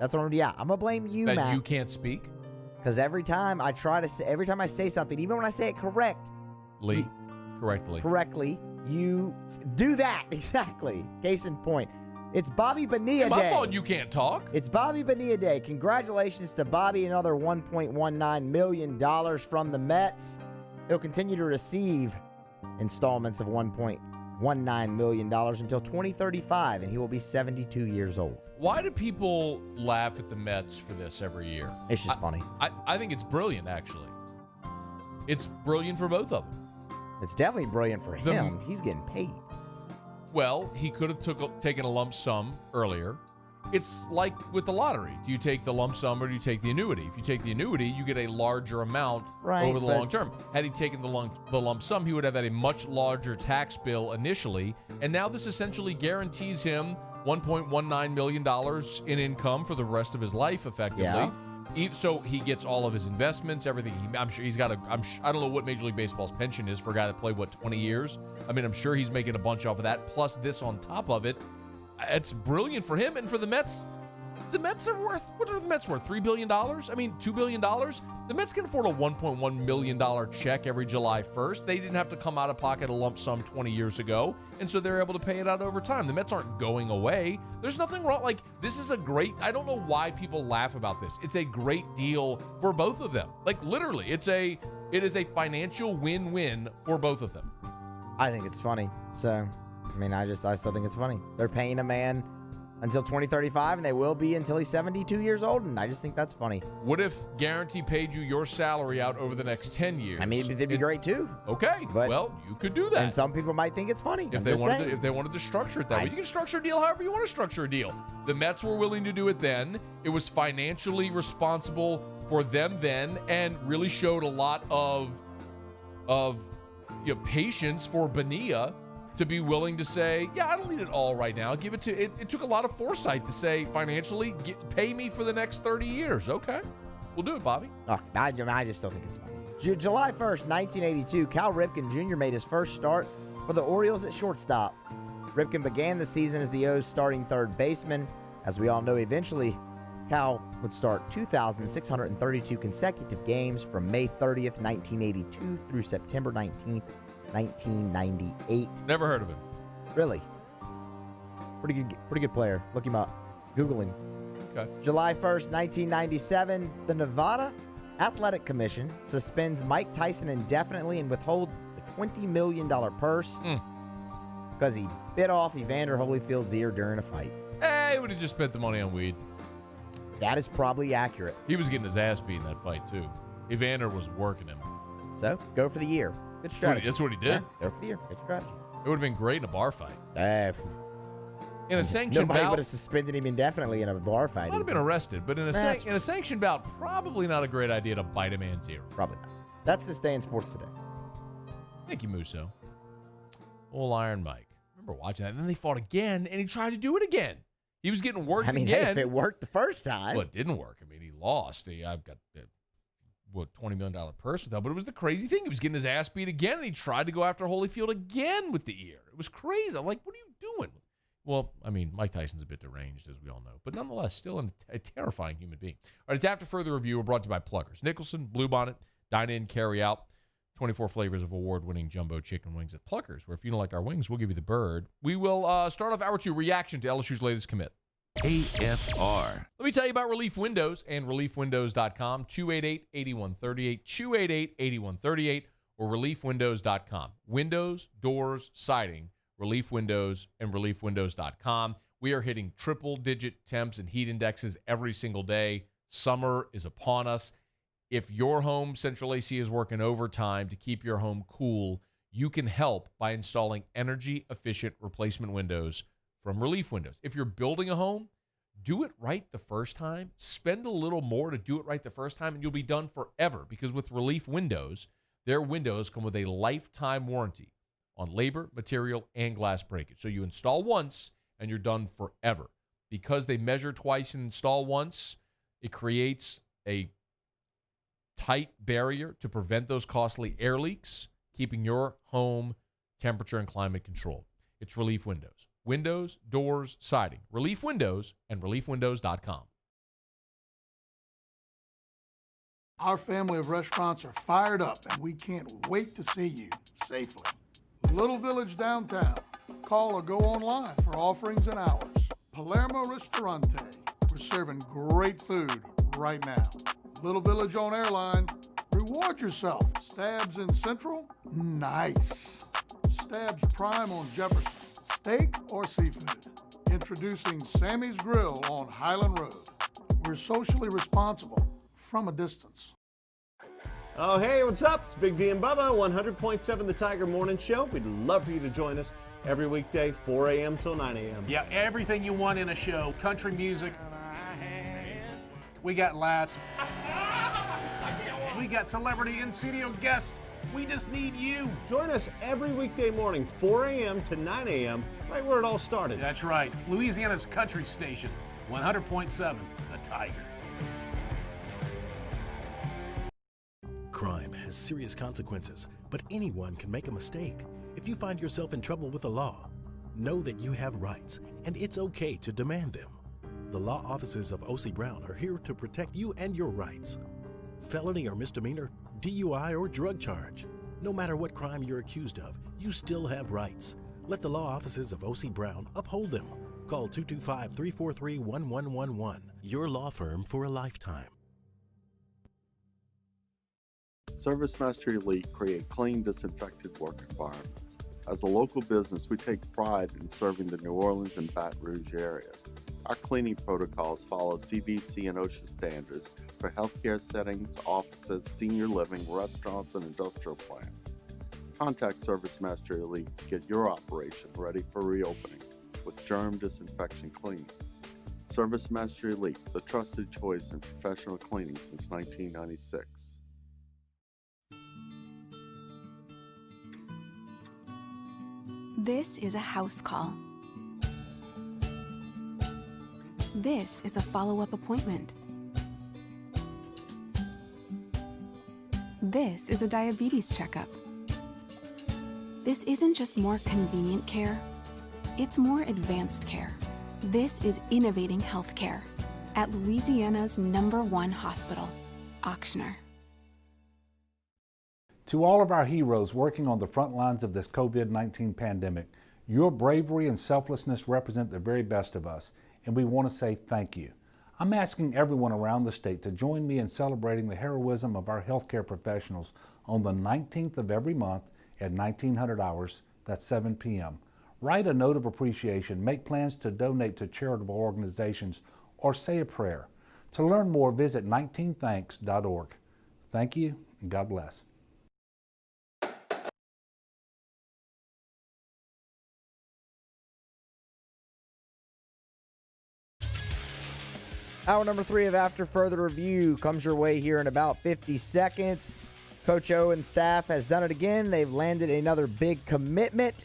That's what I'm going to do. Yeah, I'm going to blame you, Matt. Matt. You can't speak? Because every time I say something, even when I say it correctly, you do that. Exactly. Case in point. It's Bobby Bonilla Day. My fault you can't talk. It's Bobby Bonilla Day. Congratulations to Bobby. Another $1.19 million from the Mets. He'll continue to receive installments of $1.19 million until 2035, and he will be 72 years old. Why do people laugh at the Mets for this every year? It's just funny. I think it's brilliant, actually. It's brilliant for both of them. It's definitely brilliant for him. He's getting paid. Well, he could have taken a lump sum earlier. It's like with the lottery. Do you take the lump sum or do you take the annuity? If you take the annuity, you get a larger amount over the long term. Had he taken the lump sum, he would have had a much larger tax bill initially, and now this essentially guarantees him $1.19 million in income for the rest of his life, effectively. Yeah. So he gets all of his investments, everything. I'm sure he's got I don't know what Major League Baseball's pension is for a guy that played, 20 years? I mean, I'm sure he's making a bunch off of that, plus this on top of it. It's brilliant for him and for the Mets. The Mets are worth, what are the Mets worth? $3 billion? I mean, $2 billion? The Mets can afford a $1.1 million check every July 1st. They didn't have to come out of pocket a lump sum 20 years ago, and so they're able to pay it out over time. The Mets aren't going away. There's nothing wrong. Like, this is a great, I don't know why people laugh about this. It's a great deal for both of them. Like, literally, it is a financial win-win for both of them. I think it's funny. So, I mean, I still think it's funny. They're paying a man until 2035, and they will be until he's 72 years old, and I just think that's funny. What if Guarantee paid you your salary out over the next 10 years? I mean, it'd be great too. Okay, well, you could do that. And some people might think it's funny. If they wanted to structure it that way. You can structure a deal however you want to structure a deal. The Mets were willing to do it then. It was financially responsible for them then, and really showed a lot of patience for Bonilla to be willing to say, yeah, I don't need it all right now. Give it to it. It took a lot of foresight to say financially, pay me for the next 30 years. Okay, we'll do it, Bobby. Oh, I just still think it's funny. July 1st, 1982, Cal Ripken Jr. made his first start for the Orioles at shortstop. Ripken began the season as the O's starting third baseman. As we all know, eventually, Cal would start 2,632 consecutive games from May 30th, 1982 through September 19th, 1998. Never heard of him. Really? Pretty good player. Look him up. Google him. Okay. July 1st, 1997, the Nevada Athletic Commission suspends Mike Tyson indefinitely and withholds the $20 million purse because he bit off Evander Holyfield's ear during a fight. Hey, he would have just spent the money on weed. That is probably accurate. He was getting his ass beat in that fight, too. Evander was working him. So, go for the year. Good strategy. That's what he did. Yeah, go for the year. Good strategy. It would have been great in a bar fight. In a sanctioned Nobody bout, would have suspended him indefinitely in a bar fight. Might have been arrested, but in a sanctioned bout, probably not a great idea to bite a man's ear. Probably not. That's this day in sports today. Thank you, Musso. Old Iron Mike. Remember watching that? And then they fought again, and he tried to do it again. He was getting worked again. Hey, if it worked the first time. Well, it didn't work. I mean, he lost. I've got $20 million purse with that, but it was the crazy thing. He was getting his ass beat again, and he tried to go after Holyfield again with the ear. It was crazy. I'm like, what are you doing? Well, I mean, Mike Tyson's a bit deranged, as we all know, but nonetheless, still a terrifying human being. All right, it's After Further Review. We're brought to you by Pluckers. Nicholson, Bluebonnet, dine in, carry out. 24 flavors of award-winning jumbo chicken wings at Pluckers, where if you don't like our wings, we'll give you the bird. We will start off hour 2, reaction to LSU's latest commit. AFR. Let me tell you about Relief Windows and ReliefWindows.com, 288-8138, 288-8138, or ReliefWindows.com. Windows, doors, siding, Relief Windows and ReliefWindows.com. We are hitting triple-digit temps and heat indexes every single day. Summer is upon us. If your home central AC is working overtime to keep your home cool, you can help by installing energy-efficient replacement windows from Relief Windows. If you're building a home, do it right the first time. Spend a little more to do it right the first time, and you'll be done forever. Because with Relief Windows, their windows come with a lifetime warranty on labor, material, and glass breakage. So you install once, and you're done forever. Because they measure twice and install once, it creates a tight barrier to prevent those costly air leaks, keeping your home temperature and climate controlled. It's Relief Windows. Windows, doors, siding. Relief Windows and ReliefWindows.com. Our family of restaurants are fired up, and we can't wait to see you safely. Little Village Downtown. Call or go online for offerings and hours. Palermo Ristorante. We're serving great food right now. Little Village on Airline. Reward yourself. Stabs in Central? Nice. Stabs Prime on Jefferson. Steak or seafood? Introducing Sammy's Grill on Highland Road. We're socially responsible from a distance. Oh, hey, what's up? It's Big D and Bubba, 100.7 The Tiger Morning Show. We'd love for you to join us every weekday, 4 a.m. till 9 a.m. Yeah, everything you want in a show. Country music. We got laughs. We got celebrity in-studio guests. We just need you. Join us every weekday morning, 4 a.m. to 9 a.m., right where it all started. That's right. Louisiana's country station, 100.7 The Tiger. Crime has serious consequences, but anyone can make a mistake. If you find yourself in trouble with the law, know that you have rights, and it's okay to demand them. The law offices of O.C. Brown are here to protect you and your rights. Felony or misdemeanor, DUI or drug charge. No matter what crime you're accused of, you still have rights. Let the law offices of O.C. Brown uphold them. Call 225-343-1111. Your law firm for a lifetime. ServiceMaster Elite create clean, disinfected work environments. As a local business, we take pride in serving the New Orleans and Baton Rouge areas. Our cleaning protocols follow CDC and OSHA standards for healthcare settings, offices, senior living, restaurants, and industrial plants. Contact ServiceMaster Elite to get your operation ready for reopening with germ disinfection cleaning. ServiceMaster Elite, the trusted choice in professional cleaning since 1996. This is a house call. This is a follow-up appointment. This is a diabetes checkup. This isn't just more convenient care, it's more advanced care. This is innovating healthcare at Louisiana's #1 hospital, Auctioner. To all of our heroes working on the front lines of this COVID-19 pandemic, your bravery and selflessness represent the very best of us, and we want to say thank you. I'm asking everyone around the state to join me in celebrating the heroism of our healthcare professionals on the 19th of every month at 1900 hours, that's 7 p.m. Write a note of appreciation, make plans to donate to charitable organizations, or say a prayer. To learn more, visit 19thanks.org. Thank you, and God bless. Hour number 3 of After Further Review comes your way here in about 50 seconds. Coach O and staff has done it again. They've landed another big commitment.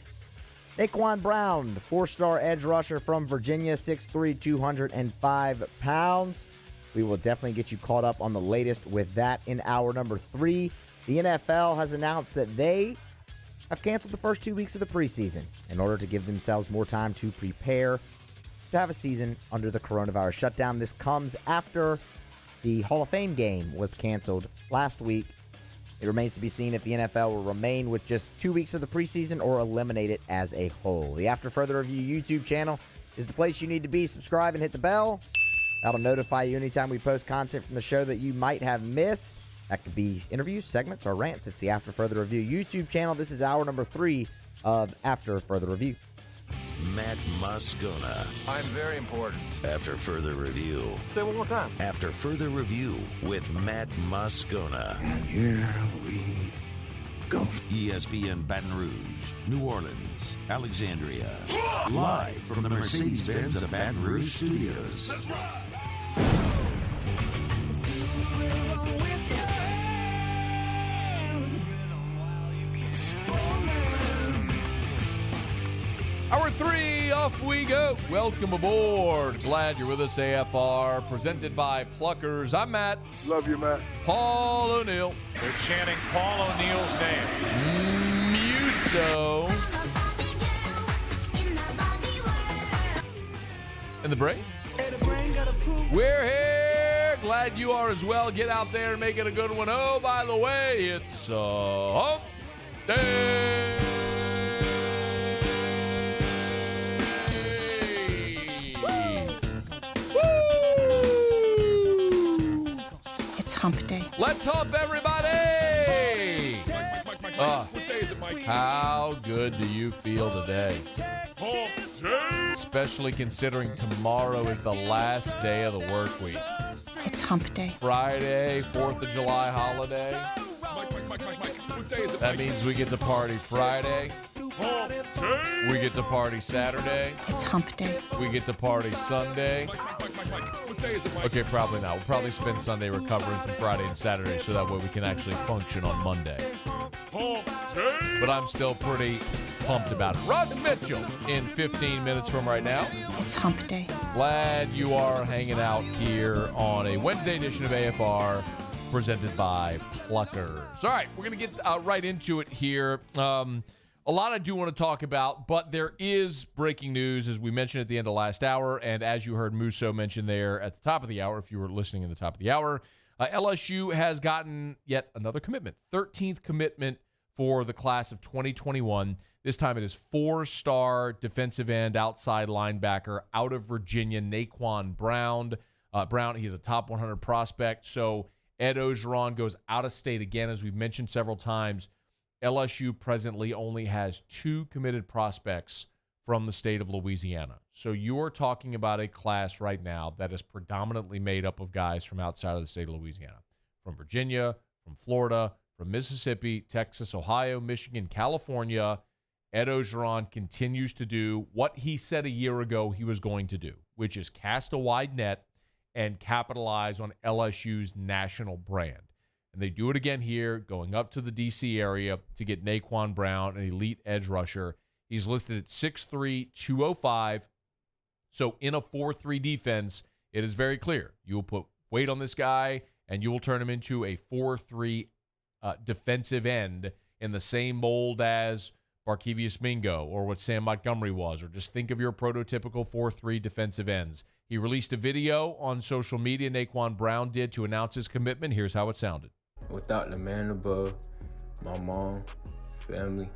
Naquan Brown, 4-star edge rusher from Virginia, 6'3", 205 pounds. We will definitely get you caught up on the latest with that in hour number 3. The NFL has announced that they have canceled the first 2 weeks of the preseason in order to give themselves more time to prepare to have a season under the coronavirus shutdown. This comes after the Hall of Fame game was canceled last week. It remains to be seen if the NFL will remain with just 2 weeks of the preseason or eliminate it as a whole. The After Further Review YouTube channel is the place you need to be. Subscribe and hit the bell. That'll notify you anytime we post content from the show that you might have missed. That could be interviews, segments, or rants. It's the After Further Review YouTube channel. This is hour number 3 of After Further Review. Matt Moscona. I'm very important. After Further Review. Say it one more time. After Further Review with Matt Moscona. And here we go. ESPN Baton Rouge, New Orleans, Alexandria. Live from the Mercedes-Benz of Baton Rouge studios. That's right. Hour 3, off we go. Welcome aboard. Glad you're with us, AFR. Presented by Pluckers. I'm Matt. Love you, Matt. Paul O'Neill. They're chanting Paul O'Neill's name. Muso. And the break? We're here. Glad you are as well. Get out there and make it a good one. Oh, by the way, it's Hump Day. Hump Day. Let's hump, everybody! What day is it, Mike? How good do you feel today? Hump Day. Especially considering tomorrow is the last day of the work week. It's Hump Day. Friday, 4th of July holiday. Mike. What day is it, That means we get to party Friday. Hump Day. We get to party Saturday. It's Hump Day. We get to party Sunday. Mike. What day is it, Mike? Okay, probably not. We'll probably spend Sunday recovering from Friday and Saturday so that way we can actually function on Monday. Hump Day. But I'm still pretty pumped about it. Russ Mitchell in 15 minutes from right now. It's Hump Day. Glad you are hanging out here on a Wednesday edition of AFR presented by Pluckers. All right, we're going to get right into it here. A lot I do want to talk about, but there is breaking news, as we mentioned at the end of last hour, and as you heard Musso mention there at the top of the hour, if you were listening in the top of the hour, LSU has gotten yet another commitment, 13th commitment for the class of 2021. This time it is 4-star defensive end, outside linebacker out of Virginia, Naquan Brown. He's a top 100 prospect, so Ed Ogeron goes out of state again, as we've mentioned several times. LSU presently only has 2 committed prospects from the state of Louisiana. So you are talking about a class right now that is predominantly made up of guys from outside of the state of Louisiana, from Virginia, from Florida, from Mississippi, Texas, Ohio, Michigan, California. Ed Ogeron continues to do what he said a year ago he was going to do, which is cast a wide net and capitalize on LSU's national brand. And they do it again here, going up to the D.C. area to get Naquan Brown, an elite edge rusher. He's listed at 6'3", 205. So in a 4-3 defense, it is very clear. You will put weight on this guy, and you will turn him into a 4-3 defensive end in the same mold as Barkevius Mingo or what Sam Montgomery was, or just think of your prototypical 4-3 defensive ends. He released a video on social media, Naquan Brown did, to announce his commitment. Here's how it sounded. Without the man above, my mom, family,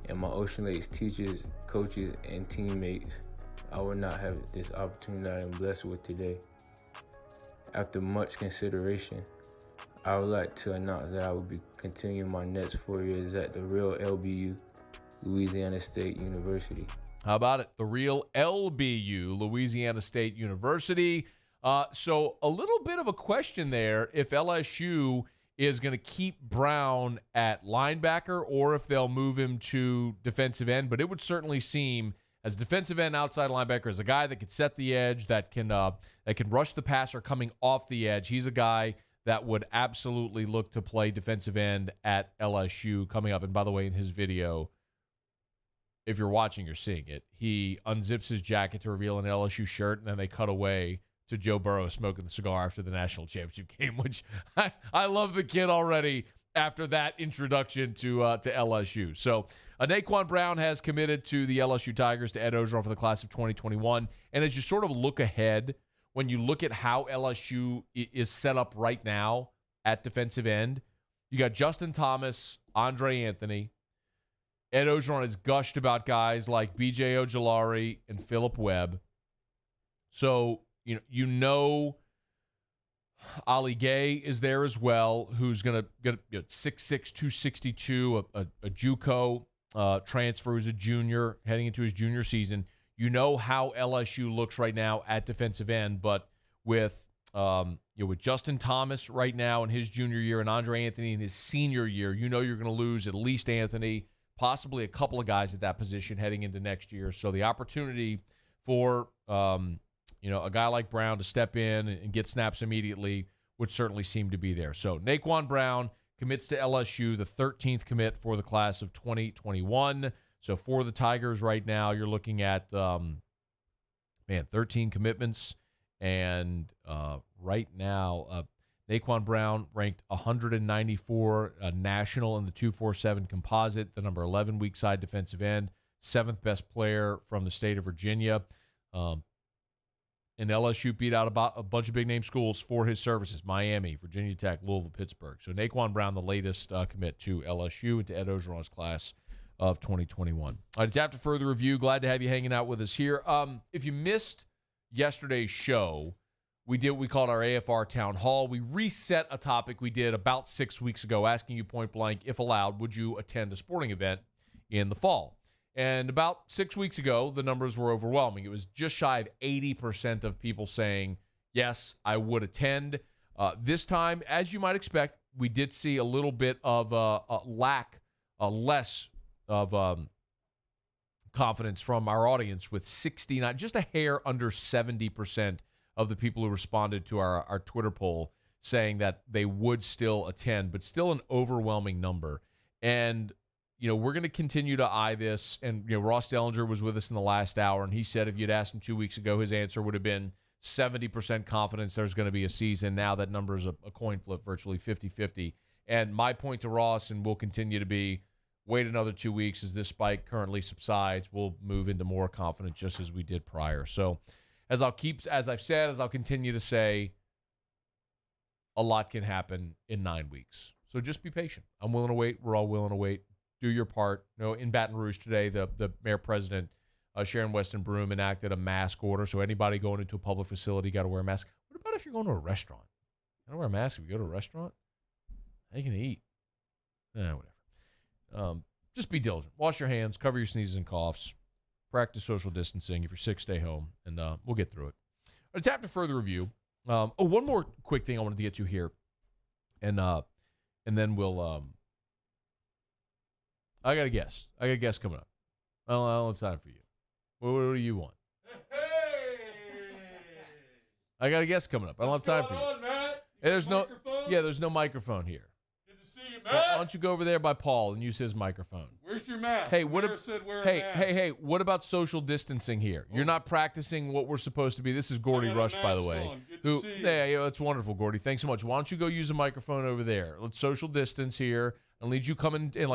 and my Ocean Lakes teachers, coaches, and teammates, I would not have this opportunity that I'm blessed with today. After much consideration, I would like to announce that I will be continuing my next 4 years at the real LBU, Louisiana State University. How about it? The real LBU, Louisiana State University. So a little bit of a question there if LSU is going to keep Brown at linebacker or if they'll move him to defensive end. But it would certainly seem as defensive end, outside linebacker, as a guy that can set the edge, that can rush the passer coming off the edge. He's a guy that would absolutely look to play defensive end at LSU coming up. And by the way, in his video, if you're watching, you're seeing it. He unzips his jacket to reveal an LSU shirt, and then they cut away to Joe Burrow smoking the cigar after the national championship game, which I love the kid already after that introduction to LSU. So Naquan Brown has committed to the LSU Tigers, to Ed Orgeron for the class of 2021. And as you sort of look ahead, when you look at how LSU is set up right now at defensive end, you got Justin Thomas, Andre Anthony. Ed Orgeron has gushed about guys like B.J. Ojolari and Phillip Webb. So, you know Ali Gay is there as well, who's going to get 6'6", 262, a JUCO transfer, who's a junior, heading into his junior season. You know how LSU looks right now at defensive end, but with Justin Thomas right now in his junior year and Andre Anthony in his senior year, you know you're going to lose at least Anthony, possibly a couple of guys at that position heading into next year. So the opportunity for a guy like Brown to step in and get snaps immediately would certainly seem to be there. So Naquan Brown commits to LSU, the 13th commit for the class of 2021. So for the Tigers right now, you're looking at 13 commitments. And right now, Naquan Brown ranked 194 national in the 247 composite, the number 11 weak side defensive end, 7th best player from the state of Virginia. And LSU beat out about a bunch of big-name schools for his services: Miami, Virginia Tech, Louisville, Pittsburgh. So Naquan Brown, the latest commit to LSU and to Ed Orgeron's class of 2021. All right, it's after further review. Glad to have you hanging out with us here. If you missed yesterday's show, we did what we called our AFR Town Hall. We reset a topic we did about 6 weeks ago, asking you point blank, if allowed, would you attend a sporting event in the fall? And about 6 weeks ago, the numbers were overwhelming. It was just shy of 80% of people saying, yes, I would attend. This time, as you might expect, we did see a little bit of less of confidence from our audience, with 69, just a hair under 70% of the people who responded to our Twitter poll saying that they would still attend, but still an overwhelming number. And we're going to continue to eye this. And, Ross Dellinger was with us in the last hour, and he said if you'd asked him 2 weeks ago, his answer would have been 70% confidence there's going to be a season. Now that number is a coin flip, virtually 50-50. And my point to Ross, and will continue to be, wait another 2 weeks as this spike currently subsides. We'll move into more confidence just as we did prior. So as I'll continue to say, a lot can happen in 9 weeks. So just be patient. I'm willing to wait. We're all willing to wait. Do your part. In Baton Rouge today, the mayor-president, Sharon Weston Broome, enacted a mask order. So anybody going into a public facility got to wear a mask. What about if you're going to a restaurant? You got to wear a mask if you go to a restaurant? How you going to eat? Whatever. Just be diligent. Wash your hands. Cover your sneezes and coughs. Practice social distancing. If you're sick, stay home. And we'll get through it. It's after further review. One more quick thing I wanted to get to here. And then we'll... I got a guest. Coming up. I don't have time for you. What do you want? I got a guest coming up. I don't have time for you. Hey, there's no microphone here. Good to see you, Matt. Why don't you go over there by Paul and use his microphone? Where's your mask? Hey, Hey, what about social distancing here? You're not practicing what we're supposed to be. This is Gordy Rush, by the way. Good to see you. Yeah, that's wonderful, Gordy. Thanks so much. Why don't you go use a microphone over there? Let's social distance here. I don't need you coming and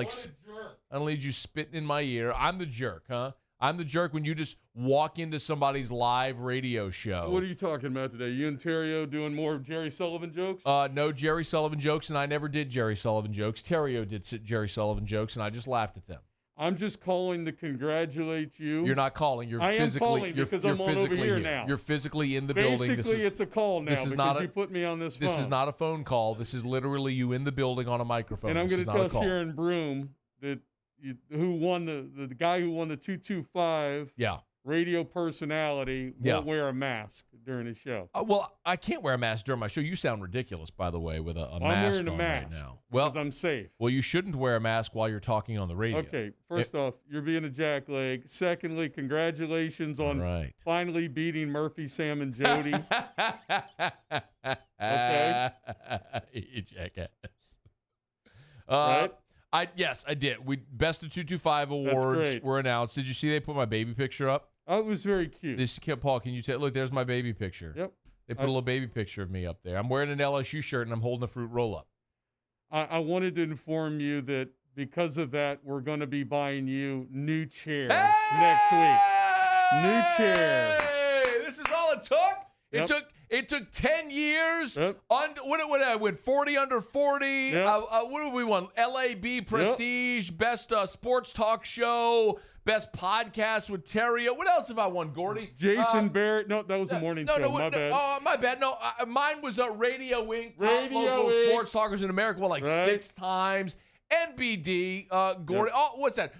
I don't need you spitting in my ear. I'm the jerk, huh? I'm the jerk when you just walk into somebody's live radio show. What are you talking about today? You and Terrio doing more Jerry Sullivan jokes? No Jerry Sullivan jokes, and I never did Jerry Sullivan jokes. Terrio did Jerry Sullivan jokes, and I just laughed at them. I'm just calling to congratulate you. You're not calling. You're I physically. am calling because I'm on over here now. You're physically in the Basically, building. it's a call now because you put me on this phone. This is not a phone call. This is literally you in the building on a microphone. And I'm going to tell Sharon Broom that who won the guy who won the 225 radio personality won't wear a mask during his show. Well, I can't wear a mask during my show. You sound ridiculous, by the way, with a mask on. I'm wearing a mask right now. Well, because I'm safe. Well, you shouldn't wear a mask while you're talking on the radio. Okay, first off, you're being a jackleg. Secondly, congratulations on finally beating Murphy, Sam, and Jody. Okay? You jackass. Right? Yes, I did. Best of 225 awards were announced. Did you see they put my baby picture up? Oh, it was very cute. Paul, can you say, look, there's my baby picture. Yep. They put a little baby picture of me up there. I'm wearing an LSU shirt and I'm holding a fruit roll-up. I wanted to inform you that because of that, we're going to be buying you new chairs next week. New chairs. This is all it took? It took 10 years. What I win? 40 under 40. What have we won? LAB Prestige, Best Sports Talk Show, Best Podcast with Terry. What else have I won, Gordy? Jason Barrett. No, that was the morning show. My bad. Oh, my bad. No, mine was Radio Inc. Radio Local Inc. Sports Talkers in America. Well, 6 times. NBD, Gordy. Oh, what's that?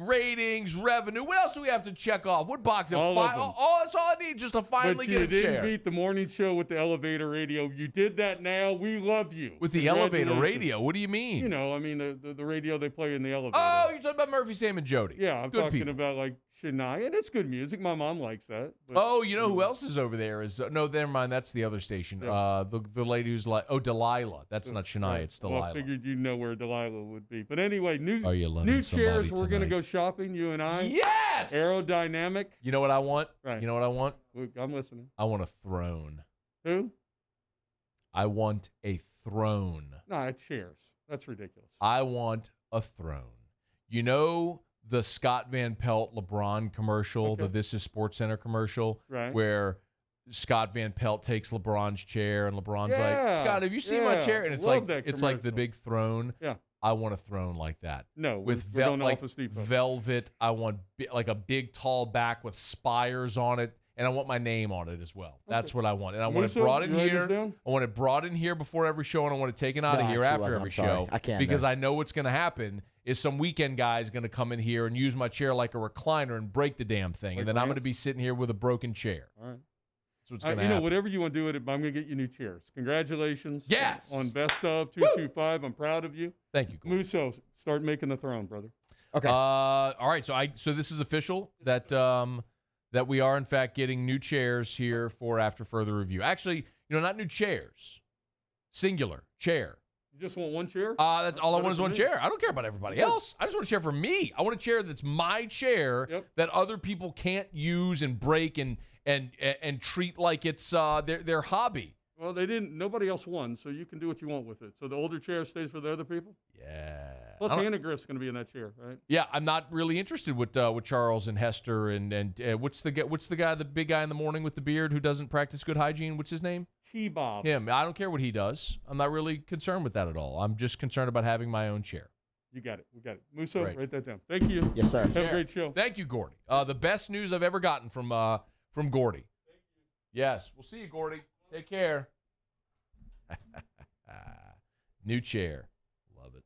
Ratings, revenue. What else do we have to check off? What box? All of them. That's all I need just to finally get a chair. But you didn't beat the morning show with the elevator radio. You did that now. We love you. With the elevator radio? What do you mean? You know, I mean, the radio they play in the elevator. Oh, you're talking about Murphy, Sam, and Jody. Yeah, I'm talking about like Shania, and it's good music. My mom likes that. Oh, you know who else is over there? No, never mind. That's the other station. The lady who's like, Delilah. That's not Shania. It's Delilah. Well, I figured you'd know where Delilah would be. But anyway, new somebody chairs. We're going to go shopping, you and I. Yes! Aerodynamic. You know what I want? Right. You know what I want? I'm listening. I want a throne. Who? I want a throne. No, chairs. That's ridiculous. I want a throne. You know the Scott Van Pelt LeBron commercial, the This Is Sports Center commercial, where Scott Van Pelt takes LeBron's chair and LeBron's like, Scott, have you seen my chair? And it's like the big throne. Yeah. I want a throne like that. No, with Office Depot. velvet. I want like a big tall back with spires on it, and I want my name on it as well. That's what I want, and I want it brought in here. I want it brought in here before every show, and I want it taken out of here after every show. I can't because I know what's going to happen is some weekend guy is going to come in here and use my chair like a recliner and break the damn thing, and then I'm going to be sitting here with a broken chair. All right. That's what's going to happen. Whatever you want to do with it, I'm going to get you new chairs. Congratulations. Yes. On Best of 225. I'm proud of you. Thank you. Musso, start making the throne, brother. Okay. All right. So this is official that that we are in fact getting new chairs here for after further review. Actually, not new chairs. Singular chair. You just want one chair? That's all I want is one chair. I don't care about everybody else. I just want a chair for me. I want a chair that's my chair that other people can't use and break and treat like it's their hobby. Well, they didn't. Nobody else won, so you can do what you want with it. So the older chair stays for the other people. Yeah. Plus, Hannah Griff's going to be in that chair, right? Yeah, I'm not really interested with Charles and Hester and what's the guy, the big guy in the morning with the beard who doesn't practice good hygiene? What's his name? T-Bob. Him. I don't care what he does. I'm not really concerned with that at all. I'm just concerned about having my own chair. You got it. We got it. Musso, write that down. Thank you. Yes, sir. Have a great show. Thank you, Gordy. The best news I've ever gotten from Gordy. Thank you. Yes. We'll see you, Gordy. Take care. New chair. Love it.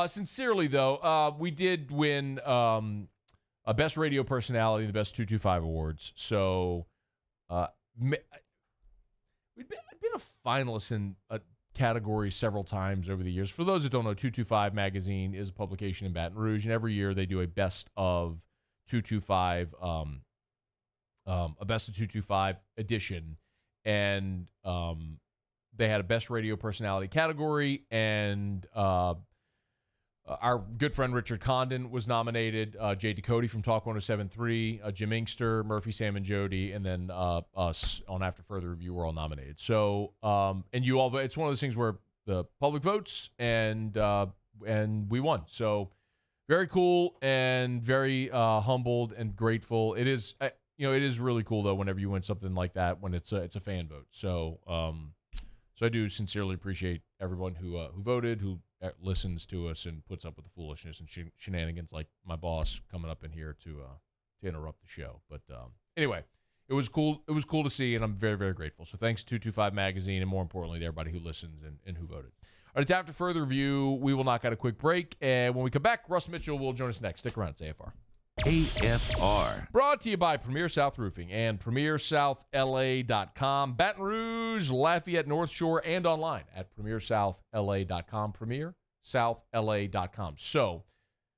Sincerely, though, we did win a Best Radio Personality in the Best 225 Awards. So we've been a finalist in a category several times over the years. For those that don't know, 225 Magazine is a publication in Baton Rouge, and every year they do a Best of 225, a Best of 225 edition. And they had a Best Radio Personality category, and our good friend Richard Condon was nominated, Jay Ducote from Talk 107.3, Jim Inkster, Murphy, Sam, and Jody, and then us on After Further Review were all nominated. So, and you all, it's one of those things where the public votes, and we won. So, very cool and very humbled and grateful. It is, it is really cool though whenever you win something like that when it's a fan vote. So, so I do sincerely appreciate everyone who voted, who listens to us and puts up with the foolishness and shenanigans like my boss coming up in here to interrupt the show. But anyway, it was cool. It was cool to see, and I'm very, very grateful. So thanks to 225 Magazine, and more importantly, to everybody who listens and who voted. All right, it's after further review. We will knock out a quick break, and when we come back, Russ Mitchell will join us next. Stick around. It's AFR. AFR. Brought to you by Premier South Roofing and PremierSouthLA.com. Baton Rouge, Lafayette, North Shore, and online at PremierSouthLA.com. PremierSouthLA.com. So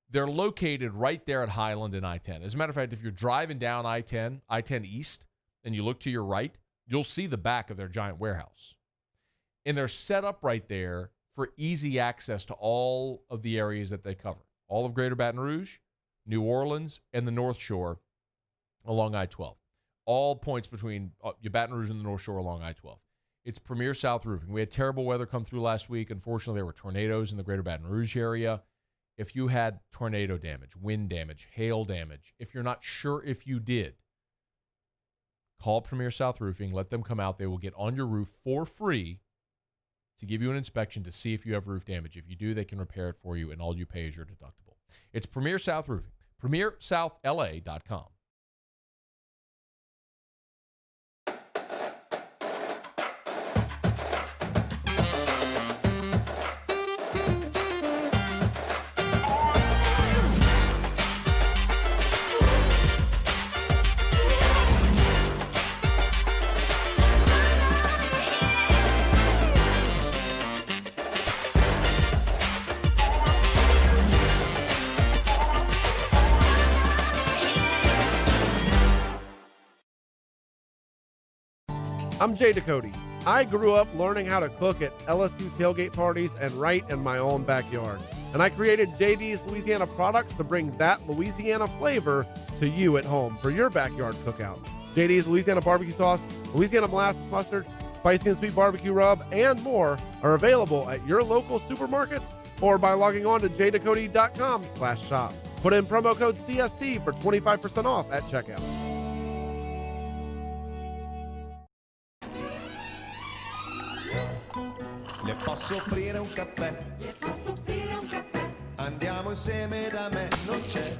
they're located right there at Highland and I-10. As a matter of fact, if you're driving down I-10 East, and you look to your right, you'll see the back of their giant warehouse. And they're set up right there for easy access to all of the areas that they cover. All of Greater Baton Rouge, New Orleans, and the North Shore along I-12. All points between Baton Rouge and the North Shore along I-12. It's Premier South Roofing. We had terrible weather come through last week. Unfortunately, there were tornadoes in the Greater Baton Rouge area. If you had tornado damage, wind damage, hail damage, if you're not sure if you did, call Premier South Roofing. Let them come out. They will get on your roof for free to give you an inspection to see if you have roof damage. If you do, they can repair it for you, and all you pay is your deductible. It's Premier South Roofing. PremierSouthLA.com. I'm Jay Ducote. I grew up learning how to cook at LSU tailgate parties and right in my own backyard. And I created JD's Louisiana products to bring that Louisiana flavor to you at home for your backyard cookout. JD's Louisiana barbecue sauce, Louisiana molasses mustard, spicy and sweet barbecue rub, and more are available at your local supermarkets or by logging on to jducote.com/shop. Put in promo code CST for 25% off at checkout. Le posso offrire un caffè? Le posso offrire un caffè? Andiamo insieme da me, non c'è.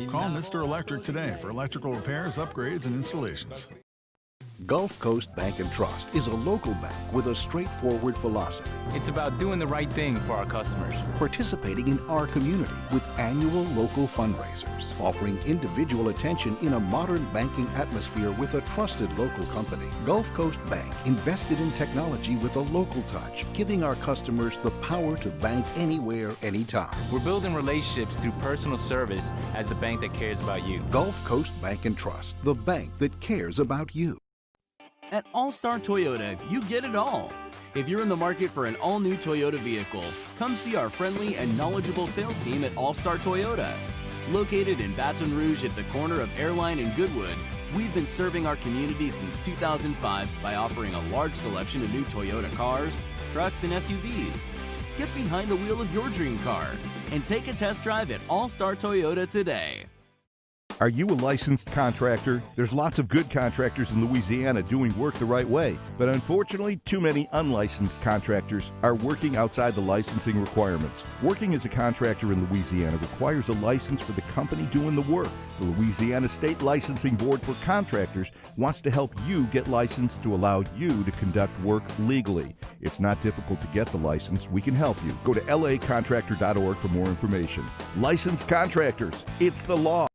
Call Mr. Electric today for electrical repairs, upgrades, and installations. Gulf Coast Bank and Trust is a local bank with a straightforward philosophy. It's about doing the right thing for our customers. Participating in our community with annual local fundraisers, offering individual attention in a modern banking atmosphere with a trusted local company. Gulf Coast Bank invested in technology with a local touch, giving our customers the power to bank anywhere, anytime. We're building relationships through personal service as the bank that cares about you. Gulf Coast Bank and Trust, the bank that cares about you. At All-Star Toyota, you get it all. If you're in the market for an all-new Toyota vehicle, come see our friendly and knowledgeable sales team at All-Star Toyota. Located in Baton Rouge at the corner of Airline and Goodwood, we've been serving our community since 2005 by offering a large selection of new Toyota cars, trucks, and SUVs. Get behind the wheel of your dream car and take a test drive at All-Star Toyota today. Are you a licensed contractor? There's lots of good contractors in Louisiana doing work the right way, but unfortunately, too many unlicensed contractors are working outside the licensing requirements. Working as a contractor in Louisiana requires a license for the company doing the work. The Louisiana State Licensing Board for Contractors wants to help you get licensed to allow you to conduct work legally. It's not difficult to get the license. We can help you. Go to lacontractor.org for more information. Licensed contractors, it's the law.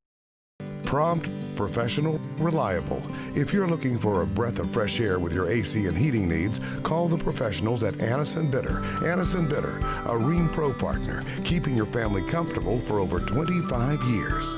Prompt, professional, reliable. If you're looking for a breath of fresh air with your AC and heating needs, call the professionals at Anison Bitter. Anison Bitter, a Rheem Pro partner, keeping your family comfortable for over 25 years.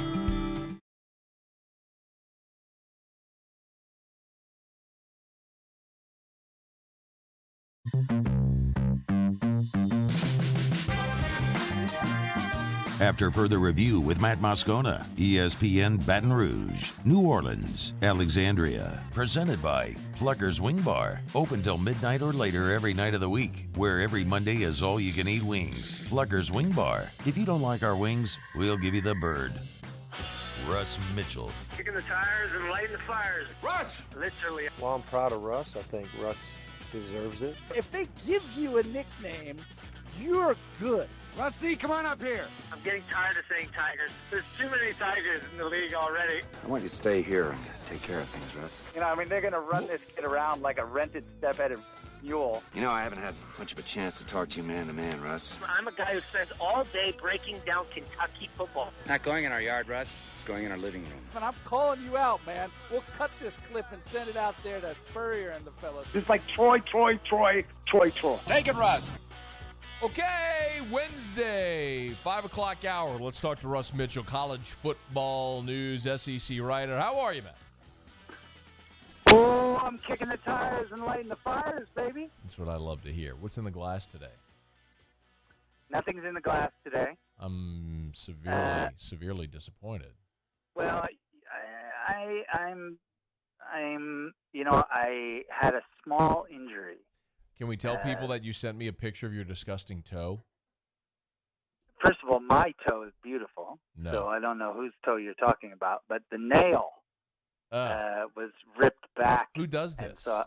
After further review with Matt Moscona, ESPN Baton Rouge, New Orleans, Alexandria. Presented by Plucker's Wing Bar. Open till midnight or later every night of the week, where every Monday is all-you-can-eat wings. Plucker's Wing Bar. If you don't like our wings, we'll give you the bird. Russ Mitchell. Kicking the tires and lighting the fires. Russ! Literally. Well, I'm proud of Russ. I think Russ deserves it. If they give you a nickname, you're good. Rusty, come on up here. I'm getting tired of saying Tigers. There's too many Tigers in the league already. I want you to stay here and take care of things, Russ. You know, I mean, they're going to run this kid around like a rented step-headed mule. You know, I haven't had much of a chance to talk to you man to man, Russ. I'm a guy who spends all day breaking down Kentucky football. Not going in our yard, Russ. It's going in our living room. And I'm calling you out, man. We'll cut this clip and send it out there to Spurrier and the fellas. It's like Troy. Take it, Russ. Okay, Wednesday, 5 o'clock hour. Let's talk to Russ Mitchell, college football news, SEC writer. How are you, man? Oh, I'm kicking the tires and lighting the fires, baby. That's what I love to hear. What's in the glass today? Nothing's in the glass today. I'm severely disappointed. Well, I'm, you know, I had a small injury. Can we tell people that you sent me a picture of your disgusting toe? First of all, my toe is beautiful. No. So I don't know whose toe you're talking about, but the nail was ripped back. Who does this? So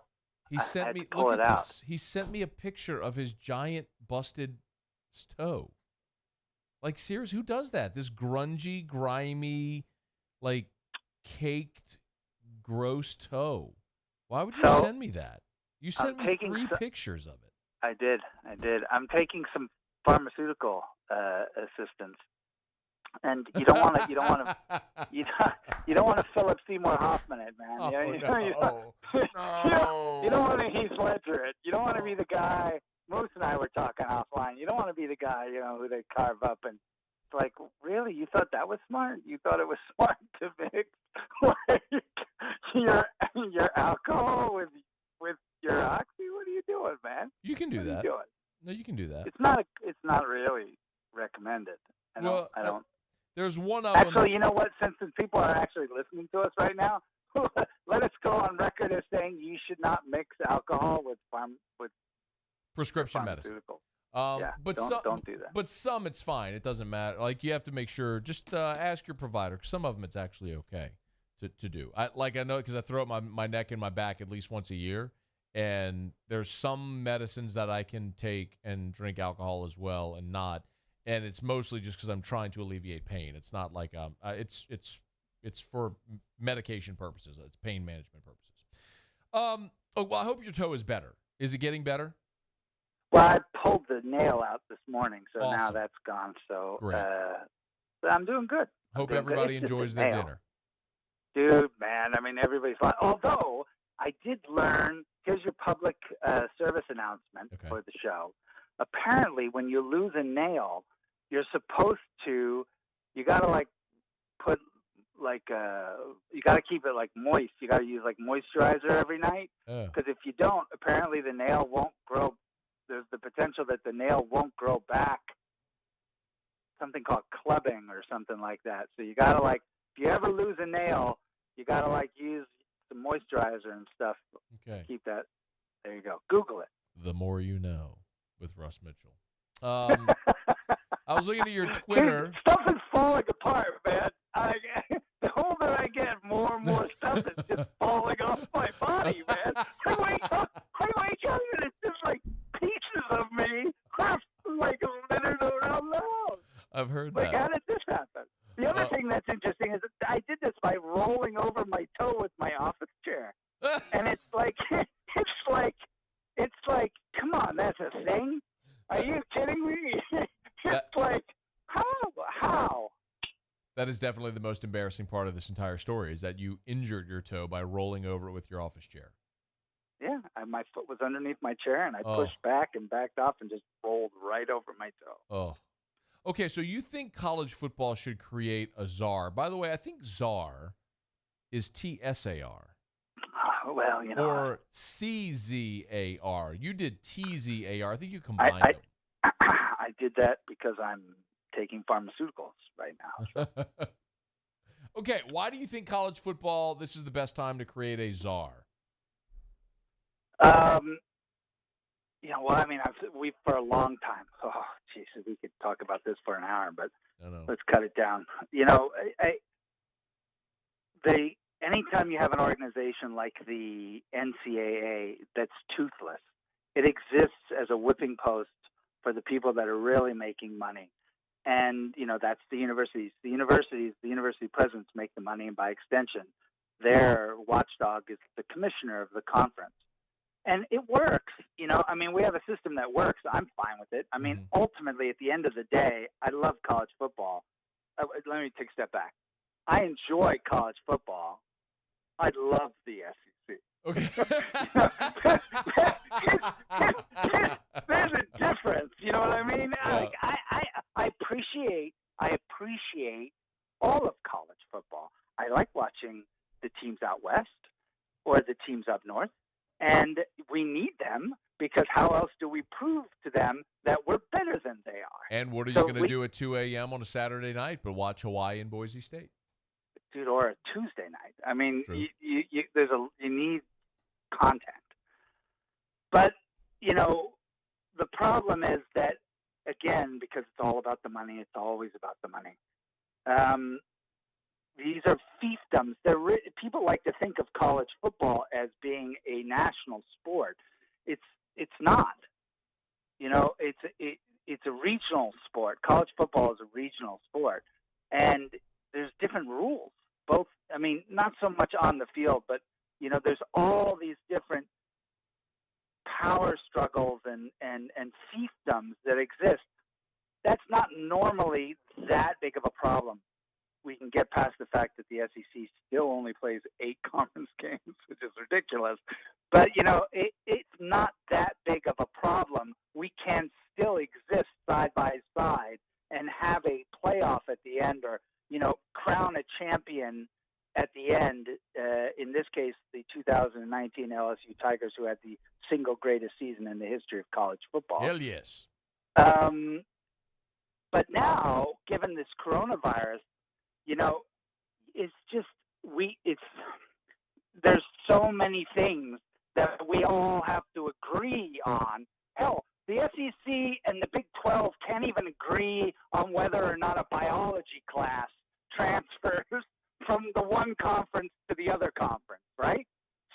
he sent me. pull Look it at out. this. He sent me a picture of his giant busted toe. Like, seriously, who does that? This grungy, grimy, like caked, gross toe. Why would you send me that? You sent me 3 pictures of it. I did. I'm taking some pharmaceutical assistance, and you don't want to. You don't want to Philip Seymour Hoffman it, man. Oh, you don't want to Heath Ledger it. You don't want to be the guy. Moose and I were talking offline. You don't want to be the guy, you know, who they carve up and it's like, really? You thought that was smart? You thought it was smart to mix your alcohol with your oxy? What are you doing, man? You can do what that. Are you doing? No, you can do that. It's not really recommended. I don't. There's one of Actually, you know what? Since people are actually listening to us right now, let us go on record as saying you should not mix alcohol with prescription medicine. But don't do that. But some, it's fine. It doesn't matter. Like, you have to make sure. Just ask your provider. Some of them, it's actually okay to do. I know because I throw up my neck and my back at least once a year, and there's some medicines that I can take and drink alcohol as well, and not. And it's mostly just because I'm trying to alleviate pain. It's not like it's for medication purposes. It's pain management purposes. Well, I hope your toe is better. Is it getting better? Well, I pulled the nail out this morning, so Awesome. now that's gone. So Great. but I'm doing good. Hope everybody enjoys their dinner. Dude, man, I mean, everybody's fine. Although, I did learn, here's your public service announcement for the show. Apparently, when you lose a nail, you're supposed to, you got to, put, you got to keep it, moist. You got to use, moisturizer every night. Because if you don't, apparently the nail won't grow. There's the potential that the nail won't grow back. Something called clubbing or something like that. So you got to, if you ever lose a nail, you got to, use some moisturizer and stuff. Okay. Keep that. There you go. Google it. The more you know with Russ Mitchell. I was looking at your Twitter. Stuff is falling apart, man. The older I get, more and more stuff is just falling off my body, man. I wake up and it's just pieces of me littered around the house. I've heard that. How did this happen? The other thing that's interesting is that I did this by rolling over my toe with my office chair. And it's like, come on, that's a thing? Are you kidding me? It's like, how? That is definitely the most embarrassing part of this entire story, is that you injured your toe by rolling over it with your office chair. Yeah, my foot was underneath my chair, and I pushed back and backed off and just rolled right over my toe. Oh. Okay, so you think college football should create a czar. By the way, I think czar is TSAR. Well, you know. Or CZAR. You did TZAR. I think you combined them. I did that because I'm taking pharmaceuticals right now. So. Okay, why do you think college football, this is the best time to create a czar? Well, I mean, we for a long time. Oh, geez, we could talk about this for an hour, but let's cut it down. Anytime you have an organization like the NCAA that's toothless, It exists as a whipping post for the people that are really making money. And, that's the universities. The university presidents make the money, and by extension, their watchdog is the commissioner of the conference. And it works, we have a system that works. I'm fine with it. Ultimately, at the end of the day, I love college football. Let me take a step back. I enjoy college football. I love the SEC. Okay. There's a difference. You know what I mean? Yeah. I appreciate all of college football. I like watching the teams out west or the teams up north, and we need them because how else do we prove to them that we're better than they are? And what are you going to do at 2 a.m. on a Saturday night but watch Hawaii and Boise State? Dude, or a Tuesday night. You need content. But, the problem is that, again, because it's all about the money, it's always about the money. These are fiefdoms. People like to think of college football as being a national sport. It's not. It's a regional sport. College football is a regional sport, and there's different rules. Both, not so much on the field, but there's all these different power struggles and fiefdoms that exist. That's not normally that big of a problem. We can get past the fact that the SEC still only plays 8 conference games, which is ridiculous. But, it's not that big of a problem. We can still exist side by side and have a playoff at the end, or, crown a champion at the end. In this case, the 2019 LSU Tigers, who had the single greatest season in the history of college football. Hell yes. But now, given this coronavirus, it's just there's so many things that we all have to agree on. Hell, the SEC and the Big 12 can't even agree on whether or not a biology class transfers from the one conference to the other conference, right?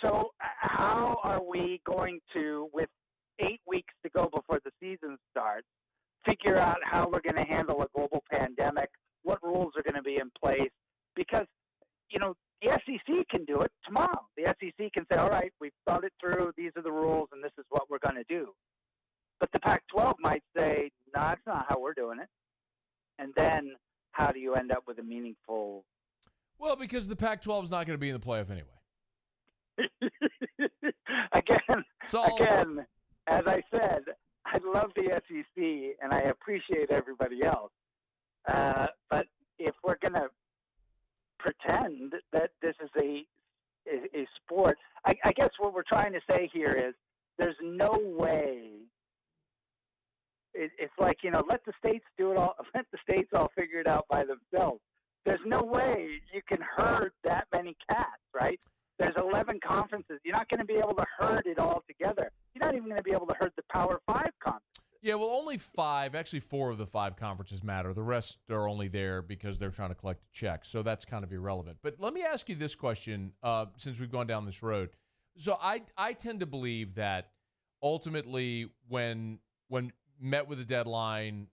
So how are we going to, with 8 weeks to go before the season starts, figure out how we're going to handle a global pandemic, what rules are going to be in place? Because, the SEC can do it tomorrow. The SEC can say, all right, we've thought it through, these are the rules, and this is what we're going to do. But the Pac-12 might say, no, that's not how we're doing it. And then how do you end up with a meaningful... Well, because the Pac-12 is not going to be in the playoff anyway. Again, as I said, I love the SEC and I appreciate everybody else. But if we're going to pretend that this is a sport, I guess what we're trying to say here is there's no way. It's like, let the states do it all. Let the states all figure it out by themselves. There's no way you can herd that many cats, right? There's 11 conferences. You're not going to be able to herd it all together. You're not even going to be able to herd the Power 5 conferences. Yeah, well, only 5, actually 4 of the 5 conferences matter. The rest are only there because they're trying to collect a check, so that's kind of irrelevant. But let me ask you this question, since we've gone down this road. So I tend to believe that ultimately when met with a deadline,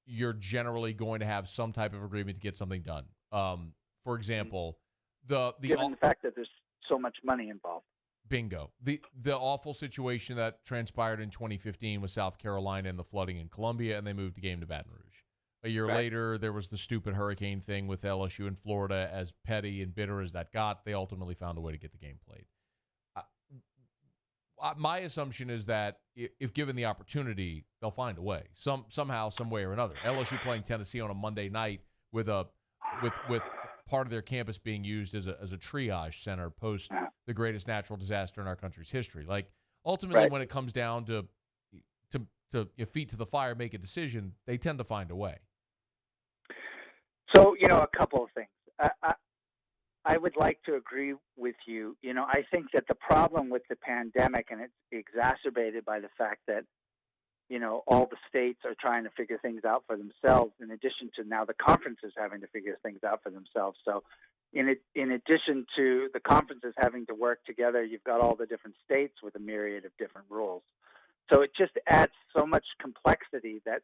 you're generally going to have some type of agreement to get something done. For example, given the fact that there's so much money involved. Bingo. The awful situation that transpired in 2015 with South Carolina and the flooding in Columbia, and they moved the game to Baton Rouge. A year later, there was the stupid hurricane thing with LSU in Florida. As petty and bitter as that got, they ultimately found a way to get the game played. My assumption is that if given the opportunity, they'll find a way, somehow, some way or another. LSU playing Tennessee on a Monday night with part of their campus being used as a triage center post the greatest natural disaster in our country's history. Like, ultimately, when it comes down to your feet to the fire, make a decision, they tend to find a way. So, a couple of things. I would like to agree with you. I think that the problem with the pandemic, and it's exacerbated by the fact that, all the states are trying to figure things out for themselves, in addition to now the conferences having to figure things out for themselves. So in addition to the conferences having to work together, you've got all the different states with a myriad of different rules. So it just adds so much complexity that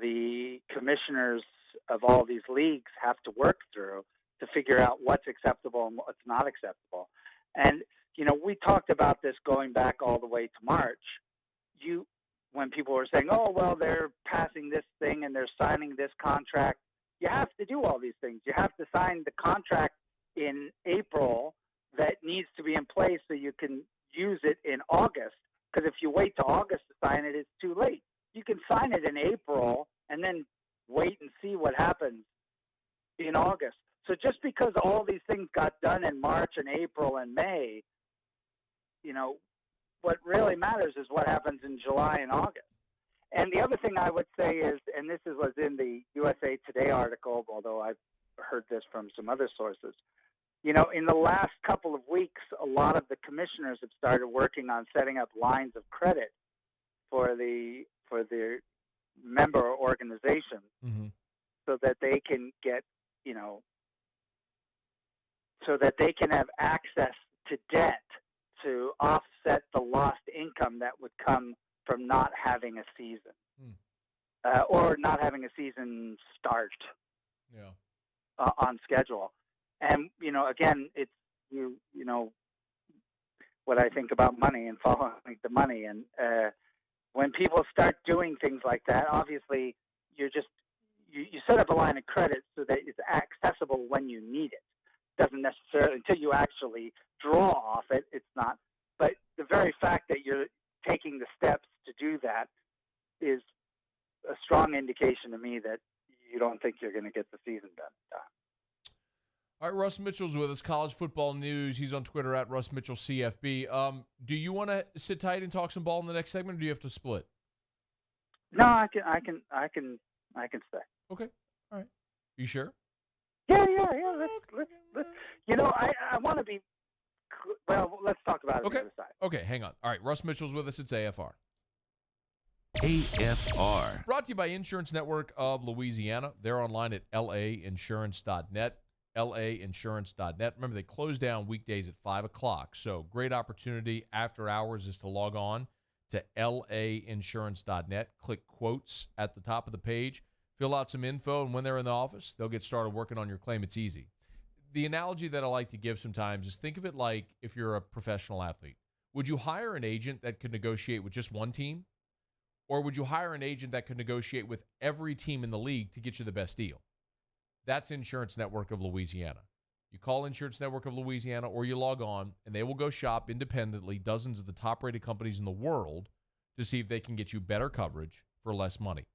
the commissioners of all these leagues have to work through to figure out what's acceptable and what's not acceptable. And, we talked about this going back all the way to March. When people were saying, oh, well, they're passing this thing and they're signing this contract, you have to do all these things. You have to sign the contract in April that needs to be in place so you can use it in August. Because if you wait to August to sign it, it's too late. You can sign it in April and then wait and see what happens in August. So just because all these things got done in March and April and May, what really matters is what happens in July and August. And the other thing I would say is, and this was in the USA Today article, although I've heard this from some other sources, in the last couple of weeks, a lot of the commissioners have started working on setting up lines of credit for the member organizations, so that they can get, so that they can have access to debt to offset the lost income that would come from not having a season, or not having a season start on schedule. And, again, it's, what I think about money and following the money. And when people start doing things like that, obviously you set up a line of credit so that it's accessible when you need it. Doesn't necessarily, until you actually draw off it, it's not. But the very fact that you're taking the steps to do that is a strong indication to me that you don't think you're going to get the season done. All right, Russ Mitchell's with us, College Football News. He's on Twitter at Russ Mitchell CFB. Do you want to sit tight and talk some ball in the next segment, or do you have to split? No, I can stay. Okay. All right. You sure? Yeah. Let's I want to be. Well, let's talk about it on the other side. Okay, hang on. All right, Russ Mitchell's with us. It's AFR. AFR. Brought to you by Insurance Network of Louisiana. They're online at lainsurance.net. lainsurance.net. Remember, they close down weekdays at 5 o'clock. So great opportunity after hours is to log on to lainsurance.net. Click quotes at the top of the page. Fill out some info, and when they're in the office, they'll get started working on your claim. It's easy. The analogy that I like to give sometimes is think of it like if you're a professional athlete. Would you hire an agent that could negotiate with just one team? Or would you hire an agent that could negotiate with every team in the league to get you the best deal? That's Insurance Network of Louisiana. You call Insurance Network of Louisiana or you log on, and they will go shop independently dozens of the top-rated companies in the world to see if they can get you better coverage for less money.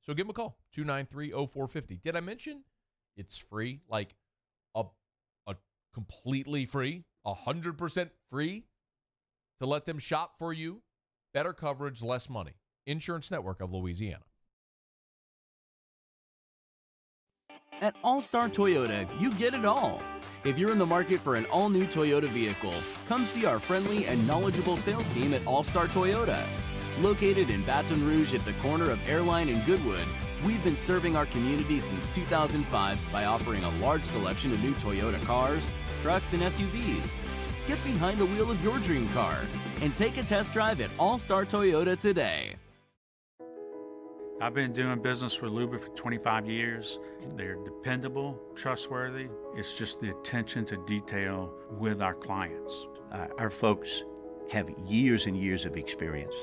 So give them a call, 293-0450. Did I mention it's free? Like a completely free, 100% free to let them shop for you? Better coverage, less money. Insurance Network of Louisiana. At All-Star Toyota, you get it all. If you're in the market for an all-new Toyota vehicle, come see our friendly and knowledgeable sales team at All-Star Toyota. Located in Baton Rouge at the corner of Airline and Goodwood, we've been serving our community since 2005 by offering a large selection of new Toyota cars, trucks, and SUVs. Get behind the wheel of your dream car and take a test drive at All-Star Toyota today. I've been doing business with Luba for 25 years. They're dependable, trustworthy. It's just the attention to detail with our clients. Our folks have years and years of experience.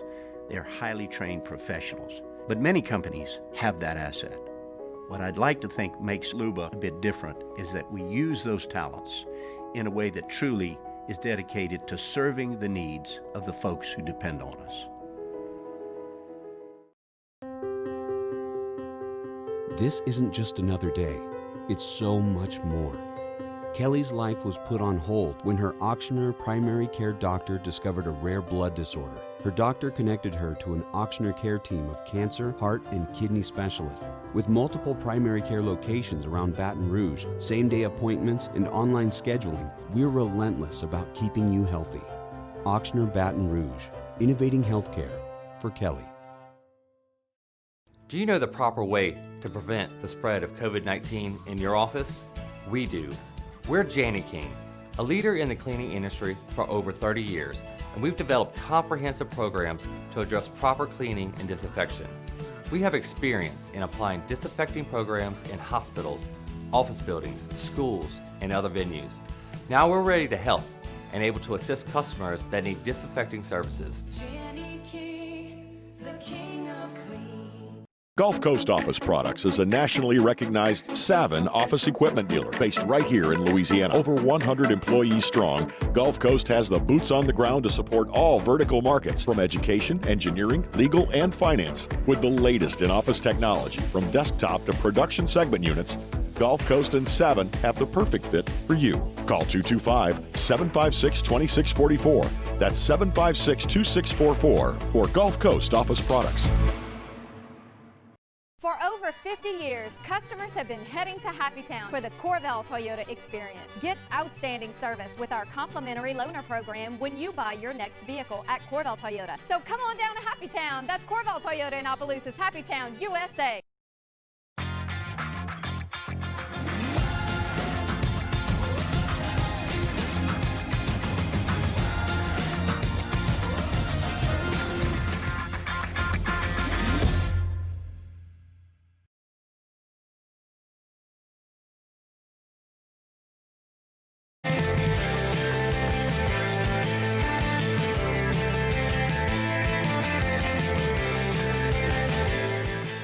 They're highly trained professionals, but many companies have that asset. What I'd like to think makes Luba a bit different is that we use those talents in a way that truly is dedicated to serving the needs of the folks who depend on us. This isn't just another day. It's so much more. Kelly's life was put on hold when her auctioneer primary care doctor discovered a rare blood disorder. Her doctor connected her to an auctioneer care team of cancer, heart, and kidney specialists. With multiple primary care locations around Baton Rouge, same-day appointments, and online scheduling, we're relentless about keeping you healthy. Auctioneer Baton Rouge, innovating healthcare for Kelly. Do you know the proper way to prevent the spread of COVID-19 in your office? We do. We're Jani King, a leader in the cleaning industry for over 30 years, and we've developed comprehensive programs to address proper cleaning and disinfection. We have experience in applying disinfecting programs in hospitals, office buildings, schools, and other venues. Now we're ready to help and able to assist customers that need disinfecting services. Gulf Coast Office Products is a nationally recognized Savin office equipment dealer based right here in Louisiana. Over 100 employees strong, Gulf Coast has the boots on the ground to support all vertical markets from education, engineering, legal, and finance. With the latest in office technology from desktop to production segment units, Gulf Coast and Savin have the perfect fit for you. Call 225-756-2644. That's 756-2644 for Gulf Coast Office Products. For over 50 years, customers have been heading to Happytown for the Corval Toyota experience. Get outstanding service with our complimentary loaner program when you buy your next vehicle at Corval Toyota. So come on down to Happytown. That's Corval Toyota in Opelousas, Happytown, USA.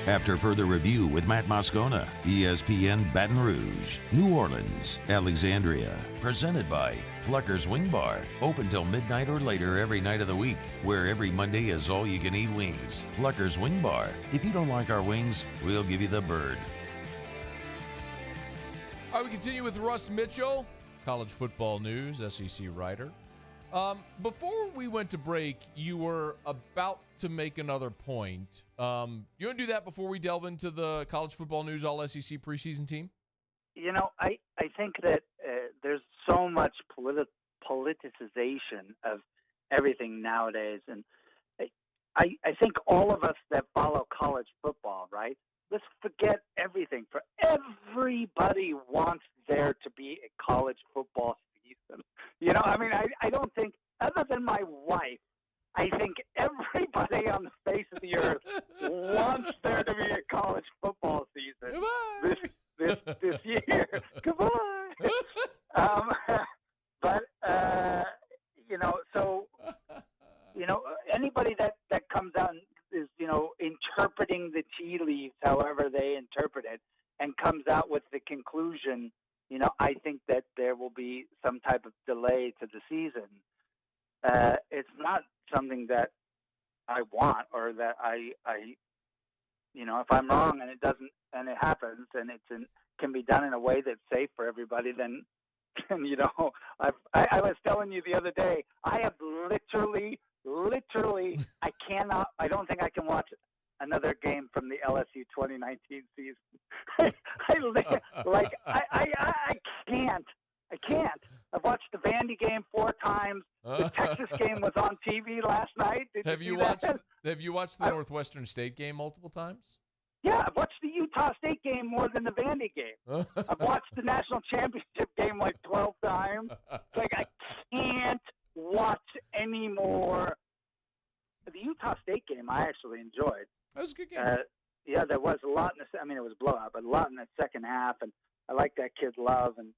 After further review with Matt Moscona, ESPN Baton Rouge, New Orleans, Alexandria. Presented by Plucker's Wing Bar. Open till midnight or later every night of the week, where every Monday is all-you-can-eat wings. Plucker's Wing Bar. If you don't like our wings, we'll give you the bird. All right, we continue with Russ Mitchell, college football news, SEC writer. Before we went to break, you were about to make another point. You want to do that before we delve into the college football news all-SEC preseason team? You know, I think that there's so much politicization of everything nowadays. And I think all of us that follow college football, right, let's forget everything. For everybody wants there to be a college football season. You know, I mean, I don't think, other than my wife, I think everybody on the face of the earth wants there to be a college football season this year. Goodbye. But you know, so you know, anybody that comes out and is, you know, interpreting the tea leaves however they interpret it and comes out with the conclusion, you know, I think that there will be some type of delay to the season. It's not something that I want, or that I you know, if I'm wrong and it doesn't, and it happens, and can be done in a way that's safe for everybody, then you know, I was telling you the other day, I have literally, I don't think I can watch another game from the LSU 2019 season. I can't. I've watched the Vandy game 4 times. The Texas game was on TV last night. Have you watched the Northwestern State game multiple times? Yeah, I've watched the Utah State game more than the Vandy game. I've watched the national championship game like 12 times. It's like I can't watch anymore. The Utah State game I actually enjoyed. That was a good game. Yeah, there was a lot in the. I mean, it was a blowout, but a lot in that second half, and I like that kid Love, and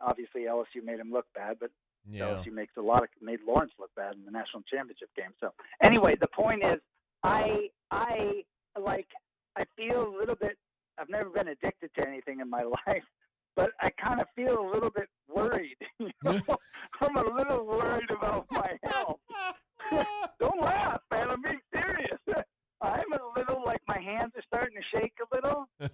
obviously LSU made him look bad, but LSU made Lawrence look bad in the national championship game. So anyway, the point is, I feel a little bit. I've never been addicted to anything in my life, but I kind of feel a little bit worried. You know? I'm a little worried about my health. Don't laugh, man. I'm being serious. I'm a little, like, my hands are starting to shake a little. And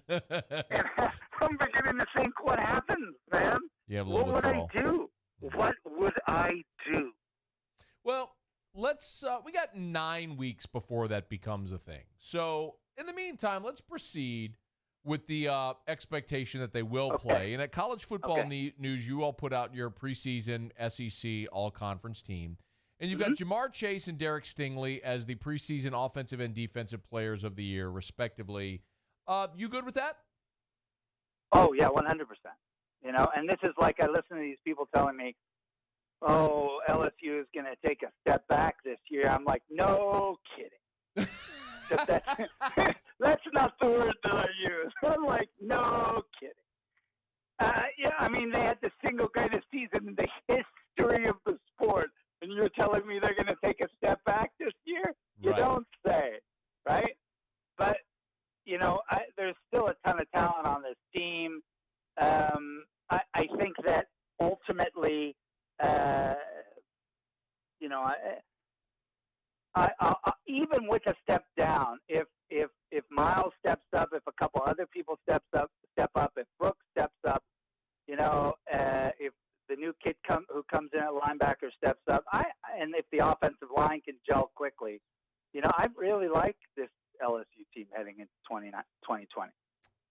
I'm beginning to think, what happens, man? What would I do? What would I do? Well, let's we got 9 weeks before that becomes a thing. So in the meantime, let's proceed with the expectation that they will play. And at College Football News, you all put out your preseason SEC all-conference team. And you've got Jamar Chase and Derek Stingley as the preseason offensive and defensive players of the year, respectively. You good with that? Oh, yeah, 100%. You know, and this is like I listen to these people telling me, oh, LSU is going to take a step back this year. I'm like, no kidding. That's not the word that I use. I'm like, no kidding. Yeah, I mean, they had the single greatest season in the history of the sport, and you're telling me they're going to take a step back this year? You Right. don't say, right? But, there's still a ton of talent on this team. I think that ultimately, even with a step down, if Miles steps up, if a couple other people step up, if Brooks steps up, if the new kid who comes in at linebacker steps up, and if the offensive line can gel quickly, I really like this LSU team heading into 2020.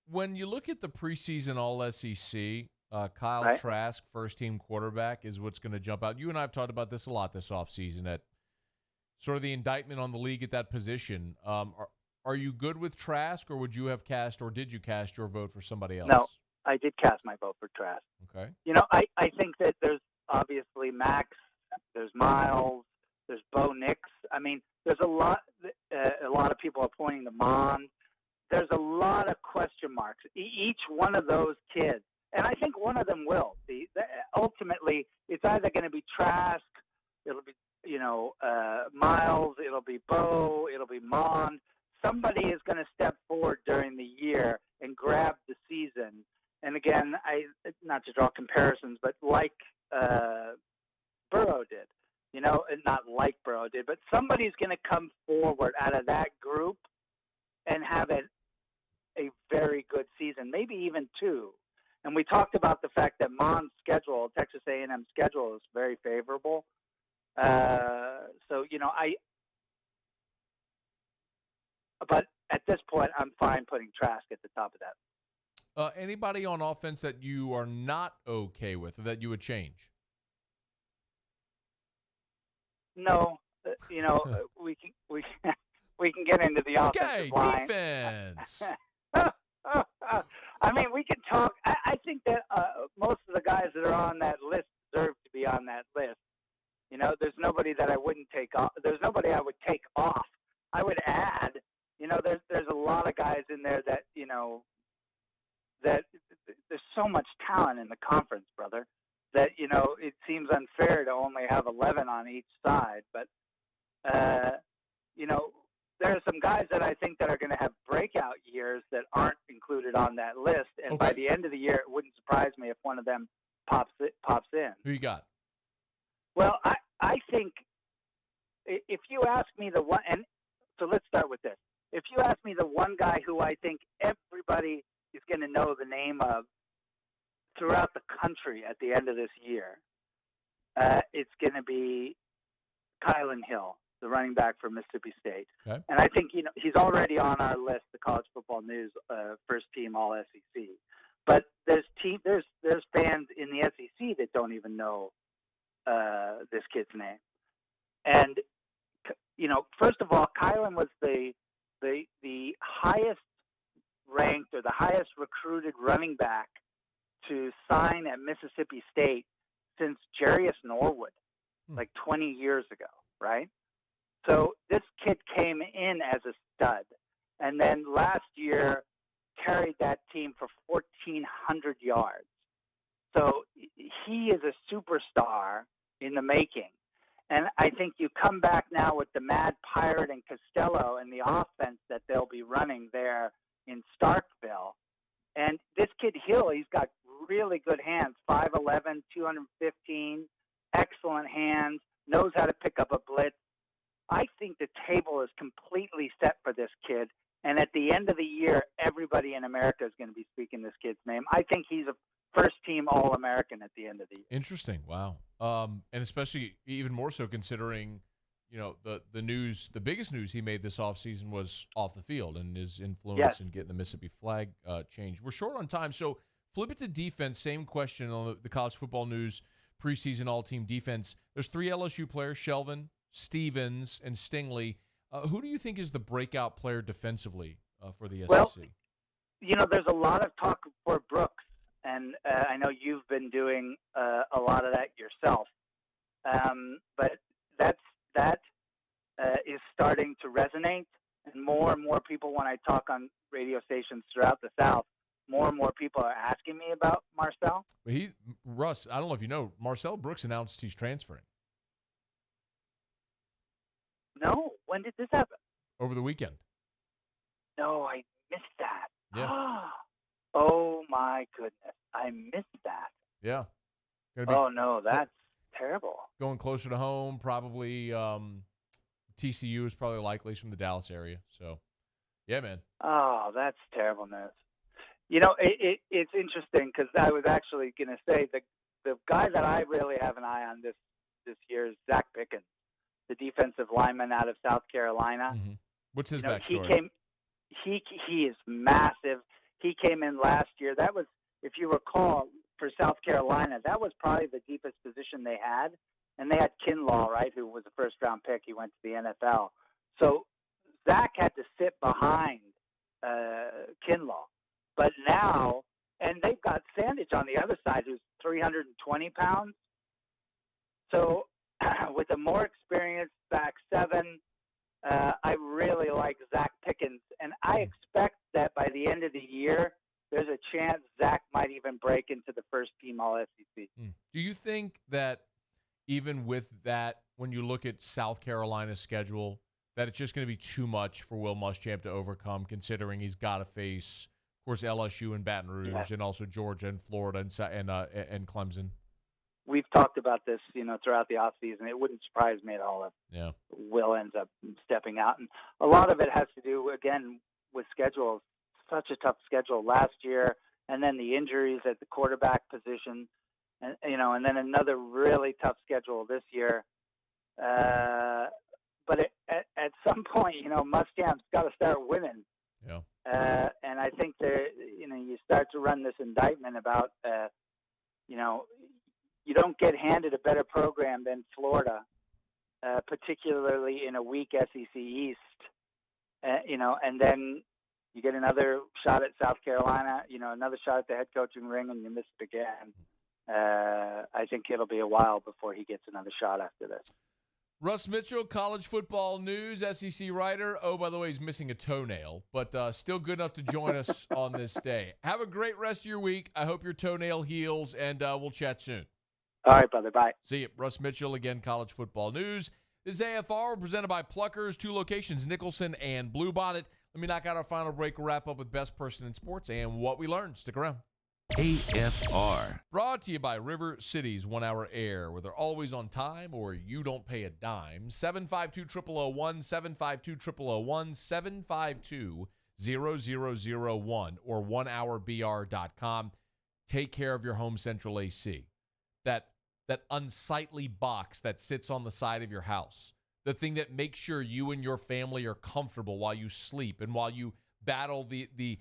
When you look at the preseason All-SEC, Kyle Right. Trask, first-team quarterback, is what's going to jump out. You and I have talked about this a lot this offseason, at sort of the indictment on the league at that position. Are you good with Trask, or did you cast your vote for somebody else? No, I did cast my vote for Trask. Okay. I think that there's obviously Max, there's Miles, there's Bo Nix. I mean, there's a lot of people are pointing to Mond. There's a lot of question marks. Each one of those kids, and I think one of them will. Ultimately, it's either going to be Trask, it'll be Miles, it'll be Bo, it'll be Mond. Somebody is going to step forward during the year and grab the season. And again, not to draw comparisons, but like Burrow did, and not like Burrow did, but somebody's going to come forward out of that group and have a very good season, maybe even two. And we talked about the fact that Mond's schedule, Texas A&M schedule, is very favorable. But at this point, I'm fine putting Trask at the top of that. Anybody on offense that you are not okay with, or that you would change? No, we can get into the offensive line. Defense. I mean, we can talk. I think that most of the guys that are on that list deserve to be on that list. There's nobody that I wouldn't take off. There's nobody I would take off. I would add. There's a lot of guys in there that that there's so much talent in the conference, brother, that it seems unfair to only have 11 on each side. But there are some guys that I think that are going to have breakout years that aren't included on that list. And by the end of the year, it wouldn't surprise me if one of them pops in. Who you got? Well, I think if you ask me the one, and so let's start with this. If you ask me the one guy who I think everybody is going to know the name of throughout the country at the end of this year, it's going to be Kylan Hill, the running back for Mississippi State. Okay. And I think he's already on our list, the College Football News first team All SEC. But there's fans in the SEC that don't even know this kid's name. And first of all, Kylan was the highest ranked or the highest recruited running back to sign at Mississippi State since Jarius Norwood, like 20 years ago, right? So this kid came in as a stud, and then last year carried that team for 1,400 yards. So he is a superstar in the making. And I think you come back now with the Mad Pirate and Costello and the offense that they'll be running there in Starkville. And this kid Hill, he's got really good hands, 5'11", 215, excellent hands, knows how to pick up a blitz. I think the table is completely set for this kid. And at the end of the year, everybody in America is going to be speaking this kid's name. I think he's a first-team All-American at the end of the year. Interesting. Wow. And especially even more so considering, the news, the biggest news he made this offseason was off the field and his influence in getting the Mississippi flag changed. We're short on time, so flip it to defense. Same question on the College Football News preseason all-team defense. There's 3 LSU players, Shelvin, Stevens, and Stingley. Who do you think is the breakout player defensively for the SEC? Well, there's a lot of talk for Brooks, and I know you've been doing a lot of that yourself. But that is starting to resonate, and more people, when I talk on radio stations throughout the South, more and more people are asking me about Marcel. Russ, I don't know if you know, Marcel Brooks announced he's transferring. No, when did this happen? Over the weekend. No, I missed that. Yeah. Oh my goodness, I missed that. Yeah. Oh no, that's terrible. Going closer to home, probably TCU is probably likely. He's from the Dallas area. So, yeah, man. Oh, that's terrible news. You know, it's interesting because I was actually going to say the guy that I really have an eye on this year is Zach Pickens, the defensive lineman out of South Carolina. Mm-hmm. What's his backstory? He is massive. He came in last year. That was, if you recall, for South Carolina, that was probably the deepest position they had. And they had Kinlaw, right, who was a first-round pick. He went to the NFL. So Zach had to sit behind Kinlaw. But now, and they've got Sandage on the other side, who's 320 pounds. So with a more experienced back seven, I really like Zach Pickens. And I expect that by the end of the year, there's a chance Zach might even break into the first-team All-SEC. Do you think that even with that, when you look at South Carolina's schedule, that it's just going to be too much for Will Muschamp to overcome, considering he's got to face, of course, LSU and Baton Rouge, and also Georgia and Florida and Clemson? We've talked about this, throughout the offseason. It wouldn't surprise me at all if Will ends up stepping out. And a lot of it has to do, again, with schedule. Such a tough schedule last year, and then the injuries at the quarterback position, and then another really tough schedule this year. But at some point, Muschamp's got to start winning. Yeah. And I think you start to run this indictment about, you don't get handed a better program than Florida, particularly in a weak SEC East. And then you get another shot at South Carolina, another shot at the head coaching ring, and you miss it again. I think it'll be a while before he gets another shot after this. Russ Mitchell, college football news, SEC writer. Oh, by the way, he's missing a toenail, but still good enough to join us on this day. Have a great rest of your week. I hope your toenail heals, and we'll chat soon. All right, brother. Bye. See you. Russ Mitchell, again, college football news. This is AFR, presented by Pluckers, 2 locations, Nicholson and Bluebonnet. Let me knock out our final break. We'll wrap up with Best Person in Sports and what we learned. Stick around. AFR. Brought to you by River City's 1 Hour Air, where they're always on time or you don't pay a dime. 752-0001, 752-0001, 752-0001, or 1hourbr.com. Take care of your home central AC. That unsightly box that sits on the side of your house. The thing that makes sure you and your family are comfortable while you sleep and while you battle the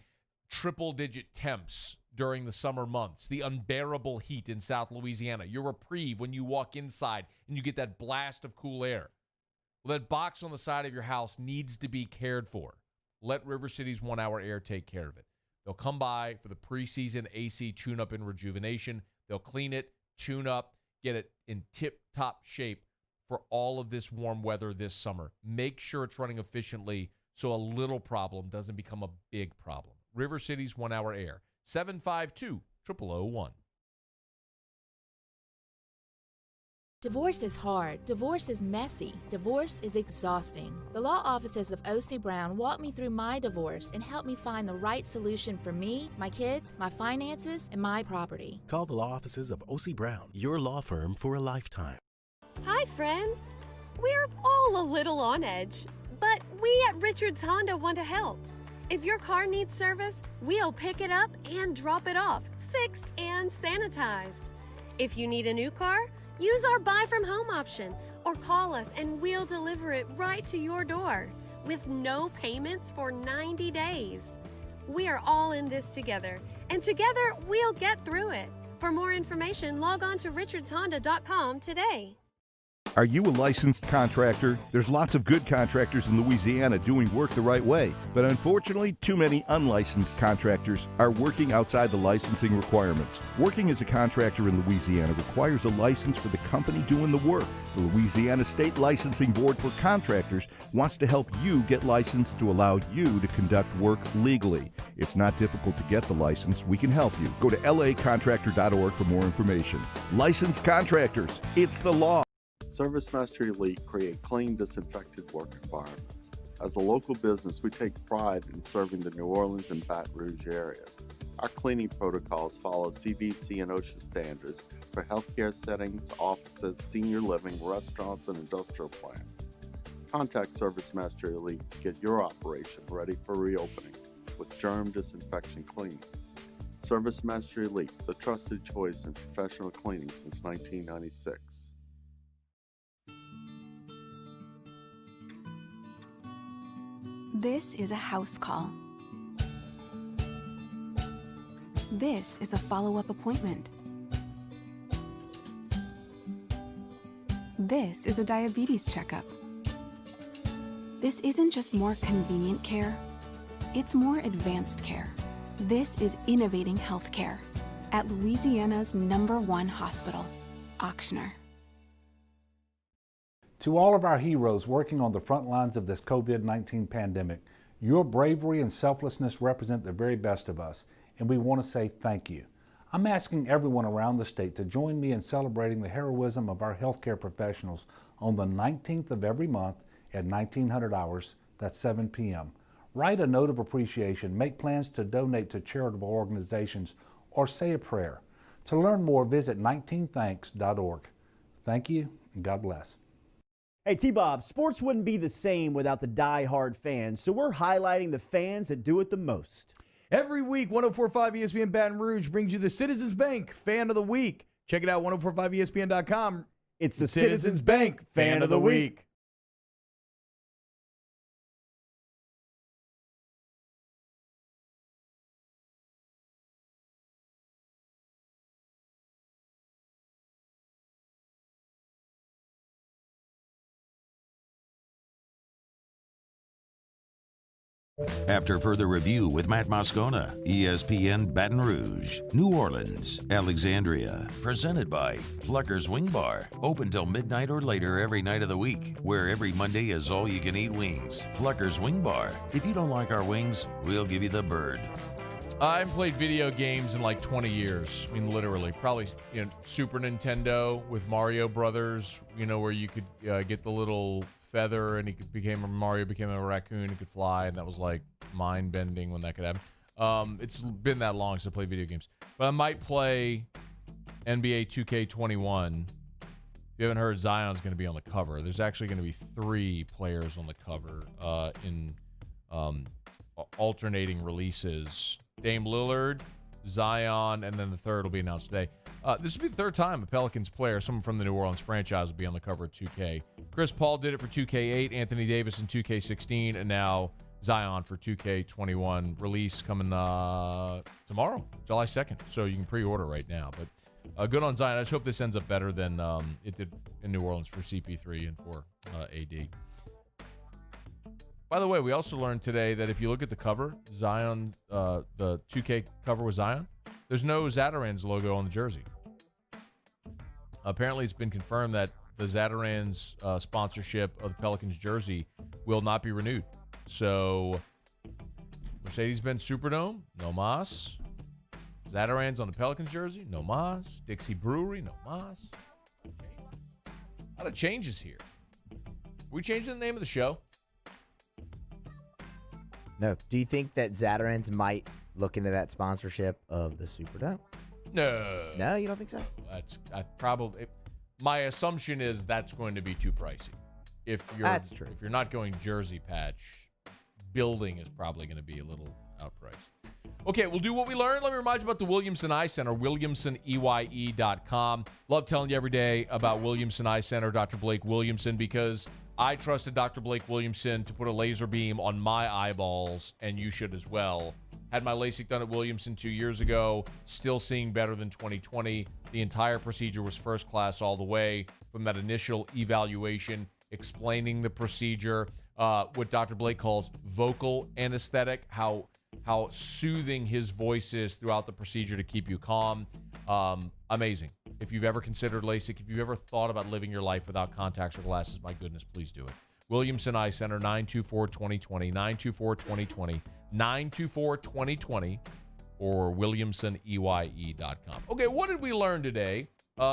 triple-digit temps during the summer months, the unbearable heat in South Louisiana, your reprieve when you walk inside and you get that blast of cool air. Well, that box on the side of your house needs to be cared for. Let River City's 1 Hour Air take care of it. They'll come by for the preseason AC tune-up and rejuvenation. They'll clean it, tune up, get it in tip-top shape for all of this warm weather this summer. Make sure it's running efficiently so a little problem doesn't become a big problem. River City's 1 Hour Air, 752-0001. Divorce is hard. Divorce is messy. Divorce is exhausting. The law offices of O.C. Brown walked me through my divorce and helped me find the right solution for me, my kids, my finances, and my property. Call the law offices of O.C. Brown, your law firm for a lifetime. Hi, friends. We're all a little on edge, but we at Richards Honda want to help. If your car needs service, we'll pick it up and drop it off, fixed and sanitized. If you need a new car, use our buy from home option or call us and we'll deliver it right to your door with no payments for 90 days. We are all in this together, and together we'll get through it. For more information, log on to richardshonda.com today. Are you a licensed contractor? There's lots of good contractors in Louisiana doing work the right way, but unfortunately, too many unlicensed contractors are working outside the licensing requirements. Working as a contractor in Louisiana requires a license for the company doing the work. The Louisiana State Licensing Board for Contractors wants to help you get licensed to allow you to conduct work legally. It's not difficult to get the license. We can help you. Go to lacontractor.org for more information. Licensed contractors, it's the law. ServiceMaster Elite create clean, disinfected work environments. As a local business, we take pride in serving the New Orleans and Baton Rouge areas. Our cleaning protocols follow CDC and OSHA standards for healthcare settings, offices, senior living, restaurants, and industrial plants. Contact ServiceMaster Elite to get your operation ready for reopening with germ disinfection cleaning. ServiceMaster Elite, the trusted choice in professional cleaning since 1996. This is a house call. This is a follow-up appointment. This is a diabetes checkup. This isn't just more convenient care, it's more advanced care. This is innovating healthcare at Louisiana's #1 hospital, Ochsner. To all of our heroes working on the front lines of this COVID-19 pandemic, your bravery and selflessness represent the very best of us, and we want to say thank you. I'm asking everyone around the state to join me in celebrating the heroism of our healthcare professionals on the 19th of every month at 1900 hours, that's 7 p.m. Write a note of appreciation, make plans to donate to charitable organizations, or say a prayer. To learn more, visit 19thanks.org. Thank you, and God bless. Hey T-Bob, sports wouldn't be the same without the die-hard fans, so we're highlighting the fans that do it the most. Every week, 104.5 ESPN Baton Rouge brings you the Citizens Bank Fan of the Week. Check it out, 1045ESPN.com. It's the Citizens Bank Fan of the Week. After further review with Matt Moscona, ESPN Baton Rouge, New Orleans, Alexandria. Presented by Plucker's Wing Bar. Open till midnight or later every night of the week, where every Monday is all-you-can-eat wings. Plucker's Wing Bar. If you don't like our wings, we'll give you the bird. I haven't played video games in like 20 years. I mean, literally. Probably, Super Nintendo with Mario Brothers, where you could get the little feather and Mario became a raccoon and could fly, and that was like mind-bending when that could happen. It's been that long since I played video games. But I might play NBA 2K21. If you haven't heard, Zion's going to be on the cover. There's actually going to be 3 players on the cover in alternating releases. Dame Lillard, Zion, and then the third will be announced today. This will be the third time a Pelicans player, someone from the New Orleans franchise, will be on the cover of 2K. Chris Paul did it for 2K8, Anthony Davis in 2K16, and now Zion for 2K21. Release coming tomorrow, July 2nd. So you can pre-order right now. But good on Zion. I just hope this ends up better than it did in New Orleans for CP3 and for AD. By the way, we also learned today that if you look at the cover, Zion, the 2K cover with Zion, there's no Zatarans logo on the jersey. Apparently, it's been confirmed that the Zatarans sponsorship of the Pelicans jersey will not be renewed. So, Mercedes-Benz Superdome, no mas. Zatarans on the Pelicans jersey, no mas. Dixie Brewery, no mas. A lot of changes here. We changed the name of the show. No. Do you think that Zatarans might look into that sponsorship of the Superdome? No. No, you don't think so? My assumption is that's going to be too pricey. That's true. If you're not going jersey patch, building is probably going to be a little outpriced. Okay, we'll do what we learned. Let me remind you about the Williamson Eye Center, WilliamsonEye.com. Love telling you every day about Williamson Eye Center, Dr. Blake Williamson, because I trusted Dr. Blake Williamson to put a laser beam on my eyeballs, and you should as well. Had my LASIK done at Williamson 2 years ago. Still seeing better than 2020. The entire procedure was first class all the way from that initial evaluation, explaining the procedure, what Dr. Blake calls vocal anesthetic, how soothing his voice is throughout the procedure to keep you calm. Amazing. If you've ever considered LASIK, if you've ever thought about living your life without contacts or glasses, my goodness, please do it. Williamson Eye Center, 924-2020, 924-2020, 924-2020, or WilliamsonEYE.com. Okay, what did we learn today?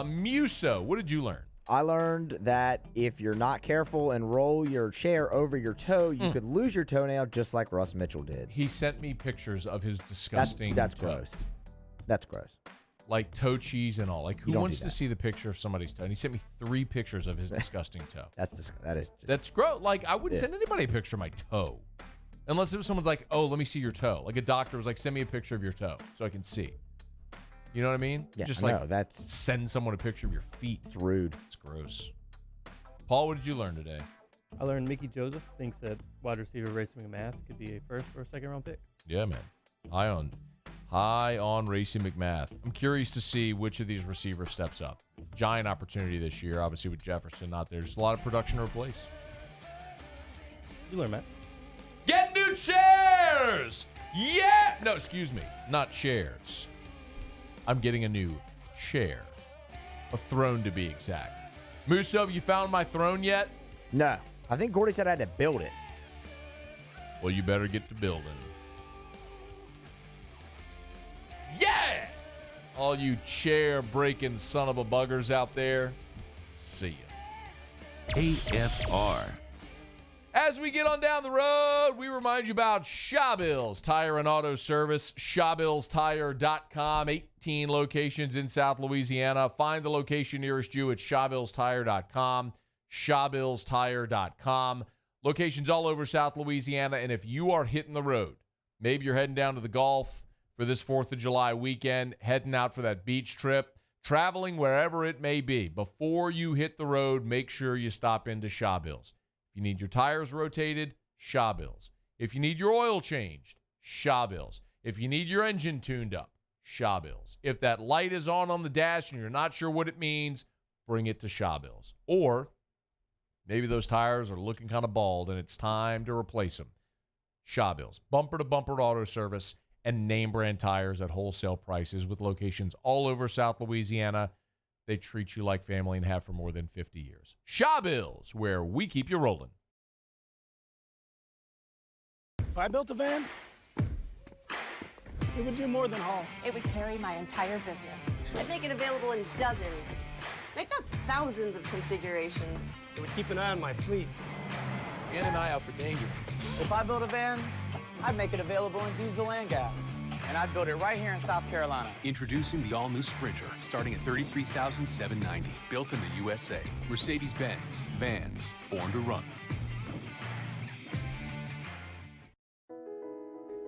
Muso, what did you learn? I learned that if you're not careful and roll your chair over your toe, you could lose your toenail just like Russ Mitchell did. He sent me pictures of his disgusting That's toe. gross. That's gross. Like toe cheese and all. Like, who wants to see the picture of somebody's toe? And he sent me 3 pictures of his disgusting toe. That's gross. Like, I wouldn't send anybody a picture of my toe. Unless if someone's like, oh, let me see your toe. Like a doctor was like, send me a picture of your toe so I can see. You know what I mean? Yeah, just no, that's send someone a picture of your feet. It's rude. It's gross. Paul, what did you learn today? I learned Mickey Joseph thinks that wide receiver Racing McMath could be a first or second round pick. Yeah, man. High on Racing McMath. I'm curious to see which of these receivers steps up. Giant opportunity this year, obviously with Jefferson not there. There's a lot of production to replace. You learn, Matt. Get new chairs! Yeah! No, excuse me. Not chairs. I'm getting a new chair. A throne, to be exact. Muso, have you found my throne yet? No. I think Gordy said I had to build it. Well, you better get to building. Yeah! All you chair-breaking son of a buggers out there, see ya. AFR. As we get on down the road, we remind you about Shawbills Tire and Auto Service, ShawbillsTire.com, 18 locations in South Louisiana. Find the location nearest you at ShawbillsTire.com, ShawbillsTire.com. Locations all over South Louisiana, and if you are hitting the road, maybe you're heading down to the Gulf for this 4th of July weekend, heading out for that beach trip, traveling wherever it may be, before you hit the road, make sure you stop into Shawbills. If you need your tires rotated, Shawbills. If you need your oil changed, Shawbills. If you need your engine tuned up, Shawbills. If that light is on the dash and you're not sure what it means, bring it to Shawbills. Or maybe those tires are looking kind of bald and it's time to replace them. Shawbills. Bumper-to-bumper auto service and name brand tires at wholesale prices with locations all over South Louisiana. They treat you like family and have for more than 50 years. Shawbills, where we keep you rolling. If I built a van, it would do more than haul. It would carry my entire business. I'd make it available in dozens. Make that thousands of configurations. It would keep an eye on my fleet. And an eye out for danger. If I built a van, I'd make it available in diesel and gas. And I'd build it right here in South Carolina. Introducing the all-new Sprinter, starting at $33,790. Built in the USA. Mercedes-Benz. Vans. Born to run.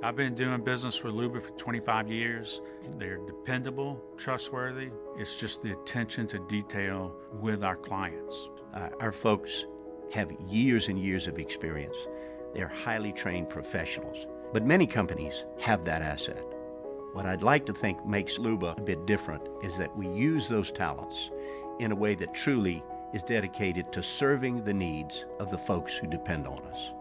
I've been doing business with Luba for 25 years. They're dependable, trustworthy. It's just the attention to detail with our clients. Our folks have years and years of experience. They're highly trained professionals. But many companies have that asset. What I'd like to think makes Luba a bit different is that we use those talents in a way that truly is dedicated to serving the needs of the folks who depend on us.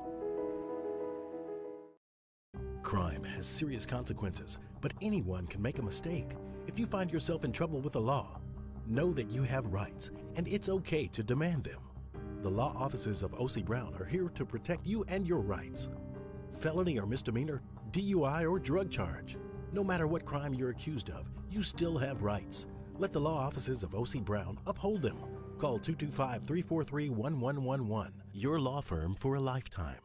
Crime has serious consequences, but anyone can make a mistake. If you find yourself in trouble with the law, know that you have rights, and it's okay to demand them. The law offices of O.C. Brown are here to protect you and your rights. Felony or misdemeanor, DUI or drug charge. No matter what crime you're accused of, you still have rights. Let the law offices of O.C. Brown uphold them. Call 225-343-1111. Your law firm for a lifetime.